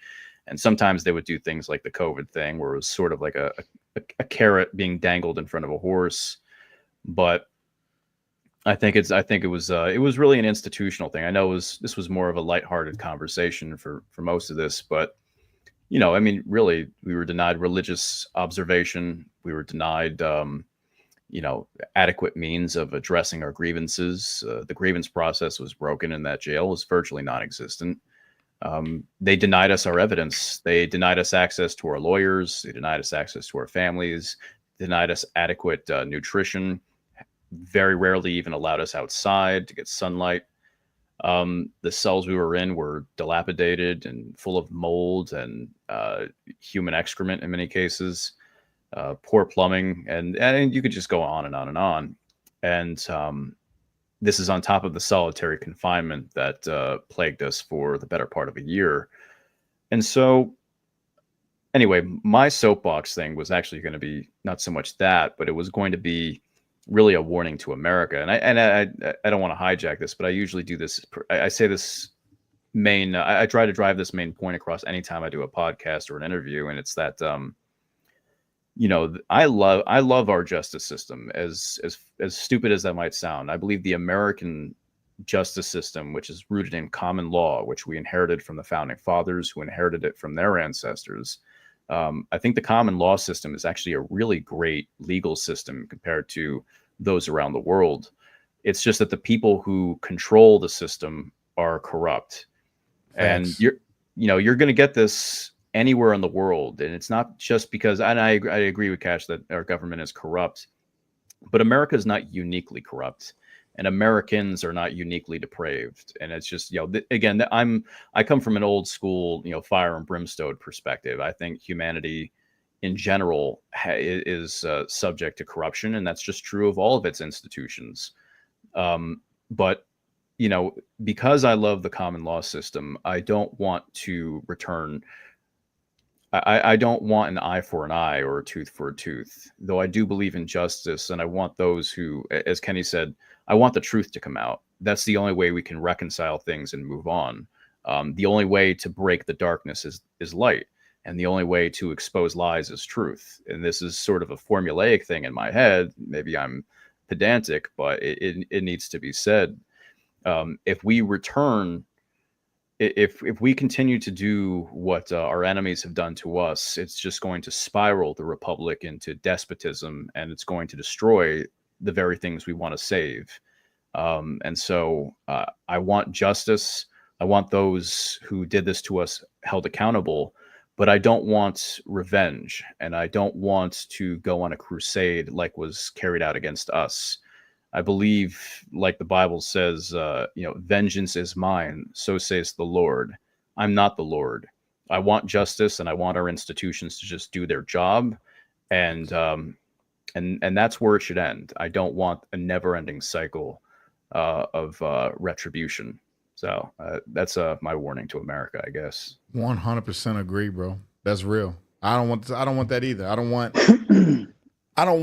And sometimes they would do things like the COVID thing, where it was sort of like a carrot being dangled in front of a horse. But I think it was really an institutional thing. I know this was more of a lighthearted conversation for most of this, but I mean, really, we were denied religious observation. We were denied, adequate means of addressing our grievances. The grievance process was broken in that jail, was virtually non-existent. They denied us our evidence. They denied us access to our lawyers. They denied us access to our families, denied us adequate nutrition, very rarely even allowed us outside to get sunlight. The cells we were in were dilapidated and full of mold and human excrement in many cases, poor plumbing, and you could just go on and on and on. And this is on top of the solitary confinement that plagued us for the better part of a year. And so, anyway, my soapbox thing was actually going to be not so much that, but it was going to be really a warning to America. And I don't want to hijack this, but I usually do this. I say this I try to drive this main point across anytime I do a podcast or an interview, and it's that I love our justice system. As stupid as that might sound, I believe the American justice system, which is rooted in common law, which we inherited from the founding fathers, who inherited it from their ancestors. I think the common law system is actually a really great legal system compared to those around the world. It's just that the people who control the system are corrupt. Facts. And you're going to get this anywhere in the world. And it's not just because, and I agree with Cash that our government is corrupt, but America is not uniquely corrupt. And Americans are not uniquely depraved. And it's just, again, I come from an old school, fire and brimstone perspective. I think humanity in general is subject to corruption, and that's just true of all of its institutions. But, because I love the common law system, I don't want to return. I don't want an eye for an eye or a tooth for a tooth, though I do believe in justice. And I want those who, as Kenny said, I want the truth to come out. That's the only way we can reconcile things and move on. The only way to break the darkness is light. And the only way to expose lies is truth. And this is sort of a formulaic thing in my head. Maybe I'm pedantic, but it needs to be said. If we return, if we continue to do what our enemies have done to us, it's just going to spiral the republic into despotism, and it's going to destroy the very things we want to save. And so I want justice. I want those who did this to us held accountable, but I don't want revenge, and I don't want to go on a crusade like was carried out against us. I believe, like the Bible says, vengeance is mine, so says the Lord. I'm not the Lord. I want justice, and I want our institutions to just do their job, and that's where it should end. I don't want a never-ending cycle of retribution. So that's my warning to America, I guess. 100% agree, bro. That's real. I don't want that either. I don't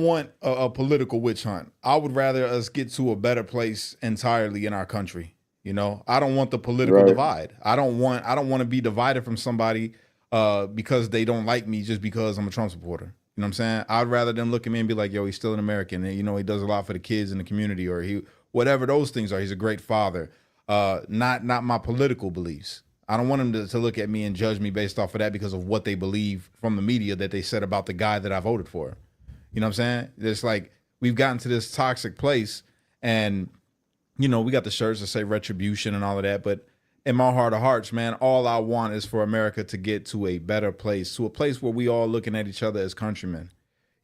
want a political witch hunt. I would rather us get to a better place entirely in our country. I don't want the political divide. I don't want to be divided from somebody because they don't like me just because I'm a Trump supporter. You know what I'm saying? I'd rather them look at me and be like, yo, he's still an American. And, he does a lot for the kids in the community, or whatever those things are. He's a great father. Not my political beliefs. I don't want them to look at me and judge me based off of that because of what they believe from the media that they said about the guy that I voted for. You know what I'm saying? It's like we've gotten to this toxic place, and, we got the shirts that say retribution and all of that. But in my heart of hearts, man, all I want is for America to get to a better place, to a place where we all looking at each other as countrymen.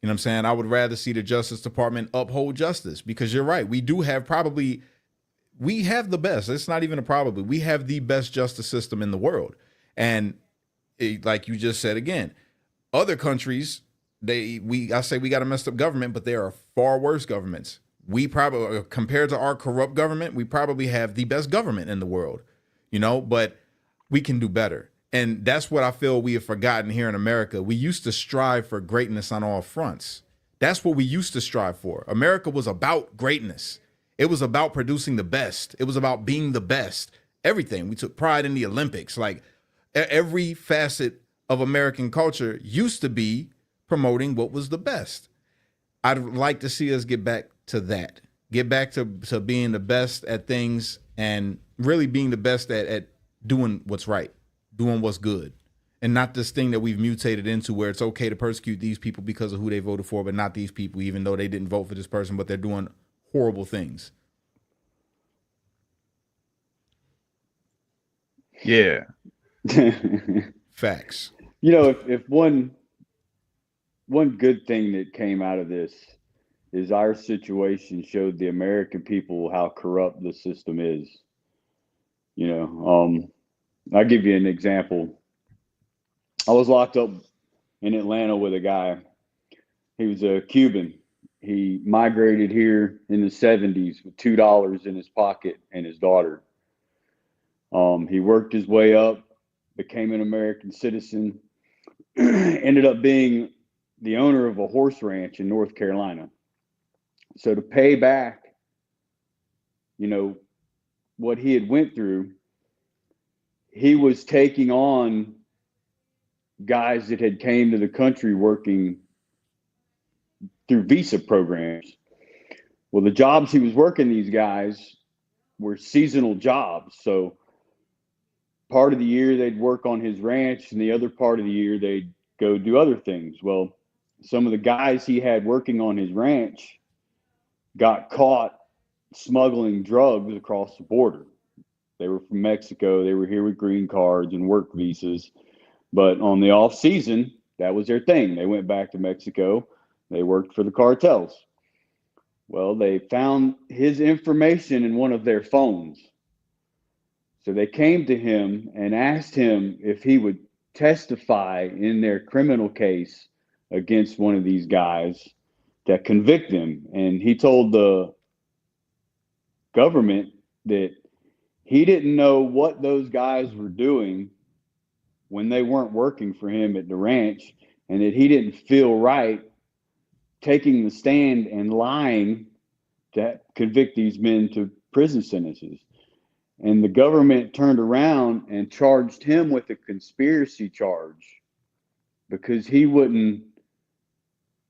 You know what I'm saying? I would rather see the Justice Department uphold justice, because you're right. We have the best. It's not even a probably. We have the best justice system in the world. And like you just said again, other countries, I say we got a messed up government, but there are far worse governments. We probably, compared to our corrupt government, we probably have the best government in the world, but we can do better. And that's what I feel we have forgotten here in America. We used to strive for greatness on all fronts. That's what we used to strive for. America was about greatness. It was about producing the best. It was about being the best. Everything. We took pride in the Olympics. Like every facet of American culture used to be promoting what was the best. I'd like to see us get back to that. Get back to being the best at things, and really being the best at doing what's right, doing what's good. And not this thing that we've mutated into where it's okay to persecute these people because of who they voted for, but not these people, even though they didn't vote for this person, but they're doing horrible things. Yeah. Facts. You know, if one good thing that came out of this is our situation showed the American people how corrupt the system is. You know, I'll give you an example. I was locked up in Atlanta with a guy. He was a Cuban. He migrated here in the 70s with $2 in his pocket and his daughter. He worked his way up, became an American citizen, ended up being the owner of a horse ranch in North Carolina. So to pay back, you know, what he had went through, he was taking on guys that had came to the country working through visa programs. Well, the jobs he was working these guys were seasonal jobs. So part of the year they'd work on his ranch and the other part of the year they'd go do other things. Well, some of the guys he had working on his ranch got caught smuggling drugs across the border. They were from Mexico. They were here with green cards and work visas. But on the off season, that was their thing. They went back to Mexico. They worked for the cartels. Well, they found his information in one of their phones. So they came to him and asked him if he would testify in their criminal case against one of these guys to convict them. And he told the government that he didn't know what those guys were doing when they weren't working for him at the ranch, and that he didn't feel right taking the stand and lying to convict these men to prison sentences. And the government turned around and charged him with a conspiracy charge because he wouldn't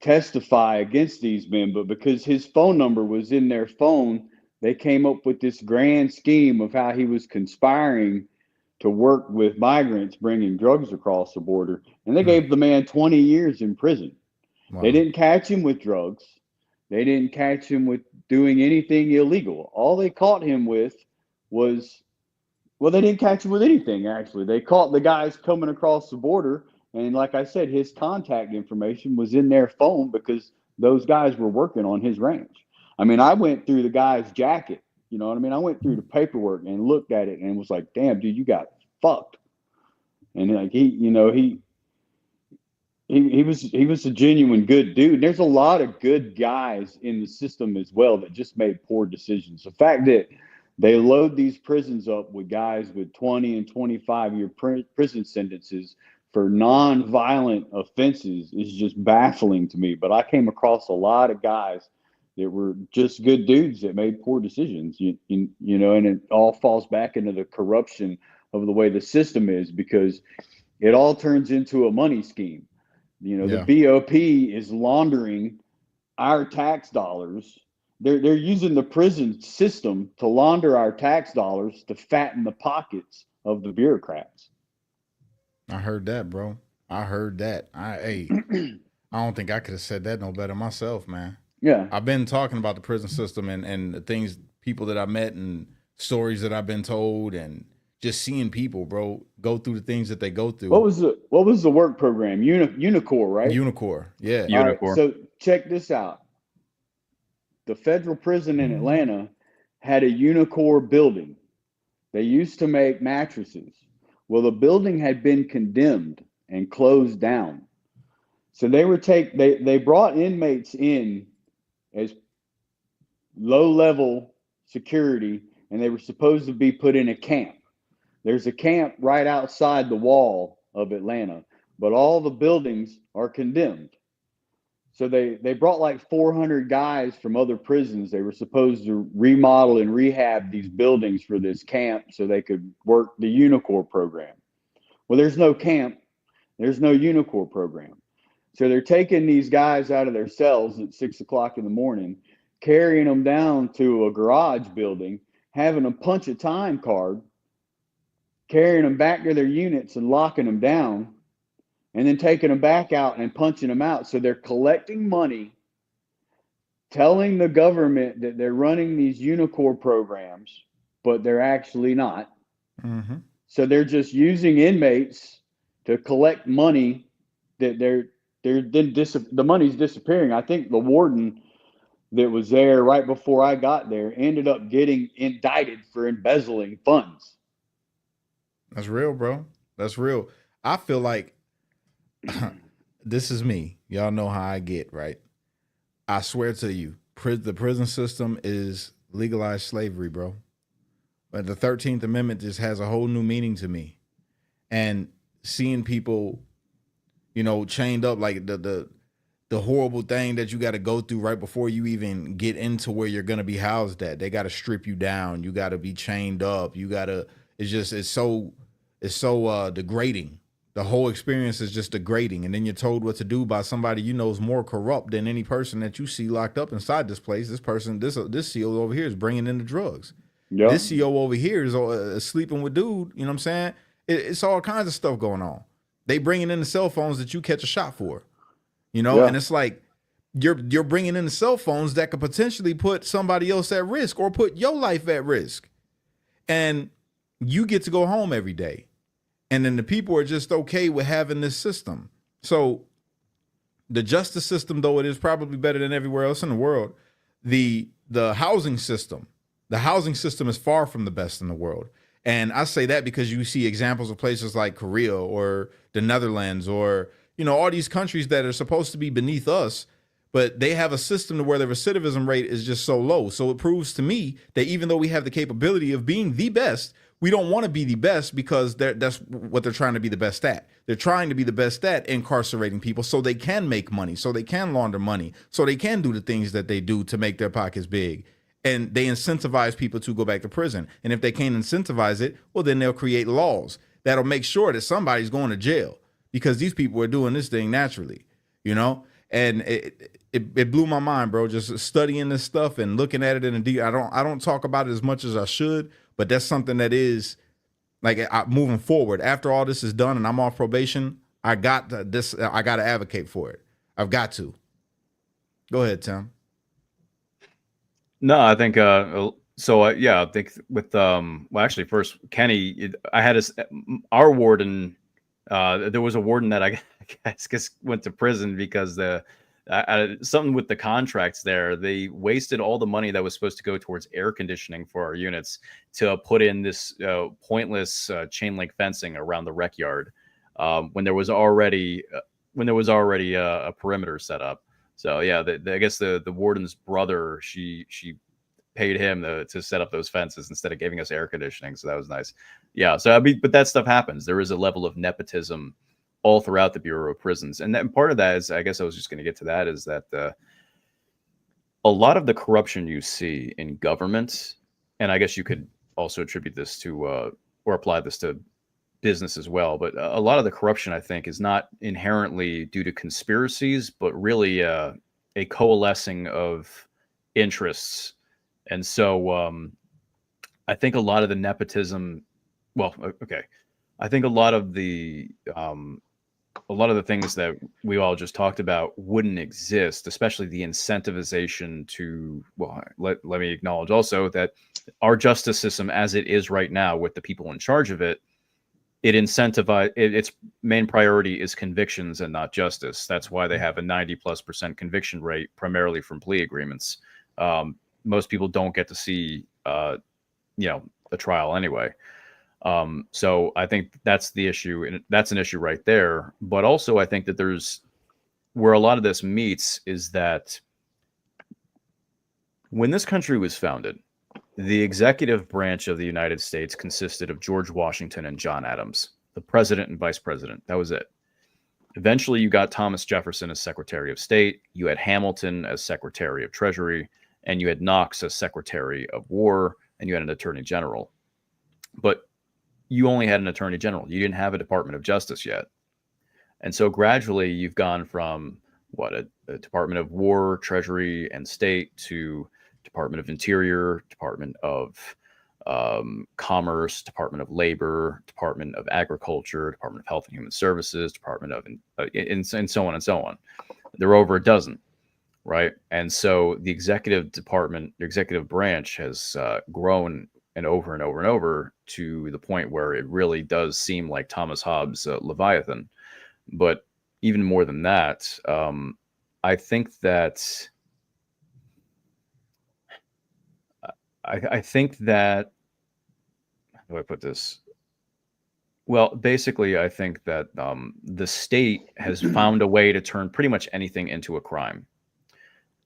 testify against these men, but because his phone number was in their phone, they came up with this grand scheme of how he was conspiring to work with migrants bringing drugs across the border. And they gave the man 20 years in prison. Wow. They didn't catch him with drugs. They didn't catch him with doing anything illegal. All they caught him with was, well, they didn't catch him with anything, actually. They caught the guys coming across the border. And like I said, his contact information was in their phone because those guys were working on his ranch. I mean, I went through the guy's jacket. You know what I mean? I went through the paperwork and looked at it and was like, damn, dude, you got fucked. And like he was a genuine good dude. There's a lot of good guys in the system as well that just made poor decisions. The fact that they load these prisons up with guys with 20 and 25-year prison sentences for non-violent offenses is just baffling to me. But I came across a lot of guys that were just good dudes that made poor decisions, you know, and it all falls back into the corruption of the way the system is, because it all turns into a money scheme. You know, the BOP is laundering our tax dollars. They're using the prison system to launder our tax dollars to fatten the pockets of the bureaucrats. I heard that, bro. I heard that. I don't think I could have said that no better myself, man. Yeah. I've been talking about the prison system and the things, people that I met and stories that I've been told, and just seeing people, bro, go through the things that they go through. What was the work program? Unicor, right? Unicor, yeah. Unicor. All right, so check this out. The federal prison in Atlanta had a Unicor building. They used to make mattresses. Well, the building had been condemned and closed down. So they brought inmates in as low-level security, and they were supposed to be put in a camp. There's a camp right outside the wall of Atlanta, but all the buildings are condemned. So they brought like 400 guys from other prisons. They were supposed to remodel and rehab these buildings for this camp so they could work the Unicor program. Well, there's no camp. There's no Unicor program. So they're taking these guys out of their cells at 6 o'clock in the morning, carrying them down to a garage building, having them punch a time card, carrying them back to their units and locking them down, and then taking them back out and punching them out. So they're collecting money, telling the government that they're running these unicorn programs, but they're actually not. Mm-hmm. So they're just using inmates to collect money that the money's disappearing. I think the warden that was there right before I got there ended up getting indicted for embezzling funds. That's real, bro. That's real. I feel like this is me. Y'all know how I get, right? I swear to you, the prison system is legalized slavery, bro. But the 13th Amendment just has a whole new meaning to me. And seeing people, you know, chained up, like the horrible thing that you got to go through right before you even get into where you're going to be housed at. They got to strip you down. You got to be chained up. You got to, it's so degrading. The whole experience is just degrading. And then you're told what to do by somebody you know is more corrupt than any person that you see locked up inside this place. This person, this CO over here is bringing in the drugs. Yep. This CO over here is sleeping with dude. You know what I'm saying? It's all kinds of stuff going on. They bringing in the cell phones that you catch a shot for. You know, Yeah. and it's like you're bringing in the cell phones that could potentially put somebody else at risk or put your life at risk. And you get to go home every day. And then the people are just okay with having this system. So the justice system, though it is probably better than everywhere else in the world, the housing system is far from the best in the world. And I say that because you see examples of places like Korea or the Netherlands or, you know, all these countries that are supposed to be beneath us, but they have a system to where the recidivism rate is just so low. So it proves to me that even though we have the capability of being the best, we don't want to be the best because that's what they're trying to be the best at. They're trying to be the best at incarcerating people so they can make money, so they can launder money, so they can do the things that they do to make their pockets big. And they incentivize people to go back to prison. And if they can't incentivize it, well, then they'll create laws that'll make sure that somebody's going to jail because these people are doing this thing naturally, you know? And it blew my mind, bro, just studying this stuff and looking at it in a deep. I don't talk about it as much as I should, but that's something that is like moving forward. After all this is done and I'm off probation, I got to advocate for it. I've got to. Go ahead, Tim. No, I think yeah, I think with well, actually, first Kenny, I had our warden. There was a warden that I guess went to prison because something with the contracts there. They wasted all the money that was supposed to go towards air conditioning for our units to put in this pointless chain link fencing around the rec yard when there was already a perimeter set up. So yeah, I guess the warden's brother, she paid him to set up those fences instead of giving us air conditioning. So that was nice. Yeah. So I mean, but that stuff happens. There is a level of nepotism all throughout the Bureau of Prisons, and then part of that is, I guess I was just going to get to that, is that a lot of the corruption you see in government, and I guess you could also attribute this to or apply this to business as well, but a lot of the corruption, I think, is not inherently due to conspiracies, but really a coalescing of interests. And so I think a lot of the nepotism, well, okay, I think a lot of the things that we all just talked about wouldn't exist, especially the incentivization to, well, let me acknowledge also that our justice system as it is right now with the people in charge of it, its main priority is convictions and not justice. That's why they have a 90+% conviction rate, primarily from plea agreements. Most people don't get to see, a trial anyway. So I think that's the issue, and that's an issue right there. But also, I think that there's where a lot of this meets is that when this country was founded, the executive branch of the United States consisted of George Washington and John Adams, the president and vice president. That was it. Eventually, you got Thomas Jefferson as Secretary of State. You had Hamilton as Secretary of Treasury, and you had Knox as Secretary of War, and you had an Attorney General. But you only had an Attorney General. You didn't have a Department of Justice yet. And so gradually, you've gone from a Department of War, Treasury, and State to Department of Interior, Department of Commerce, Department of Labor, Department of Agriculture, Department of Health and Human Services, Department of, and so on and so on. There are over a dozen, right? And so the executive department, the executive branch has grown and over to the point where it really does seem like Thomas Hobbes' Leviathan. But even more than that, I think that I think that, how do I put this? Well, basically, I think that the state has found a way to turn pretty much anything into a crime.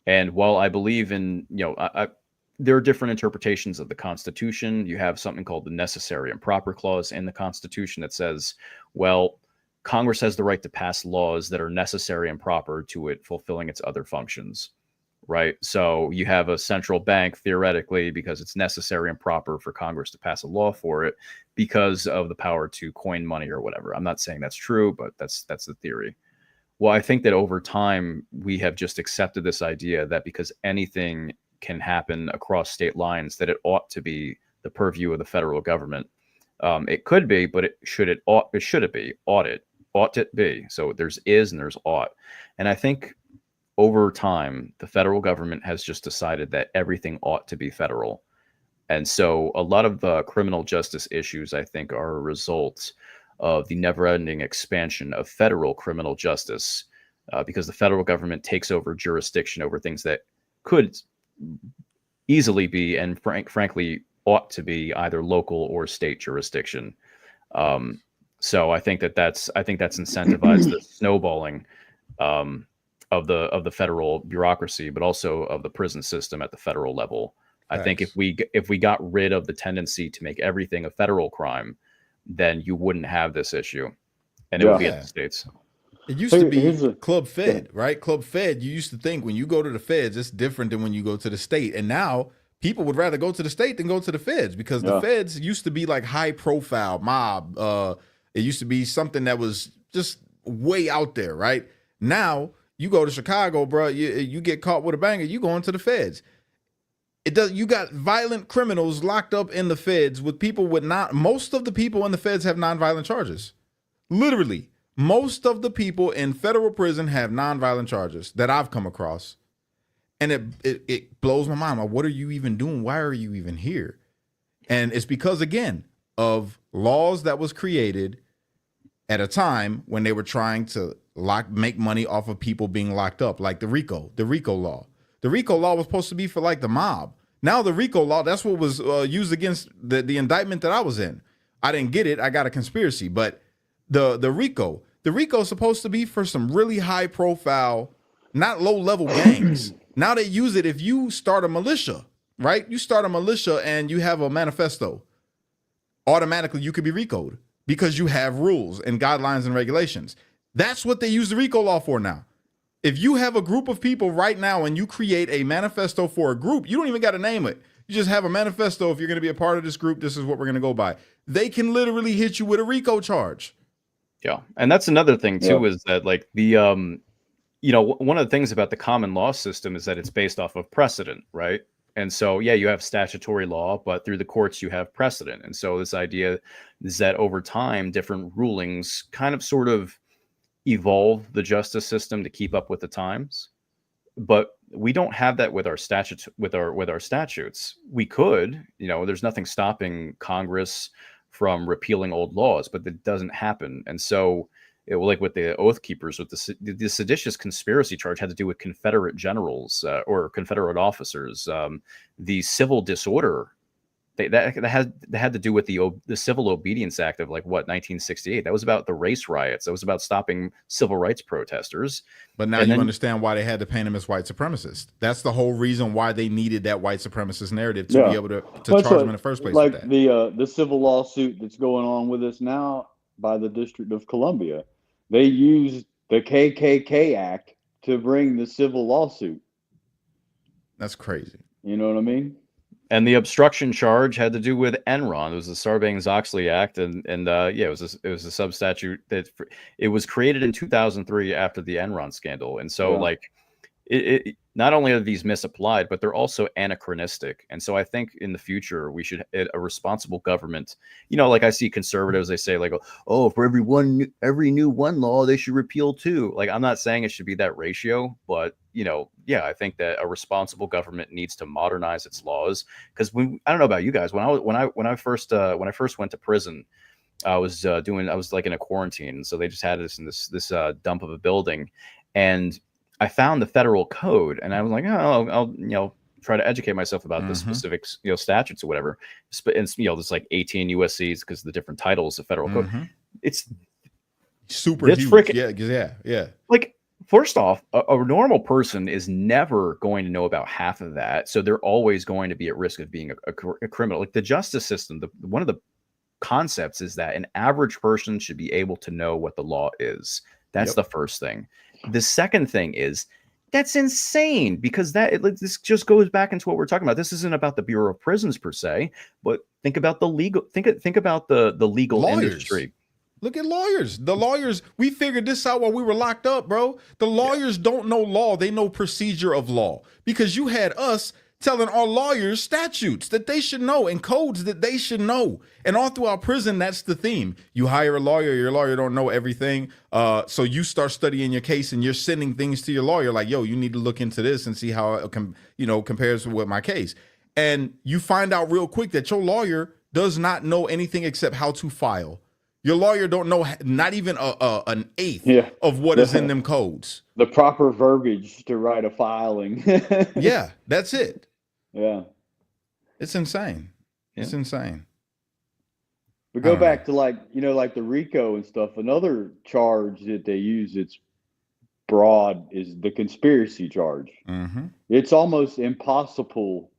And while I believe in, there are different interpretations of the Constitution. You have something called the necessary and proper clause in the Constitution that says, well, Congress has the right to pass laws that are necessary and proper to it fulfilling its other functions, right? So you have a central bank, theoretically, because it's necessary and proper for Congress to pass a law for it because of the power to coin money or whatever. I'm not saying that's true, but that's the theory. Well, I think that over time, we have just accepted this idea that because anything can happen across state lines, that it ought to be the purview of the federal government. It could be, but should it be? Ought it be? So there's is and there's ought. And I think over time, the federal government has just decided that everything ought to be federal. And so a lot of the criminal justice issues, I think, are a result of the never-ending expansion of federal criminal justice, because the federal government takes over jurisdiction over things that could easily be, and frankly, ought to be either local or state jurisdiction. So I think that's incentivized the snowballing of the federal bureaucracy, but also of the prison system at the federal level. I think if we got rid of the tendency to make everything a federal crime, then you wouldn't have this issue, and it would be at the states. It used to be Club Fed, right? Club Fed, you used to think when you go to the feds, it's different than when you go to the state. And now people would rather go to the state than go to the feds, because the feds used to be like high profile mob. It used to be something that was just way out there, right? Now you go to Chicago, bro, you get caught with a banger, you going to the feds. You got violent criminals locked up in the feds with people with most of the people in the feds have nonviolent charges. Literally, most of the people in federal prison have nonviolent charges that I've come across. And it blows my mind. Like, what are you even doing? Why are you even here? And it's because, again, of laws that was created at a time when they were trying to make money off of people being locked up, like the RICO law. The RICO law was supposed to be for like the mob. Now the RICO law, that's what was used against the indictment that I was in. I didn't get it. I got a conspiracy. But the RICO is supposed to be for some really high profile, not low level gangs. Now they use it if you start a militia, right? You start a militia and you have a manifesto. Automatically you could be RICO'd because you have rules and guidelines and regulations. That's what they use the RICO law for now. If you have a group of people right now and you create a manifesto for a group, you don't even got to name it. You just have a manifesto. If you're going to be a part of this group, this is what we're going to go by. They can literally hit you with a RICO charge. Yeah. And that's another thing too, is that like the, one of the things about the common law system is that it's based off of precedent, right? And so, yeah, you have statutory law, but through the courts, you have precedent. And so this idea is that over time, different rulings kind of sort of evolve the justice system to keep up with the times, but we don't have that with our statutes. With our statutes, we could, there's nothing stopping Congress from repealing old laws, but that doesn't happen. And so, like with the Oath Keepers, with the seditious conspiracy charge had to do with Confederate generals or Confederate officers. The civil disorder. That had to do with the Civil Obedience Act of 1968. That was about the race riots. That was about stopping civil rights protesters. But now you understand why they had to paint them as white supremacists. That's the whole reason why they needed that white supremacist narrative to be able to charge them in the first place. Like the civil lawsuit that's going on with us now by the District of Columbia, they used the KKK Act to bring the civil lawsuit. That's crazy. You know what I mean? And the obstruction charge had to do with Enron. It was the Sarbanes-Oxley Act, and it was a substatute that it was created in 2003 after the Enron scandal. And so, not only are these misapplied, but they're also anachronistic. And so I think in the future we should a responsible government. Like I see conservatives, they say like, oh, for every new one law, they should repeal two. Like, I'm not saying it should be that ratio, but yeah, I think that a responsible government needs to modernize its laws. Because I don't know about you guys, when I first went to prison, I was like in a quarantine, so they just had us in this dump of a building, and I found the federal code, and I was like, oh, I'll try to educate myself about the specific statutes or whatever. And there's like 18 USCs because of the different titles of federal code. It's super huge. Yeah. Like, first off, a normal person is never going to know about half of that, so they're always going to be at risk of being a criminal. Like the justice system, one of the concepts is that an average person should be able to know what the law is. That's the first thing. The second thing is that's insane, because this just goes back into what we're talking about. This isn't about the Bureau of Prisons per se, but think about the legal. Think about the legal industry. Look at lawyers. The lawyers, we figured this out while we were locked up, bro. The lawyers don't know law. They know procedure of law, because you had us telling our lawyers statutes that they should know and codes that they should know. And all throughout prison, that's the theme. You hire a lawyer, your lawyer don't know everything. So you start studying your case and you're sending things to your lawyer like, yo, you need to look into this and see how it compares with my case. And you find out real quick that your lawyer does not know anything except how to file. Your lawyer don't know not even an eighth of what is in them codes. The proper verbiage to write a filing. Yeah, that's it. Yeah. It's insane. It's insane. But go back to like the RICO and stuff. Another charge that they use that's broad is the conspiracy charge. It's almost impossible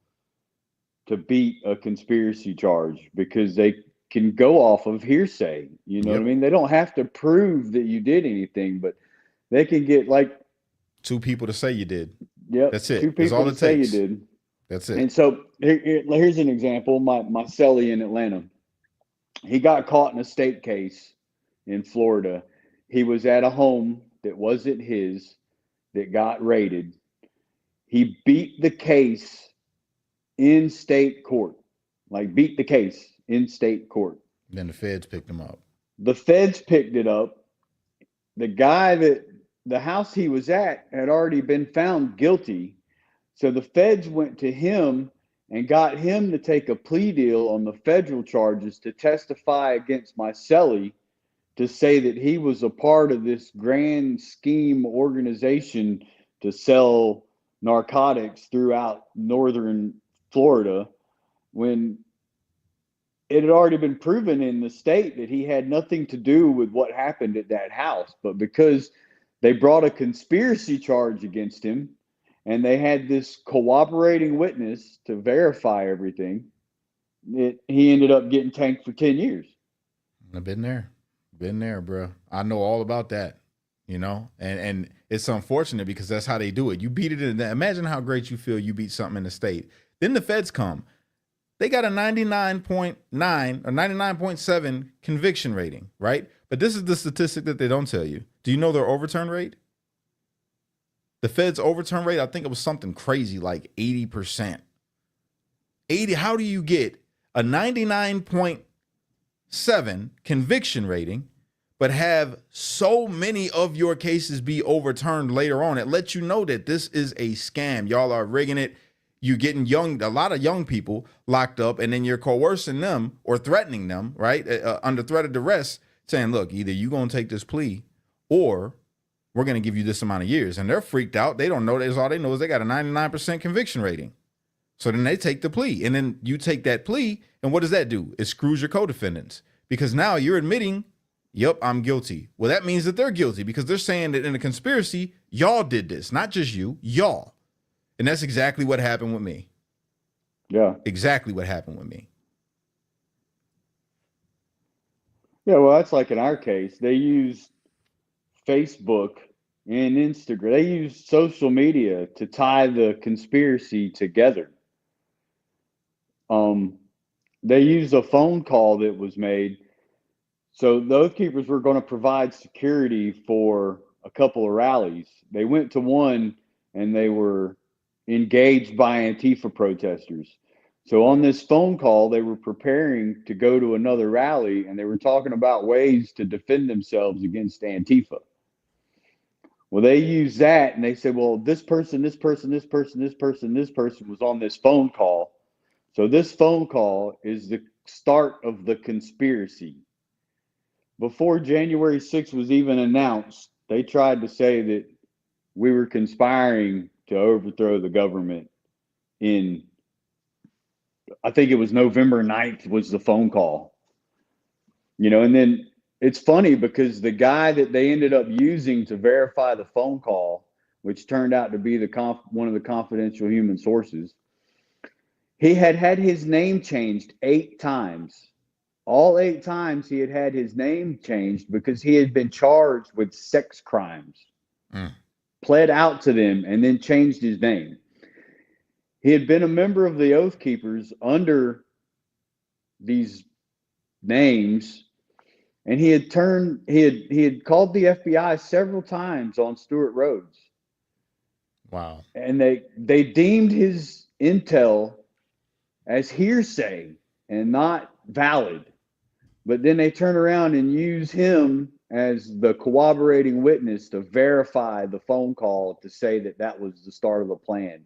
to beat a conspiracy charge because they can go off of hearsay. You know what I mean? They don't have to prove that you did anything, but they can get like two people to say you did. Yep. That's it. Two people to say you did. That's it. And so here's an example. My cellie in Atlanta, he got caught in a state case in Florida. He was at a home that wasn't his, that got raided. He beat the case in state court, beat the case in state court. Then the feds picked him up. The feds picked it up. The guy the house he was at had already been found guilty. So the feds went to him and got him to take a plea deal on the federal charges to testify against my cellie, to say that he was a part of this grand scheme organization to sell narcotics throughout northern Florida, when it had already been proven in the state that he had nothing to do with what happened at that house. But because they brought a conspiracy charge against him, and they had this cooperating witness to verify everything, he ended up getting tanked for 10 years. I've been there, bro. I know all about that, and it's unfortunate because that's how they do it. You beat it in that. Imagine how great you feel you beat something in the state. Then the feds come. They got a 99.9 or 99.7 conviction rating, right? But this is the statistic that they don't tell you. Do you know their overturn rate? The Fed's overturn rate, I think it was something crazy like 80%. 80, how do you get a 99.7 conviction rating, but have so many of your cases be overturned later on? It lets you know that this is a scam. Y'all are rigging it. You're getting a lot of young people locked up, and then you're coercing them or threatening them, right? Under threat of duress, saying, look, either you're going to take this plea or we're going to give you this amount of years. And they're freaked out. They don't know. All they know is they got a 99% conviction rating. So then they take the plea, and then you take that plea. And what does that do? It screws your co-defendants, because now you're admitting, yep, I'm guilty. Well, that means that they're guilty because they're saying that in a conspiracy, y'all did this, not just you, y'all. And that's exactly what happened with me. Yeah. Exactly what happened with me. Yeah, well, that's like in our case. They used Facebook and Instagram. They used social media to tie the conspiracy together. They used a phone call that was made. So the Oath Keepers were going to provide security for a couple of rallies. They went to one and they were engaged by Antifa protesters. So on this phone call, they were preparing to go to another rally, and they were talking about ways to defend themselves against Antifa. Well, they used that, and they said, well, this person was on this phone call. So this phone call is the start of the conspiracy. Before January 6th was even announced, they tried to say that we were conspiring to overthrow the government in, I think it was November 9th was the phone call. And then it's funny because the guy that they ended up using to verify the phone call, which turned out to be one of the confidential human sources, he had his name changed 8 times. All 8 times he had his name changed because he had been charged with sex crimes, pled out to them, and then changed his name. He had been a member of the Oath Keepers under these names, and he had called the FBI several times on Stewart Rhodes. Wow. And they deemed his intel as hearsay and not valid. But then they turn around and use him as the corroborating witness to verify the phone call to say that was the start of a plan.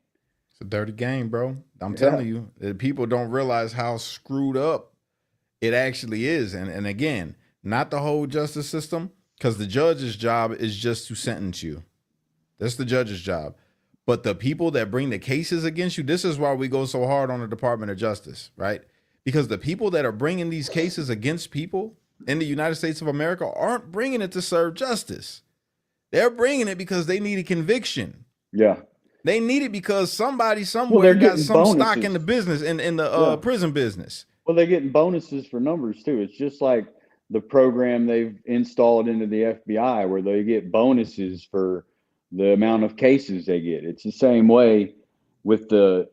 It's a dirty game, bro. I'm telling you, people don't realize how screwed up it actually is. And again, not the whole justice system, because the judge's job is just to sentence you. That's the judge's job. But the people that bring the cases against you, this is why we go so hard on the Department of Justice, right? Because the people that are bringing these cases against people in the United States of America aren't bringing it to serve justice. They're bringing it because they need a conviction. Yeah. They need it because somebody somewhere got some bonuses. stock in the business, in the prison business. Well, they're getting bonuses for numbers too. It's just like the program they've installed into the FBI where they get bonuses for the amount of cases they get. It's the same way with the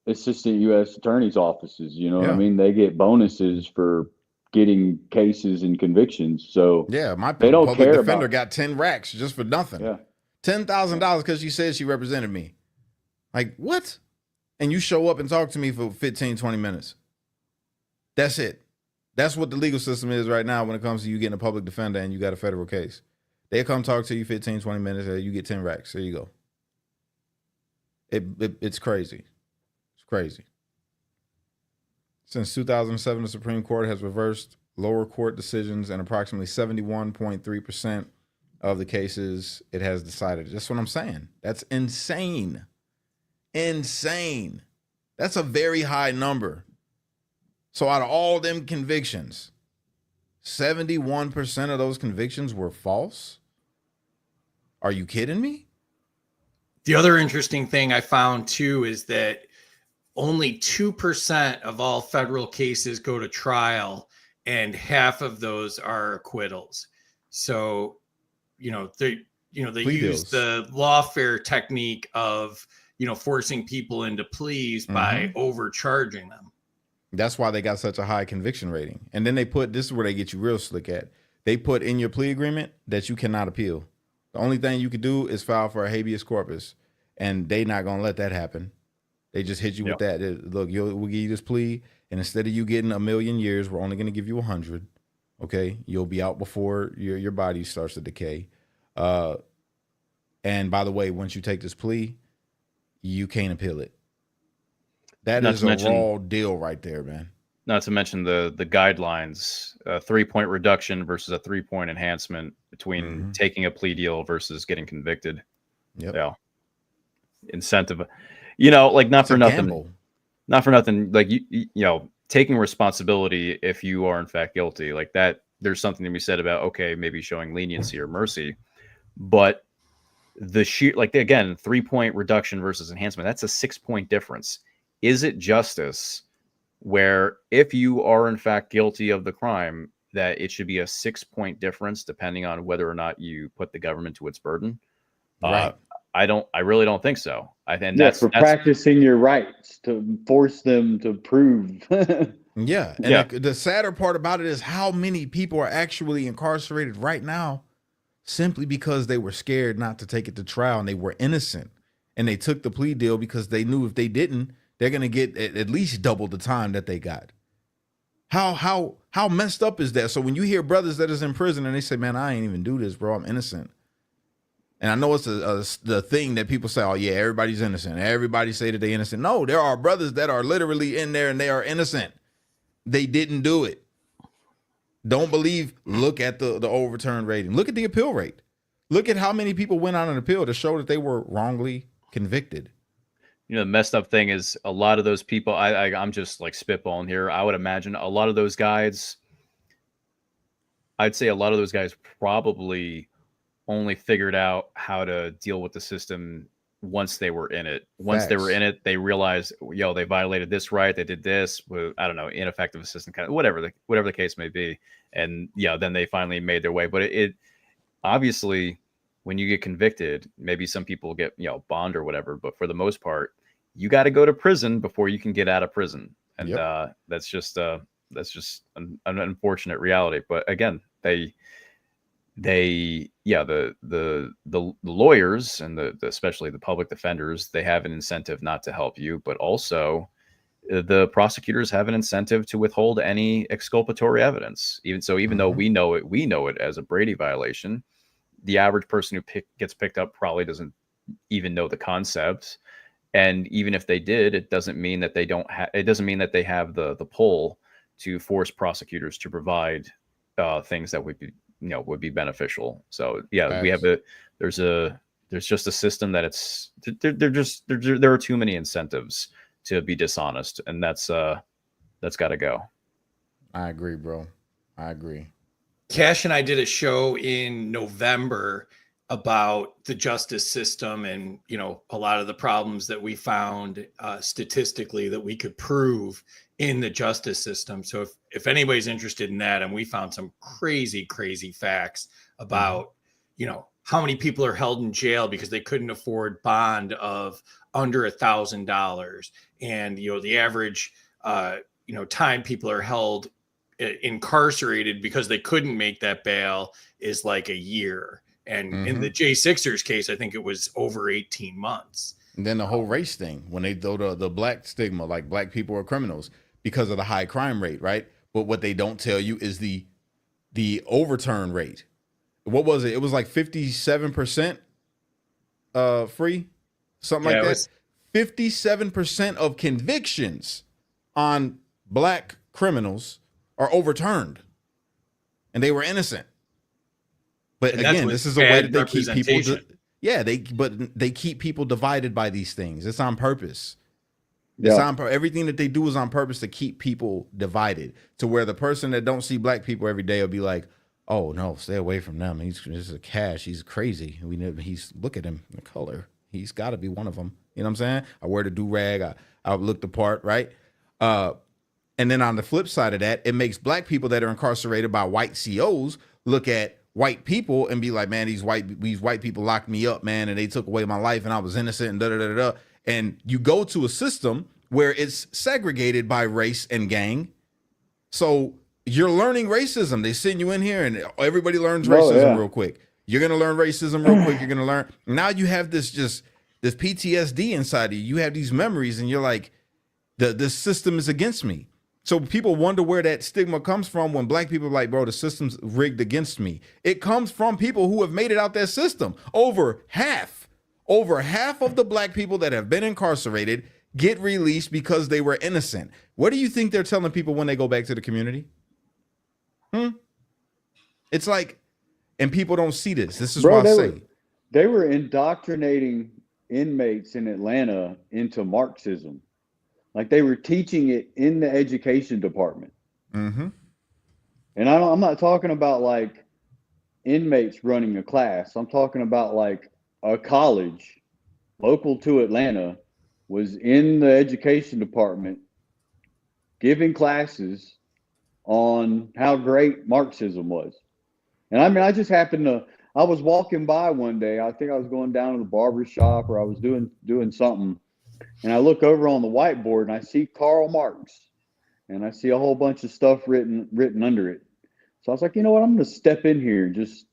assistant U.S. attorney's offices. You know what I mean? They get bonuses for getting cases and convictions. So yeah, my they don't public care defender about, got 10 racks just for nothing. Yeah. $10,000 because she said she represented me. Like, what? And you show up and talk to me for 15, 20 minutes. That's it. That's what the legal system is right now when it comes to you getting a public defender and you got a federal case. They come talk to you 15, 20 minutes, and you get 10 racks. There you go. It's crazy. It's crazy. Since 2007, the Supreme Court has reversed lower court decisions in approximately 71.3% of the cases it has decided. That's what I'm saying. That's insane. Insane. That's a very high number. So out of all them convictions, 71% of those convictions were false? Are you kidding me? The other interesting thing I found too is that only 2% of all federal cases go to trial, and half of those are acquittals. So, they use the lawfare technique of, forcing people into pleas by overcharging them. That's why they got such a high conviction rating. And then this is where they get you real slick at. They put in your plea agreement that you cannot appeal. The only thing you could do is file for a habeas corpus, and they not going to let that happen. They just hit you with that. Look, we'll give you this plea, and instead of you getting 1,000,000 years, we're only going to give you 100. Okay, you'll be out before your body starts to decay. And by the way, once you take this plea, you can't appeal it. That is a raw deal right there, man. Not to mention the guidelines, a 3-point reduction versus a 3-point enhancement between taking a plea deal versus getting convicted. Yep. Yeah. Incentive, not for nothing. Gamble. Not for nothing. Like taking responsibility if you are in fact guilty, like that. There's something to be said about maybe showing leniency or mercy, but the sheer 3-point reduction versus enhancement, that's a 6-point difference. Is it justice where if you are in fact guilty of the crime, that it should be a 6-point difference depending on whether or not you put the government to its burden? Right. I really don't think so. I think that's practicing your rights to force them to prove. Yeah. And the sadder part about it is how many people are actually incarcerated right now simply because they were scared not to take it to trial and they were innocent. and they took the plea deal because they knew if they didn't, they're gonna get at least double the time that they got. How messed up is that? So when you hear brothers that is in prison and they say, "Man, I ain't even do this, bro. I'm innocent." And I know it's the thing that people say, "Oh yeah, everybody's innocent. Everybody say that they innocent." No, there are brothers that are literally in there and they are innocent. They didn't do it. Don't believe. Look at the overturned rating. Look at the appeal rate. Look at how many people went on an appeal to show that they were wrongly convicted. You know, the messed up thing is a lot of those people, I'm just like spitballing here. I would imagine a lot of those guys, I'd say a lot of those guys probably only figured out how to deal with the system once they were in it. Once they were in it, they realized, yo, they violated this right. They did this with, I don't know, ineffective assistant, kind of whatever the case may be. And yeah, then they finally made their way. But it obviously, when you get convicted, maybe some people get, you know, bond or whatever, but for the most part, you got to go to prison before you can get out of prison. And that's just an unfortunate reality. But again, the lawyers and especially the public defenders, they have an incentive not to help you, but also the prosecutors have an incentive to withhold any exculpatory evidence. Even though we know it as a Brady violation, the average person who gets picked up probably doesn't even know the concepts. And even if they did, it doesn't mean that they have the pull to force prosecutors to provide things that would be beneficial. So yeah, there's just a system that there are too many incentives to be dishonest, and that's got to go. I agree, bro. I agree. Cash and I did a show in November about the justice system and, you know, a lot of the problems that we found statistically that we could prove in the justice system. So if anybody's interested in that, and we found some crazy facts about, you know, how many people are held in jail because they couldn't afford bond of under $1,000. And, you know, the average, time people are held incarcerated because they couldn't make that bail is like a year. And in the J6ers case, I think it was over 18 months. And then the whole race thing, when they throw the black stigma, like black people are criminals because of the high crime rate, right? But what they don't tell you is the overturn rate. What was it? It was like 57% free, something like that. 57% of convictions on black criminals are overturned, and they were innocent. But again, this is a way that they keep people. They keep people divided by these things. It's on purpose. Yeah. Everything that they do is on purpose to keep people divided, to where the person that don't see black people every day will be like, "Oh no, stay away from them. He's a Cash. He's crazy. Look at him, the color. He's got to be one of them." You know what I'm saying? I wear the do-rag. I look the part, right? And then on the flip side of that, it makes black people that are incarcerated by white COs look at white people and be like, "Man, these white people locked me up, man, and they took away my life, and I was innocent." And da da da da. And you go to a system where it's segregated by race and gang, so you're learning racism. They send you in here, and everybody learns racism real quick. You're gonna learn racism real quick. You're gonna learn. Now you have this PTSD inside of you. You have these memories, and you're like, this system is against me. So people wonder where that stigma comes from when black people are like, "Bro, the system's rigged against me." It comes from people who have made it out that system. Over half of the black people that have been incarcerated get released because they were innocent. What do you think they're telling people when they go back to the community? It's like, and people don't see this. This is why I say they were indoctrinating inmates in Atlanta into Marxism. Like they were teaching it in the education department. And I'm not talking about like inmates running a class. I'm talking about like a college local to Atlanta was in the education department giving classes on how great Marxism was. And I mean, I was walking by one day. I think I was going down to the barber shop, or I was doing something. And I look over on the whiteboard and I see Karl Marx, and I see a whole bunch of stuff written under it. So I was like, you know what? I'm going to step in here just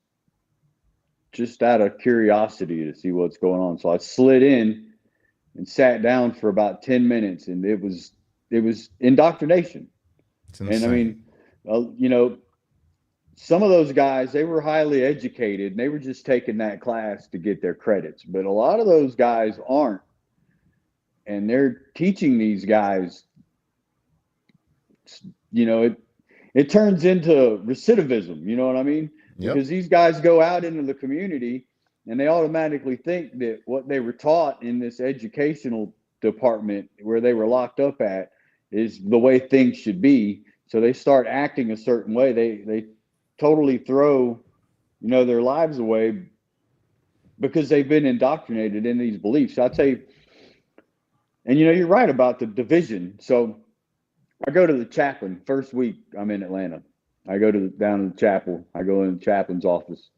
out of curiosity to see what's going on. So I slid in, and sat down for about 10 minutes, and it was indoctrination. And I mean, you know, some of those guys, they were highly educated and they were just taking that class to get their credits, but a lot of those guys aren't, and they're teaching these guys. You know, it turns into recidivism, you know what I mean? Yep. Because these guys go out into the community and they automatically think that what they were taught in this educational department where they were locked up at is the way things should be. So they start acting a certain way. They totally throw, you know, their lives away because they've been indoctrinated in these beliefs. I'd say, and you know, you're right about the division. So I go to the chaplain first week I'm in Atlanta. I go down to the chapel. I go in the chaplain's office.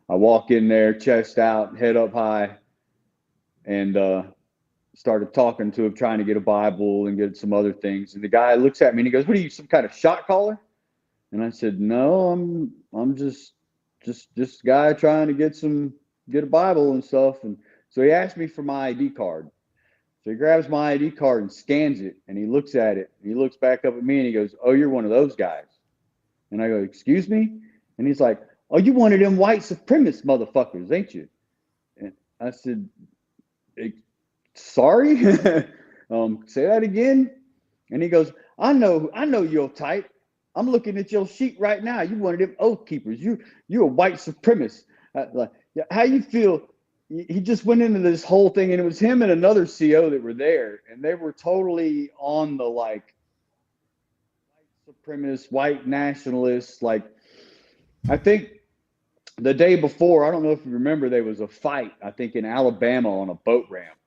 I walk in there, chest out, head up high, and started talking to him, trying to get a Bible and get some other things. And the guy looks at me and he goes, "What are you, some kind of shot caller?" And I said, "No, I'm just a guy trying to get a Bible and stuff." And so he asked me for my ID card. So he grabs my ID card and scans it, and he looks at it. And he looks back up at me and he goes, "Oh, you're one of those guys." And I go, "Excuse me?" And he's like, "Oh, you one of them white supremacist motherfuckers, ain't you?" And I said, "Sorry?" Say that again. And he goes, I know your type. I'm looking at your sheet right now. You one of them oath keepers. You're a white supremacist. Like, how you feel?" He just went into this whole thing, and it was him and another CO that were there, and they were totally on the like white supremacist, white nationalists. Like, I think the day before, I don't know if you remember, there was a fight, I think in Alabama on a boat ramp.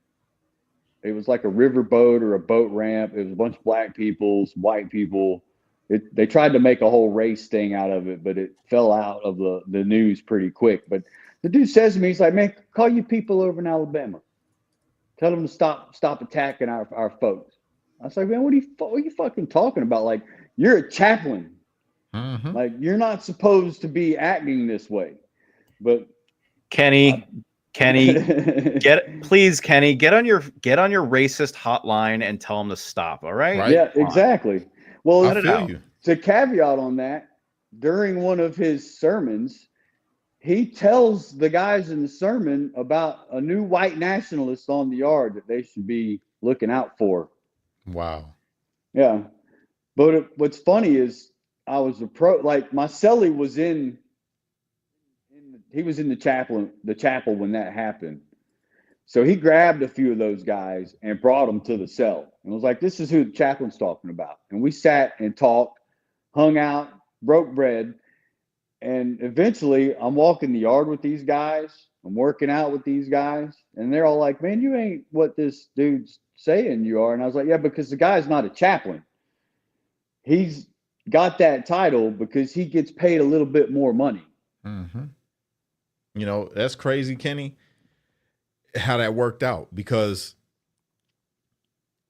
It was like a river boat or a boat ramp. It was a bunch of black people, some white people. They tried to make a whole race thing out of it, but it fell out of the news pretty quick. But the dude says to me, he's like, "Man, call you people over in Alabama. Tell them to stop attacking our folks." I was like, "Man, what are you fucking talking about? Like, you're a chaplain. Mm-hmm. Like, you're not supposed to be acting this way." But Kenny, please, Kenny, get on your racist hotline and tell them to stop. All right? Right. yeah, exactly. Well, I feel you. to caveat on that, during one of his sermons, he tells the guys in the sermon about a new white nationalist on the yard that they should be looking out for. Wow. Yeah. But what's funny is I was like my cellie was he was in the chapel when that happened. So he grabbed a few of those guys and brought them to the cell and was like, "This is who the chaplain's talking about." And we sat and talked, hung out, broke bread. And eventually I'm walking the yard with these guys. I'm working out with these guys. And they're all like, "Man, you ain't what this dude's saying you are." And I was like, "Yeah, because the guy's not a chaplain. He's got that title because he gets paid a little bit more money." Mm-hmm. You know, that's crazy, Kenny, how that worked out. Because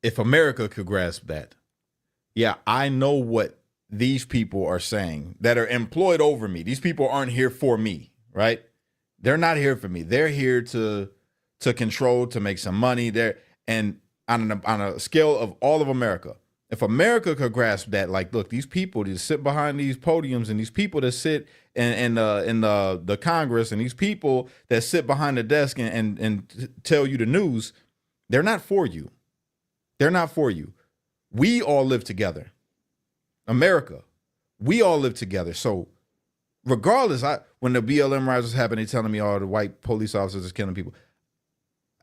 if America could grasp that, yeah, I know what these people are saying that are employed over me. These people aren't here for me, right? They're not here for me. They're here to control, to make some money. And on a scale of all of America, if America could grasp that, like, look, these people that sit behind these podiums and these people that sit in the Congress and these people that sit behind the desk and tell you the news, they're not for you. They're not for you. We all live together. America, we all live together. So regardless, when the BLM riots happened, they telling me all the white police officers is killing people.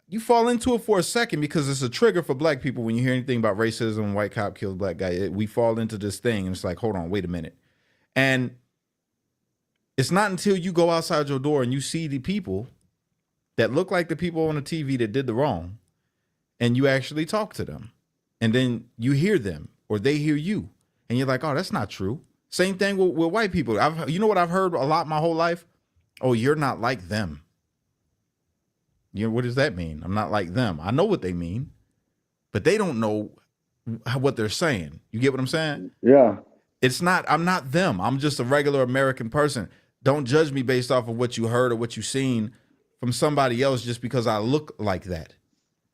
You fall into it for a second because it's a trigger for black people. When you hear anything about racism, white cop kills black guy, we fall into this thing and it's like, hold on, wait a minute. And it's not until you go outside your door and you see the people that look like the people on the TV that did the wrong and you actually talk to them and then you hear them or they hear you and you're like, oh, that's not true. Same thing with white people. You know what I've heard a lot my whole life? Oh, you're not like them. You know, what does that mean? I'm not like them. I know what they mean, but they don't know what they're saying. You get what I'm saying? Yeah. I'm not them. I'm just a regular American person. Don't judge me based off of what you heard or what you've seen from somebody else just because I look like that.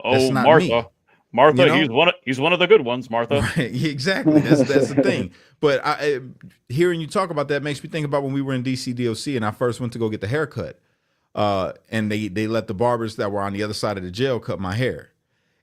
That's Oh, not Martha. me. Martha, You know? he's one of the good ones, Martha. Right, exactly. That's the thing. But hearing you talk about that makes me think about when we were in DC DOC and I first went to go get the haircut. And they let the barbers that were on the other side of the jail cut my hair.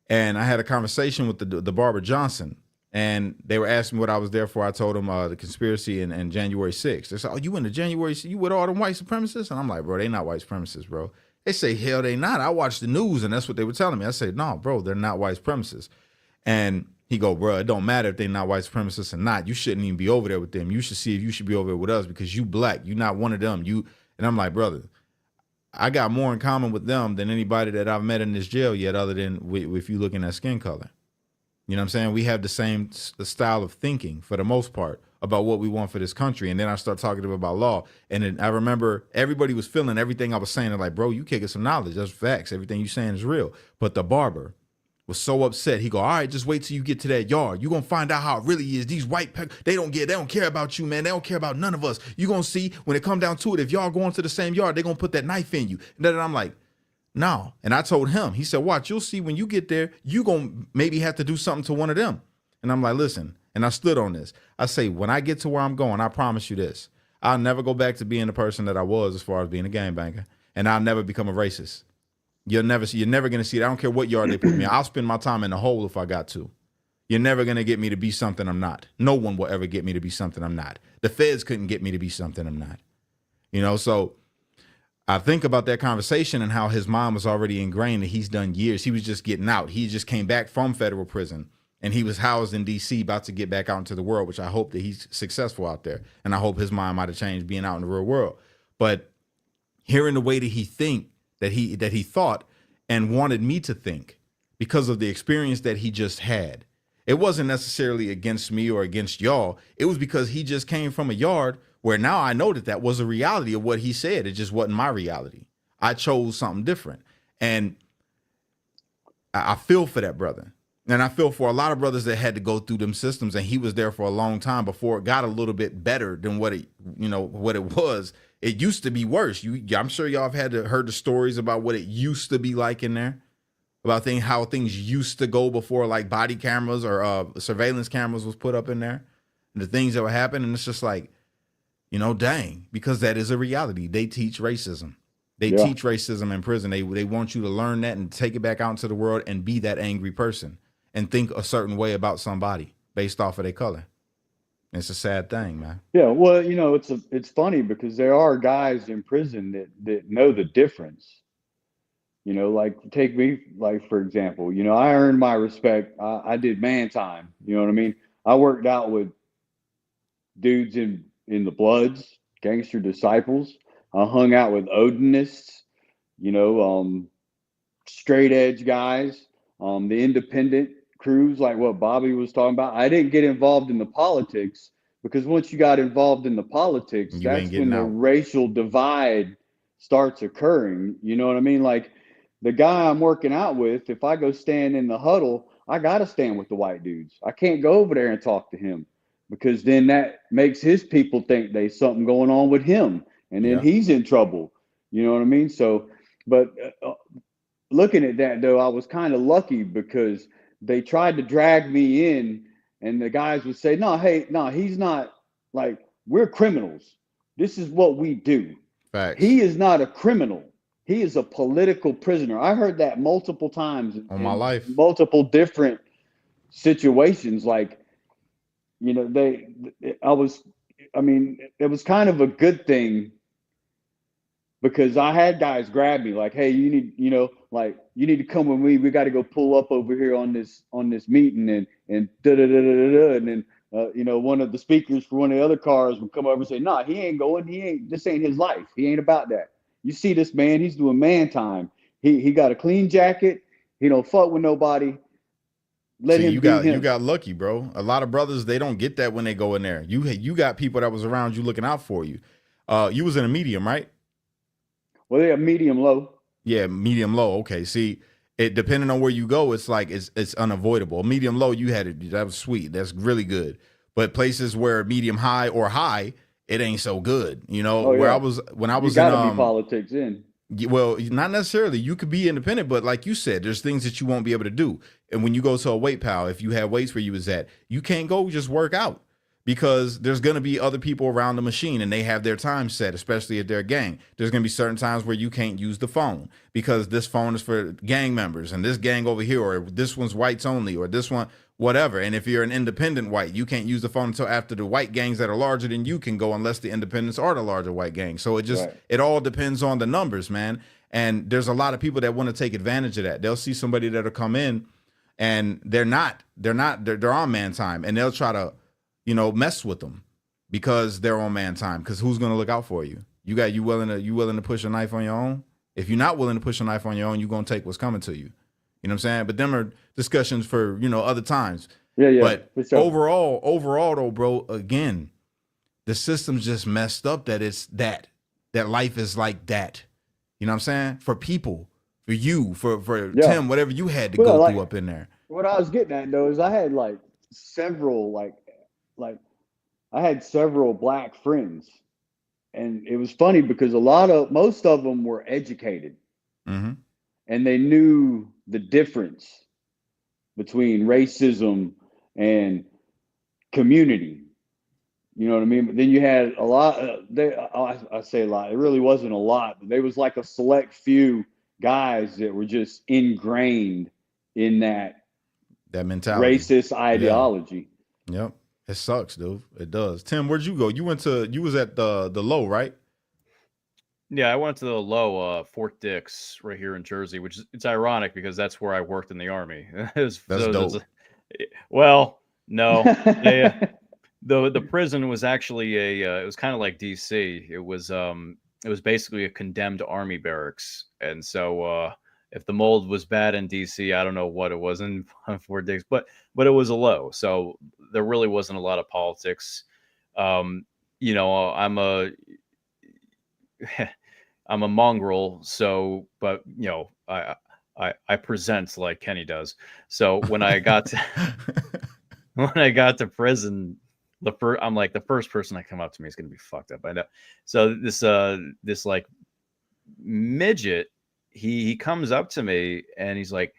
And I had a conversation with the barber Johnson, and they were asking me what I was there for. I told them the conspiracy and January 6th. They said, "Oh, you went to January? You with all them white supremacists?" And I'm like, "Bro, they not white supremacists, bro." They say, "Hell, they not." I watched the news, and that's what they were telling me. I said, "No, bro, they're not white supremacists." And he go, "Bro, it don't matter if they're not white supremacists or not. You shouldn't even be over there with them. You should see if you should be over there with us because you black. You not one of them. You." And I'm like, "Brother, I got more in common with them than anybody that I've met in this jail yet, other than if you looking at skin color. You know what I'm saying? We have the same style of thinking for the most part about what we want for this country." And then I start talking to them about law. And then I remember everybody was feeling everything I was saying. They're like, "Bro, you kicking some knowledge. That's facts. Everything you saying is real." But the barber was so upset. He go, "All right, just wait till you get to that yard. You're going to find out how it really is. These white, they don't care about you, man. They don't care about none of us. You're going to see when it come down to it, if y'all going to the same yard, they're going to put that knife in you." And then I'm like, "No." And I told him, he said, "Watch, you'll see when you get there, you going to maybe have to do something to one of them." And I'm like, "Listen," and I stood on this. I say, when I get to where I'm going, I promise you this, I'll never go back to being the person that I was as far as being a gangbanger. And I'll never become a racist. You're never going to see it. I don't care what yard they put me in. I'll spend my time in the hole if I got to. You're never going to get me to be something I'm not. No one will ever get me to be something I'm not. The feds couldn't get me to be something I'm not. You know, so I think about that conversation and how his mom was already ingrained that he's done years. He was just getting out. He just came back from federal prison and he was housed in DC about to get back out into the world, which I hope that he's successful out there. And I hope his mind might have changed being out in the real world. But hearing the way that he that he thought and wanted me to think because of the experience that he just had. It wasn't necessarily against me or against y'all. It was because he just came from a yard where now I know that was a reality of what he said. It just wasn't my reality. I chose something different. And I feel for that brother. And I feel for a lot of brothers that had to go through them systems, and he was there for a long time before it got a little bit better than what it was. It used to be worse. I'm sure y'all have heard the stories about what it used to be like in there, about how things used to go before like body cameras or surveillance cameras was put up in there, and the things that were happening. And it's just like, dang, because that is a reality. They teach racism. They teach racism in prison. They want you to learn that and take it back out into the world and be that angry person and think a certain way about somebody based off of their color. It's a sad thing, man. Yeah, well, it's funny because there are guys in prison that know the difference. Like take me, like, for example, I earned my respect. I did man time. You know what I mean? I worked out with dudes in the Bloods, Gangster Disciples. I hung out with Odinists, straight edge guys, the independent crews, like what Bobby was talking about. I didn't get involved in the politics because once you got involved in the politics, that's when the racial divide starts occurring. You know what I mean? Like the guy I'm working out with, if I go stand in the huddle, I got to stand with the white dudes. I can't go over there and talk to him because then that makes his people think there's something going on with him. And then he's in trouble. You know what I mean? So, but looking at that, though, I was kind of lucky because they tried to drag me in and the guys would say, "No, hey, no, he's not, like, we're criminals. This is what we do." Facts. He is not a criminal. He is a political prisoner. I heard that multiple times on my life, multiple different situations. Like, it was kind of a good thing because I had guys grab me like, "Hey, you need, you need to come with me. We got to go pull up over here on this meeting and da da da da da." And then, one of the speakers for one of the other cars would come over and say, "Nah, he ain't going. This ain't his life. He ain't about that. You see this man? He's doing man time. He got a clean jacket. He don't fuck with nobody. Let him be him." You got lucky, bro. A lot of brothers, they don't get that when they go in there. You got people that was around you looking out for you. You was in a medium, right? Well, they're medium low. Yeah, medium low. Okay. See, it depending on where you go, it's like it's unavoidable. Medium low, you had it. That was sweet. That's really good. But places where medium high or high, it ain't so good. Oh, yeah. When I was you gotta in be politics in. Well, not necessarily. You could be independent, but like you said, there's things that you won't be able to do. And when you go to a weight pal, if you have weights where you was at, you can't go just work out because there's going to be other people around the machine and they have their time set, especially if they're a gang. There's going to be certain times where you can't use the phone because this phone is for gang members and this gang over here, or this one's whites only, or this one, whatever. And if you're an independent white, you can't use the phone until after the white gangs that are larger than you can go, unless the independents are the larger white gang. So it just, it all depends on the numbers, man. And there's a lot of people that want to take advantage of that. They'll see somebody that'll come in and they're on man time, and they'll try to, mess with them because they're on man time. Because who's going to look out for you? You willing to push a knife on your own? If you're not willing to push a knife on your own, you're going to take what's coming to you. You know what I'm saying? But them are discussions for, other times. Yeah. But overall though, bro, again, the system's just messed up that it's that life is like that. You know what I'm saying? For people, for you, for Tim, whatever you had to go through up in there. What I was getting at though is I had several I had several black friends, and it was funny because most of them were educated, and they knew the difference between racism and community. You know what I mean? But then you had a lot. I say a lot. It really wasn't a lot. But there was like a select few guys that were just ingrained in that mentality, racist ideology. Yep. It sucks, dude. It does. Tim, where'd you go? You was at the low, right? Yeah, I went to the low, Fort Dix, right here in Jersey, which it's ironic because that's where I worked in the Army. That's dope. Well, no, the prison was actually it was kind of like DC. It was basically a condemned Army barracks, and so if the mold was bad in DC, I don't know what it was in Fort Dix, but it was a low, so there really wasn't a lot of politics. I'm a mongrel, so but I present like Kenny does. So when I got to prison, I'm like, the first person that come up to me is gonna be fucked up. I know. So this like midget, he comes up to me and he's like,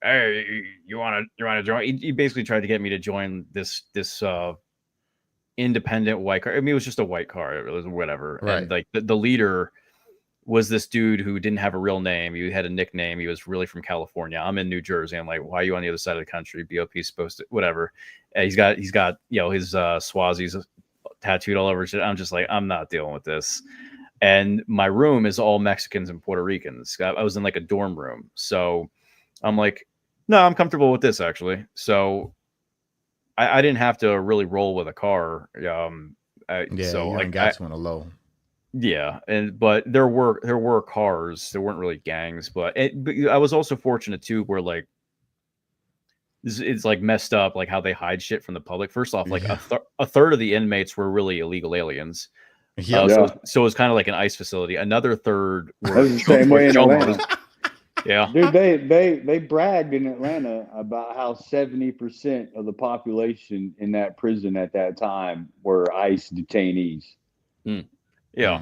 "Hey, you wanna join?" He basically tried to get me to join this independent white car. I mean, it was just a white car. It was whatever. Right. And like the leader was this dude who didn't have a real name. He had a nickname. He was really from California. I'm in New Jersey. I'm like, why are you on the other side of the country? BOP's supposed to, whatever. And he's got his Swazi's tattooed all over his shit. I'm just like, I'm not dealing with this. And my room is all Mexicans and Puerto Ricans. I was in like a dorm room. So I'm like, no, I'm comfortable with this actually. So I didn't have to really roll with a car. So I got to on a low. Yeah, but there were cars. There weren't really gangs, but I was also fortunate too, where like it's like messed up, like how they hide shit from the public. First off, like a third of the inmates were really illegal aliens. So it was kind of like an ICE facility. Another third were the same way in Atlanta. Yeah, dude, they bragged in Atlanta about how 70% of the population in that prison at that time were ICE detainees. Yeah.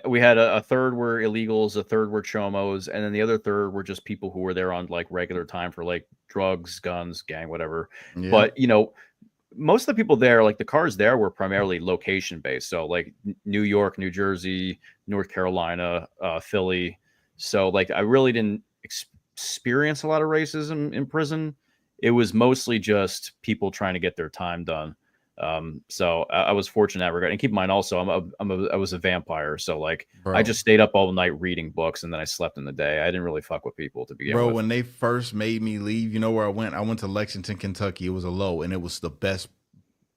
We had a third were illegals, a third were chomos, and then the other third were just people who were there on like regular time for like drugs, guns, gang, whatever. Yeah. But most of the people there, like the cars there, were primarily location based. So like New York, New Jersey, North Carolina, Philly. So like I really didn't experience a lot of racism in prison. It was mostly just people trying to get their time done. So I was fortunate in that regard. And keep in mind also, I was a vampire. So like, bro, I just stayed up all night reading books and then I slept in the day. I didn't really fuck with people to begin with. Bro, when they first made me leave, you know where I went? I went to Lexington, Kentucky. It was a low and it was the best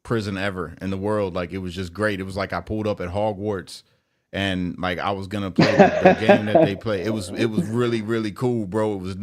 prison ever in the world. Like, it was just great. It was like I pulled up at Hogwarts and like I was going to play the game that they play. It was really, really cool, bro. It was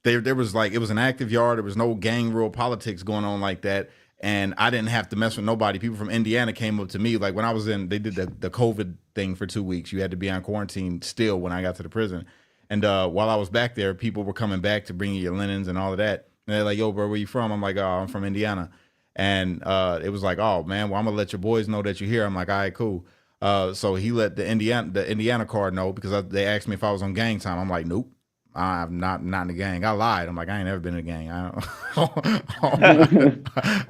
there was like, it was an active yard. There was no gang real politics going on like that. And I didn't have to mess with nobody. People from Indiana came up to me. Like when I was they did the COVID thing for 2 weeks. You had to be on quarantine still when I got to the prison. And while I was back there, people were coming back to bring you your linens and all of that. And they're like, yo, bro, where you from? I'm like, oh, I'm from Indiana. And it was like, oh, man, well, I'm going to let your boys know that you're here. I'm like, all right, cool. So he let the Indiana card know because they asked me if I was on gang time. I'm like, nope. I'm not in the gang. I lied. I'm like, I ain't never been in a gang. I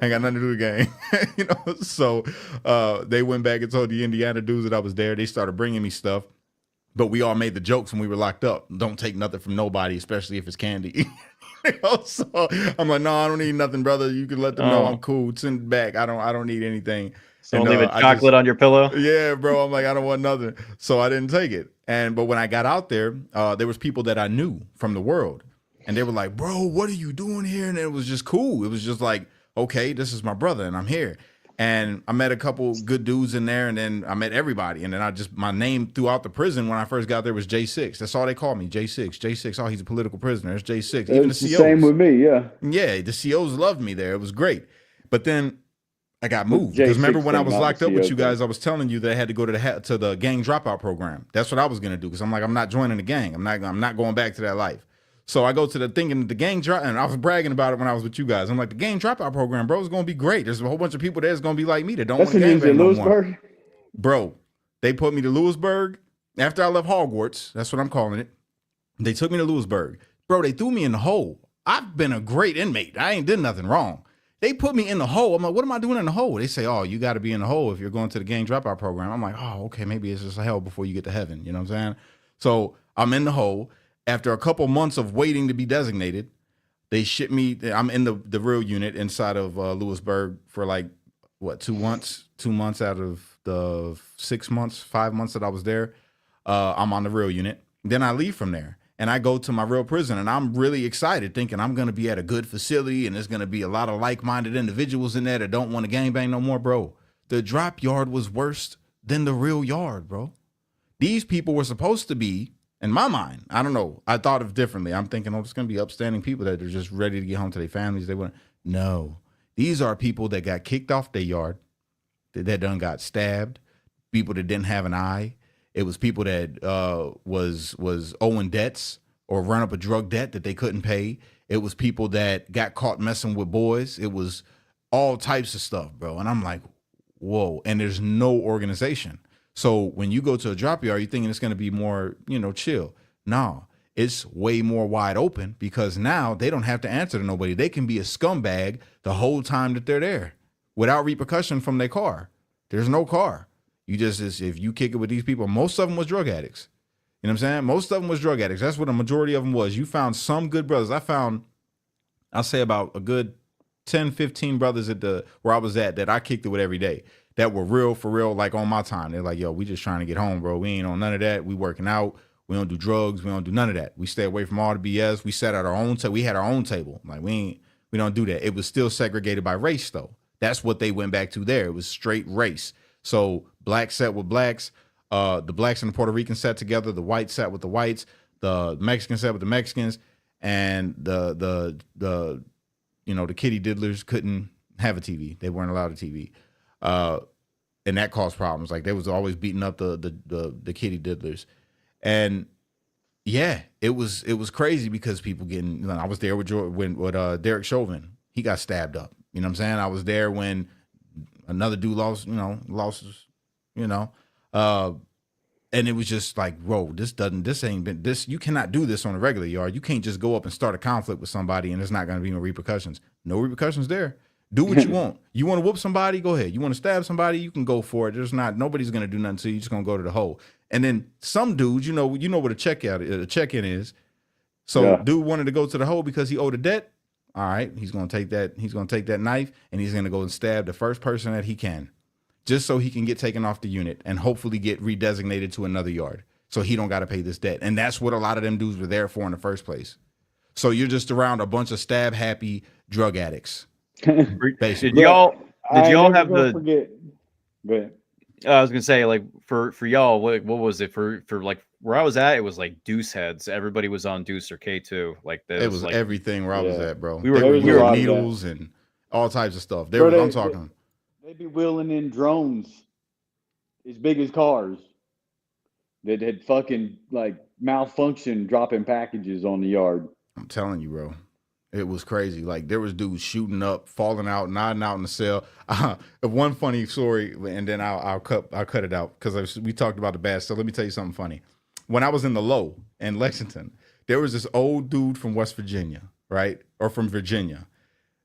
ain't got nothing to do with gang. So they went back and told the Indiana dudes that I was there. They started bringing me stuff. But we all made the jokes when we were locked up. Don't take nothing from nobody, especially if it's candy. So I'm like, no, I don't need nothing, brother. You can let them know I'm cool. Send it back. I don't need anything. So don't leave a chocolate on your pillow. Yeah, bro. I'm like, I don't want nothing. So I didn't take it. But when I got out there, there was people that I knew from the world. And they were like, bro, what are you doing here? And it was just cool. It was just like, okay, this is my brother and I'm here. And I met a couple good dudes in there, and then I met everybody. And then my name throughout the prison when I first got there was J6. That's all they called me, J6. J6, oh, he's a political prisoner. It's J6. Even the COs. Same with me, yeah. Yeah, the COs loved me there. It was great. But then I got moved. Because remember when I was locked up with you guys, I was telling you that I had to go to the gang dropout program. That's what I was going to do, because I'm like, I'm not joining the gang. I'm not going back to that life. So I go to the thinking the gang drop, and I was bragging about it when I was with you guys. I'm like, the gang dropout program, bro, is going to be great. There's a whole bunch of people there that's going to be like me that don't want to gangbang no more. Bro, they put me to Lewisburg after I left Hogwarts. That's what I'm calling it. They took me to Lewisburg. Bro, they threw me in the hole. I've been a great inmate. I ain't did nothing wrong. They put me in the hole. I'm like, what am I doing in the hole? They say, oh, you got to be in the hole if you're going to the gang dropout program. I'm like, oh, okay, maybe it's just a hell before you get to heaven. You know what I'm saying? So I'm in the hole. After a couple months of waiting to be designated, they ship me. I'm in the real unit inside of Lewisburg for like, what, 2 months? 2 months out of the 6 months, 5 months that I was there. I'm on the real unit. Then I leave from there and I go to my real prison, and I'm really excited thinking I'm going to be at a good facility and there's going to be a lot of like-minded individuals in there that don't want to gangbang no more, bro. The drop yard was worse than the real yard, bro. These people were supposed to be, in my mind, I don't know. I thought of differently. I'm thinking, oh, it's going to be upstanding people that are just ready to get home to their families. They want. No, these are people that got kicked off their yard, that done got stabbed, people that didn't have an eye. It was people that was owing debts or run up a drug debt that they couldn't pay. It was people that got caught messing with boys. It was all types of stuff, bro. And I'm like, whoa. And there's no organization. So when you go to a drop yard, you're thinking it's going to be more, chill. No, it's way more wide open, because now they don't have to answer to nobody. They can be a scumbag the whole time that they're there without repercussion from their car. There's no car. If you kick it with these people, most of them was drug addicts. You know what I'm saying? Most of them was drug addicts. That's what a majority of them was. You found some good brothers. I'll say about a good 10, 15 brothers where I was at that I kicked it with every day, that were real for real, like on my time. They're like, yo, we just trying to get home, bro. We ain't on none of that. We working out. We don't do drugs. We don't do none of that. We stay away from all the BS. We sat at our own table. We had our own table. Like we don't do that. It was still segregated by race though. That's what they went back to there. It was straight race. So blacks sat with blacks. The blacks and the Puerto Ricans sat together. The whites sat with the whites. The Mexicans sat with the Mexicans. And the kitty diddlers couldn't have a TV. They weren't allowed a TV. And that caused problems. Like they was always beating up the kitty diddlers. And yeah, it was crazy because people getting, I was there with Derek Chauvin. He got stabbed up. You know what I'm saying? I was there when another dude lost, and it was just like, bro, you cannot do this on a regular yard. You can't just go up and start a conflict with somebody and there's not going to be no repercussions. No repercussions there. Do what you want. You want to whoop somebody? Go ahead. You want to stab somebody? You can go for it. Nobody's going to do nothing to you. You're just going to go to the hole. And then some dudes, you know what a check-in is. So yeah. Dude wanted to go to the hole because he owed a debt. All right. He's going to take that. He's going to take that knife and he's going to go and stab the first person that he can, just so he can get taken off the unit and hopefully get redesignated to another yard. So he don't got to pay this debt. And that's what a lot of them dudes were there for in the first place. So you're just around a bunch of stab happy drug addicts. Did y'all have the? Forget. But I was gonna say, like for y'all, what was it for like where I was at? It was like deuce heads. Everybody was on deuce or K2. Like it was like, everything where I was at, bro. We were needles and all types of stuff. I'm talking. They be wheeling in drones as big as cars that had fucking like malfunctioned, dropping packages on the yard. I'm telling you, bro. It was crazy. Like there was dudes shooting up, falling out, nodding out in the cell. One funny story, and then I'll cut it out because we talked about the bad stuff. Let me tell you something funny. When I was in the low in Lexington, there was this old dude from West Virginia, right? Or from Virginia.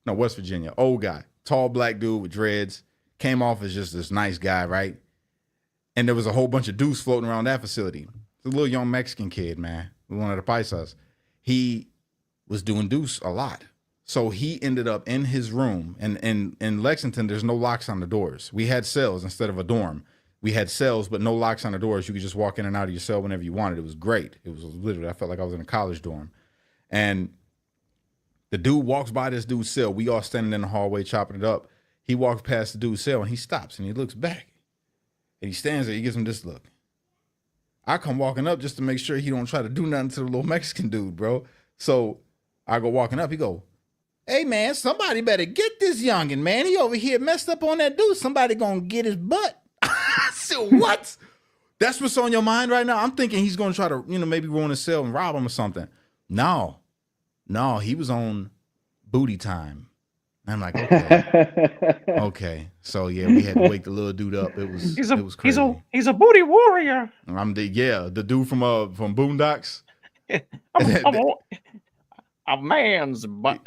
No, West Virginia. Old guy, tall black dude with dreads, came off as just this nice guy, right? And there was a whole bunch of dudes floating around that facility. It's a little young Mexican kid, man, one of the paisas. He was doing deuce a lot. So he ended up in his room. And in Lexington, there's no locks on the doors. We had cells instead of a dorm. We had cells, but no locks on the doors. You could just walk in and out of your cell whenever you wanted. It was great. It was literally, I felt like I was in a college dorm. And the dude walks by this dude's cell. We all standing in the hallway chopping it up. He walks past the dude's cell and he stops and he looks back. And he stands there. He gives him this look. I come walking up just to make sure he don't try to do nothing to the little Mexican dude, bro. So I go walking up. He go, hey, man, somebody better get this youngin', man. He over here messed up on that dude. Somebody gonna get his butt. I said, what? That's what's on your mind right now? I'm thinking he's gonna try to, maybe ruin his cell and rob him or something. No, he was on booty time. I'm like, okay. Okay. So yeah, we had to wake the little dude up. It was crazy. He's a booty warrior. I'm the dude from Boondocks. A man's butt.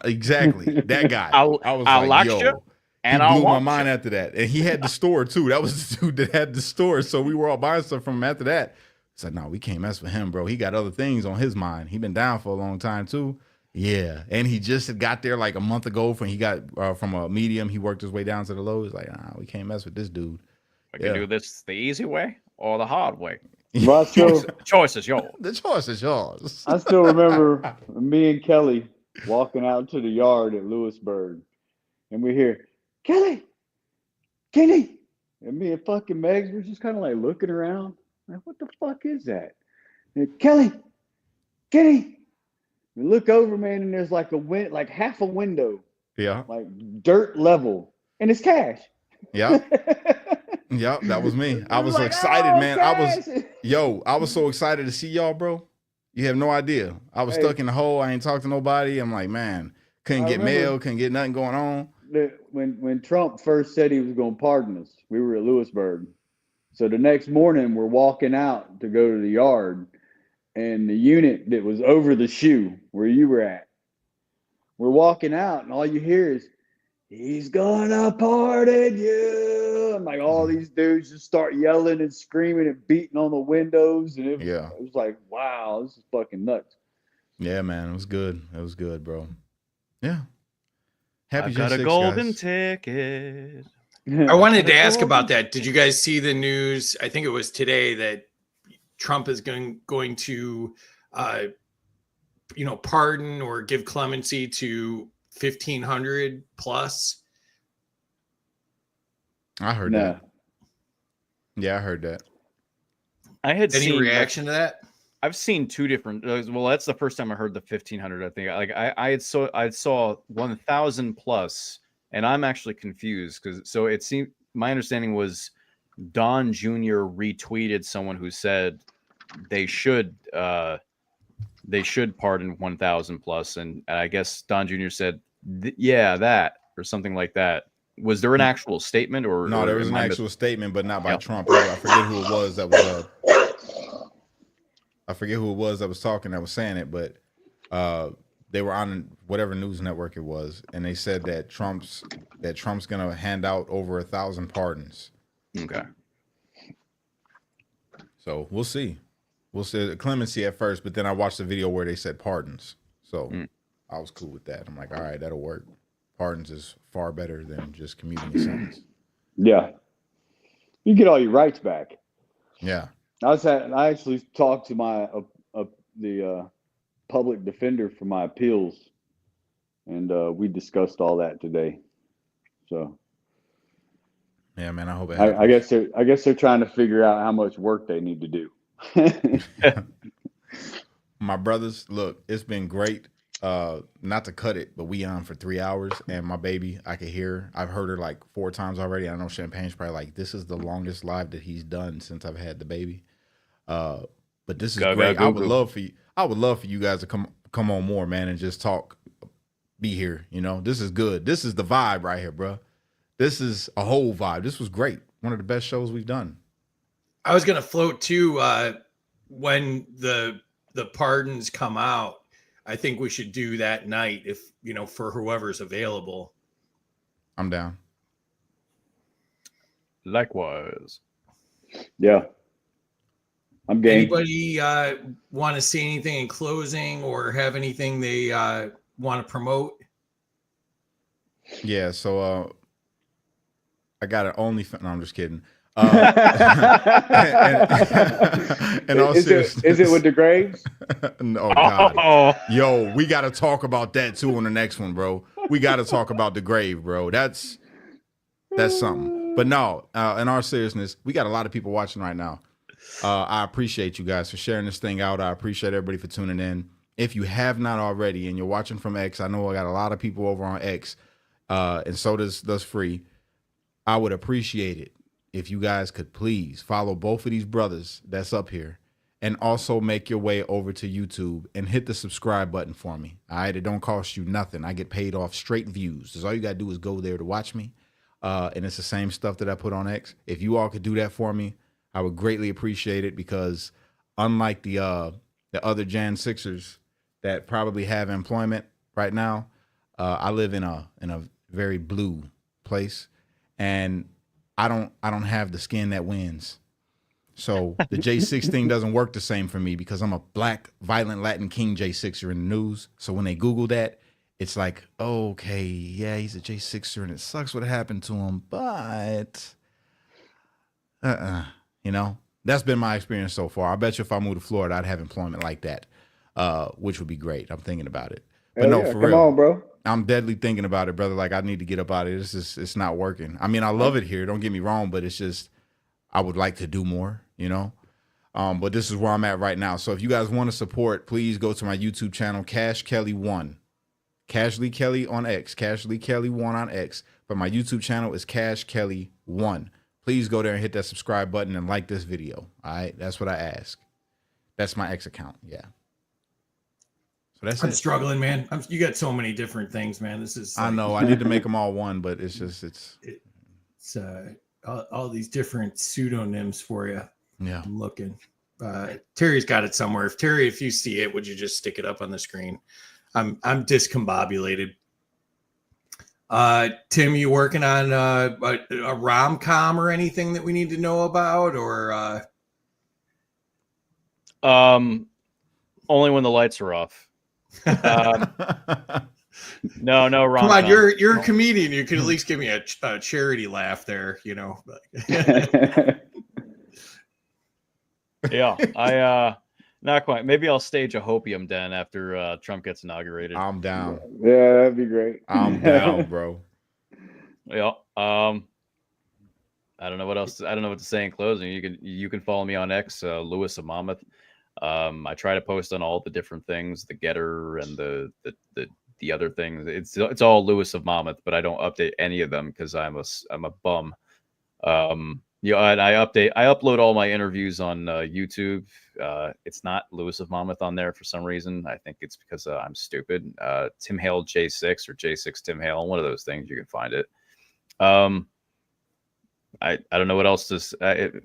Exactly. That guy. I was like, like, you, yo. and he I blew my want mind after that. And he had the store too. That was the dude that had the store. So we were all buying stuff from him after that. It's like, no, we can't mess with him, bro. He got other things on his mind. He been down for a long time too. Yeah. And he just got there like a month ago when he got from a medium. He worked his way down to the low. He's like, nah, we can't mess with this dude. I can do this the easy way or the hard way. Well, The choice is yours. The choice is yours. I still remember me and Kelly walking out to the yard at Lewisburg, and we hear, Kelly, Kenny. And me and fucking Megs were just kind of like looking around. Like, what the fuck is that? And Kelly, Kenny. We look over, man, and there's like like half a window. Yeah. Like dirt level. And it's Cash. Yeah. Yep, that was me. I was like, excited, man. Cash. I was so excited to see y'all, bro. You have no idea. I was stuck in the hole. I ain't talked to nobody. I'm like, man, couldn't get mail, couldn't get nothing going on. When Trump first said he was going to pardon us, we were at Lewisburg. So the next morning, we're walking out to go to the yard, and the unit that was over the shoe where you were at, we're walking out, and all you hear is, he's gonna pardon you. And like all these dudes just start yelling and screaming and beating on the windows. And it was like, wow, this is fucking nuts. Yeah, man. It was good. It was good, bro. Yeah. Happy I got a golden ticket. I wanted to ask about that. Did you guys see the news? I think it was today that Trump is going to, pardon or give clemency to 1,500 plus. I heard that. Yeah, I heard that. I had any reaction to that? I've seen two different. Well, that's the first time I heard the 1,500. I think I saw 1,000 plus, and I'm actually confused because it seemed my understanding was Don Jr. retweeted someone who said they should pardon 1,000 plus, and I guess Don Jr. said that or something like that. Was there an actual statement or no? There was an actual statement, but not by Trump. I forget who it was that was. I forget who it was that was talking, that was saying it, but they were on whatever news network it was, and they said that Trump's gonna hand out over 1,000 pardons. Okay. So we'll see. We'll see clemency at first, but then I watched the video where they said pardons. So I was cool with that. I'm like, all right, that'll work. Pardons is far better than just commuting a sentence. Yeah. You get all your rights back. Yeah. I actually talked to my the public defender for my appeals, and we discussed all that today. So yeah, man, I hope it happens. I guess they're trying to figure out how much work they need to do. My brothers, look, it's been great. Not to cut it, but we on for 3 hours, and my baby, I could hear. I've heard her like 4 times already. I know Champagne's probably like, this is the longest live that he's done since I've had the baby. But this is great. I would love for you guys to come on more, man, and just talk be here. You know, this is good. This is the vibe right here, bro. This is a whole vibe. This was great. One of the best shows we've done. I was gonna float too. When the pardons come out, I think we should do that night if for whoever's available. I'm down. Likewise. Yeah. I'm game. Anybody want to say anything in closing or have anything they want to promote? Yeah, so I got an OnlyFans. No, I'm just kidding. And is it with the Graves? No, God. Yo, we got to talk about that too on the next one, bro. We got to talk about the grave, bro. That's something. But no, in our seriousness, we got a lot of people watching right now. I appreciate you guys for sharing this thing out. I appreciate everybody for tuning in. If you have not already and you're watching from X, I know I got a lot of people over on X, and so does Free. I would appreciate it if you guys could please follow both of these brothers that's up here, and also make your way over to YouTube and hit the subscribe button for me. All right, it don't cost you nothing. I get paid off straight views. So all you gotta do is go there to watch me, and it's the same stuff that I put on X. If you all could do that for me, I would greatly appreciate it, because unlike the other Jan 6ers that probably have employment right now, I live in a very blue place, and I don't have the skin that wins. So the J6 thing doesn't work the same for me, because I'm a black, violent Latin King J6er in the news. So when they Google that, it's like, oh, okay, yeah, he's a J6er and it sucks what happened to him, but you know, that's been my experience so far. I bet you if I moved to Florida, I'd have employment like that, which would be great. I'm thinking about it. But Hell no, yeah, for come real. on, bro. I'm deadly thinking about it, brother. Like, I need to get up out of it. It's not working. I mean, I love it here. Don't get me wrong, but it's just, I would like to do more, you know? But this is where I'm at right now. So if you guys want to support, please go to my YouTube channel, Cash Kelly 1. Cash Lee Kelly on X. Cash Lee Kelly 1 on X. But my YouTube channel is Cash Kelly 1. Please go there and hit that subscribe button and like this video. All right? That's what I ask. That's my X account. Yeah. So that's I'm it. struggling, man. You got so many different things, man. This is I know. I need to make them all one, but it's just, it's all these different pseudonyms for you. yeah. I'm looking. Terry's got it somewhere. If you see it, would you just stick it up on the screen? I'm discombobulated. Tim, you working on a rom-com or anything that we need to know about, or only when the lights are off. No rom-com. come on, you're a comedian. You could at least give me a charity laugh there, you know. Yeah, I not quite. Maybe I'll stage a hopium den after Trump gets inaugurated. I'm down. Yeah, that'd be great. I'm down, bro. Yeah. I don't know what else. I don't know what to say in closing. You can follow me on X, Lewis of Monmouth. I try to post on all the different things, the Getter and the other things. It's all Lewis of Monmouth, but I don't update any of them because I'm a bum. Yeah, and I upload all my interviews on YouTube. It's not Lewis of Monmouth on there for some reason. I think it's because I'm stupid. Tim Hale J6 or J6 Tim Hale, one of those things, you can find it. I don't know what else to.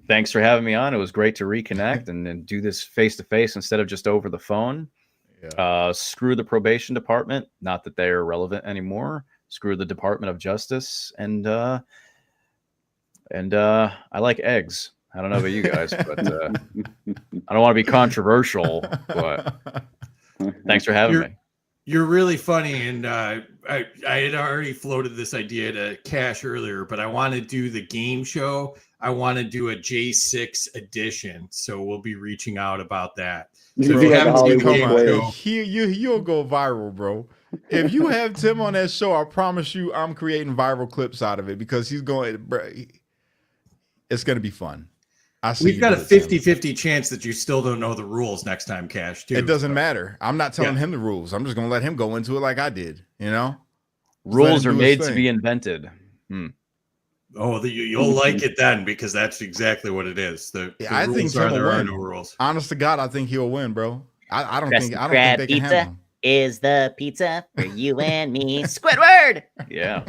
Thanks for having me on. It was great to reconnect and do this face to face instead of just over the phone. Yeah. Screw the probation department. Not that they are relevant anymore. Screw the Department of Justice. And I like eggs. I don't know about you guys, but I don't want to be controversial. But thanks for having me. You're really funny, and I had already floated this idea to Cash earlier, but I want to do the game show. I want to do a J6 edition, so we'll be reaching out about that. So if you haven't seen the game show, you'll go viral, bro. If you have Tim on that show, I promise you, I'm creating viral clips out of it because he's going. Bro, it's going to be fun. We've got a 50-50 chance that you still don't know the rules next time, Cash, too. It doesn't matter. I'm not telling him the rules. I'm just going to let him go into it like I did, you know? Rules are made to be invented. Oh, you'll like it then because that's exactly what it is. The I think there are no rules. Honest to God, I think he'll win, bro. I don't think they can handle him. is the pizza for you and me. Squidward. Yeah.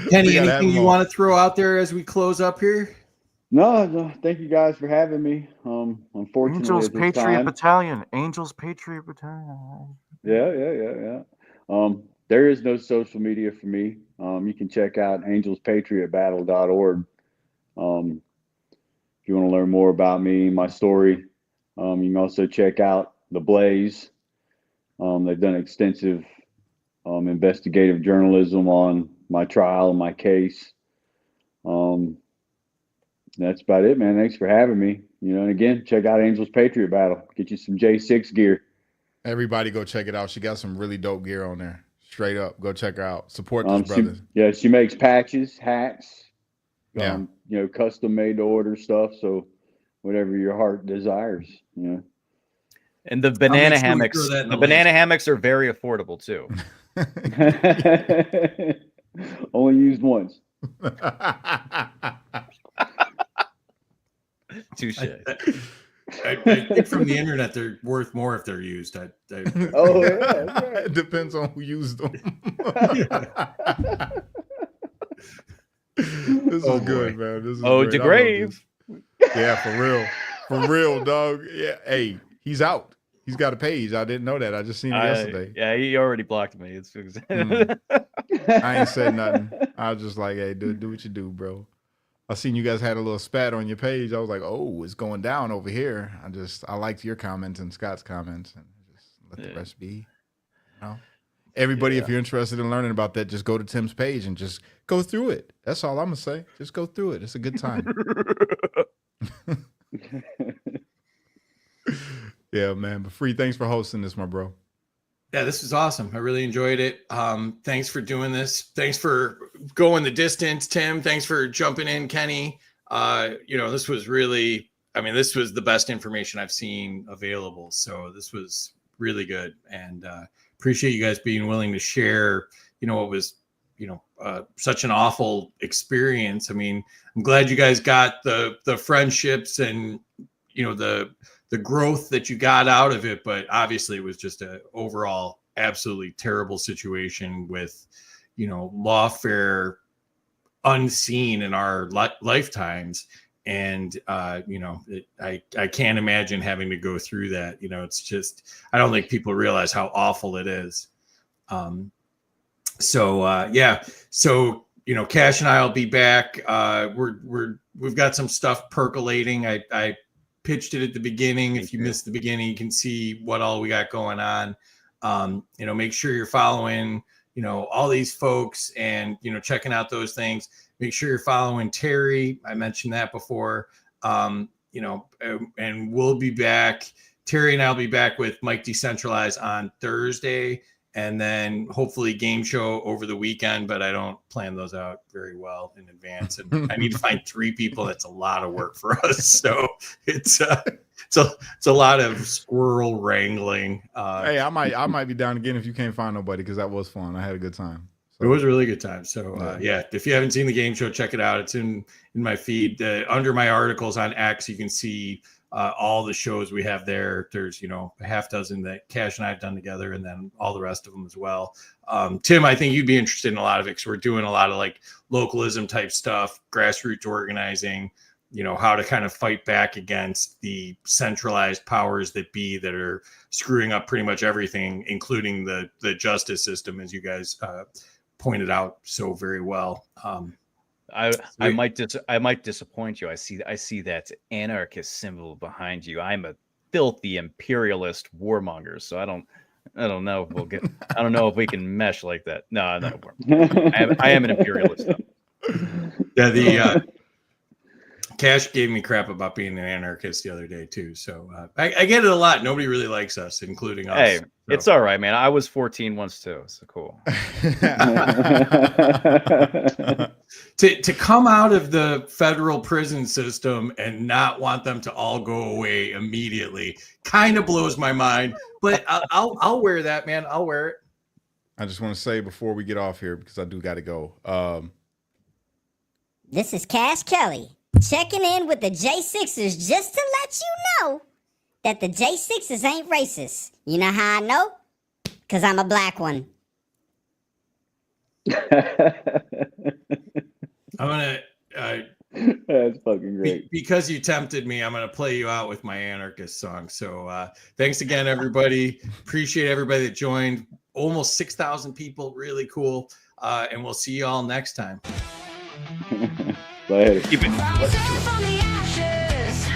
Kenny, We gotta have anything them you all. want to throw out there as we close up here? No, thank you guys for having me. Unfortunately, at this time, Battalion. Angels Patriot Battalion. yeah. There is no social media for me. You can check out angelspatriotbattle.org. If you want to learn more about me, my story, you can also check out The Blaze. They've done extensive investigative journalism on my trial and my case. That's about it, man. Thanks for having me. And again, check out Angels Patriot Battle. Get you some J6 gear. Everybody go check it out. She got some really dope gear on there. Straight up. Go check her out. Support this brother. She makes patches, hats, Yeah. custom made to order stuff. So whatever your heart desires, And the banana make sure we hammocks. throw that in The the banana hammocks are very affordable too. Only used once. Touche. I think from the internet they're worth more if they're used. Oh yeah, that's right. It depends on who used them. This is good, man. This is great. I love DeGrave. this. Yeah, for real, dog. Yeah, hey, he's out. He's got a page. I didn't know that. I just seen it yesterday. Yeah, he already blocked me. It's I ain't said nothing. I was just like, hey, do what you do, bro. I seen you guys had a little spat on your page. I was like, oh, it's going down over here. I liked your comments and Scott's comments, and just let the rest be. Everybody, if you're interested in learning about that, just go to Tim's page and just go through it. That's all I'm gonna say. Just go through it. It's a good time. Yeah, man. But Free, thanks for hosting this, my bro. Yeah, this was awesome. I really enjoyed it. Thanks for doing this. Thanks for going the distance, Tim. Thanks for jumping in, Kenny. This was really, this was the best information I've seen available. So this was really good. And appreciate you guys being willing to share, what was, such an awful experience. I'm glad you guys got the friendships and, the growth that you got out of it, but obviously it was just an overall absolutely terrible situation with, lawfare unseen in our lifetimes. And, I can't imagine having to go through that. It's just, I don't think people realize how awful it is. So Cash and I will be back. We've got some stuff percolating. I pitched it at the beginning. If you missed the beginning, you can see what all we got going on. Make sure you're following, all these folks and, checking out those things. Make sure you're following Terry. I mentioned that before. And we'll be back. Terry and I'll be back with Mike Decentralized on Thursday, and then hopefully game show over the weekend, but I don't plan those out very well in advance. And I need to find 3 people. That's a lot of work for us. So it's a lot of squirrel wrangling. Hey, I might be down again if you can't find nobody, because that was fun. I had a good time. So. It was a really good time. So if you haven't seen the game show, check it out. It's in my feed. Under my articles on X, you can see all the shows we have there. There's, a half dozen that Cash and I have done together, and then all the rest of them as well. Tim, I think you'd be interested in a lot of it, because we're doing a lot of like localism type stuff, grassroots organizing, how to kind of fight back against the centralized powers that be that are screwing up pretty much everything, including the justice system, as you guys pointed out so very well. I might disappoint you. I see that anarchist symbol behind you. I'm a filthy imperialist warmonger, so I don't know if we'll get. I don't know if we can mesh like that. No, I'm not a warmonger. I am an imperialist. Yeah, Cash gave me crap about being an anarchist the other day too. So I get it a lot. Nobody really likes us, including us. Hey, so. It's all right, man. I was 14 once too, so cool. To come out of the federal prison system and not want them to all go away immediately kind of blows my mind. But I'll wear that, man. I'll wear it. I just want to say before we get off here, because I do got to go. This is Cash Kelly checking in with the J6ers just to let you know that the J6s ain't racist. You know how I know? Because I'm a black one. I'm gonna That's fucking great. because you tempted me, I'm gonna play you out with my anarchist song. So thanks again, everybody. Appreciate everybody that joined. Almost 6,000 people, really cool. And we'll see you all next time. Later. Keep it. From the ashes,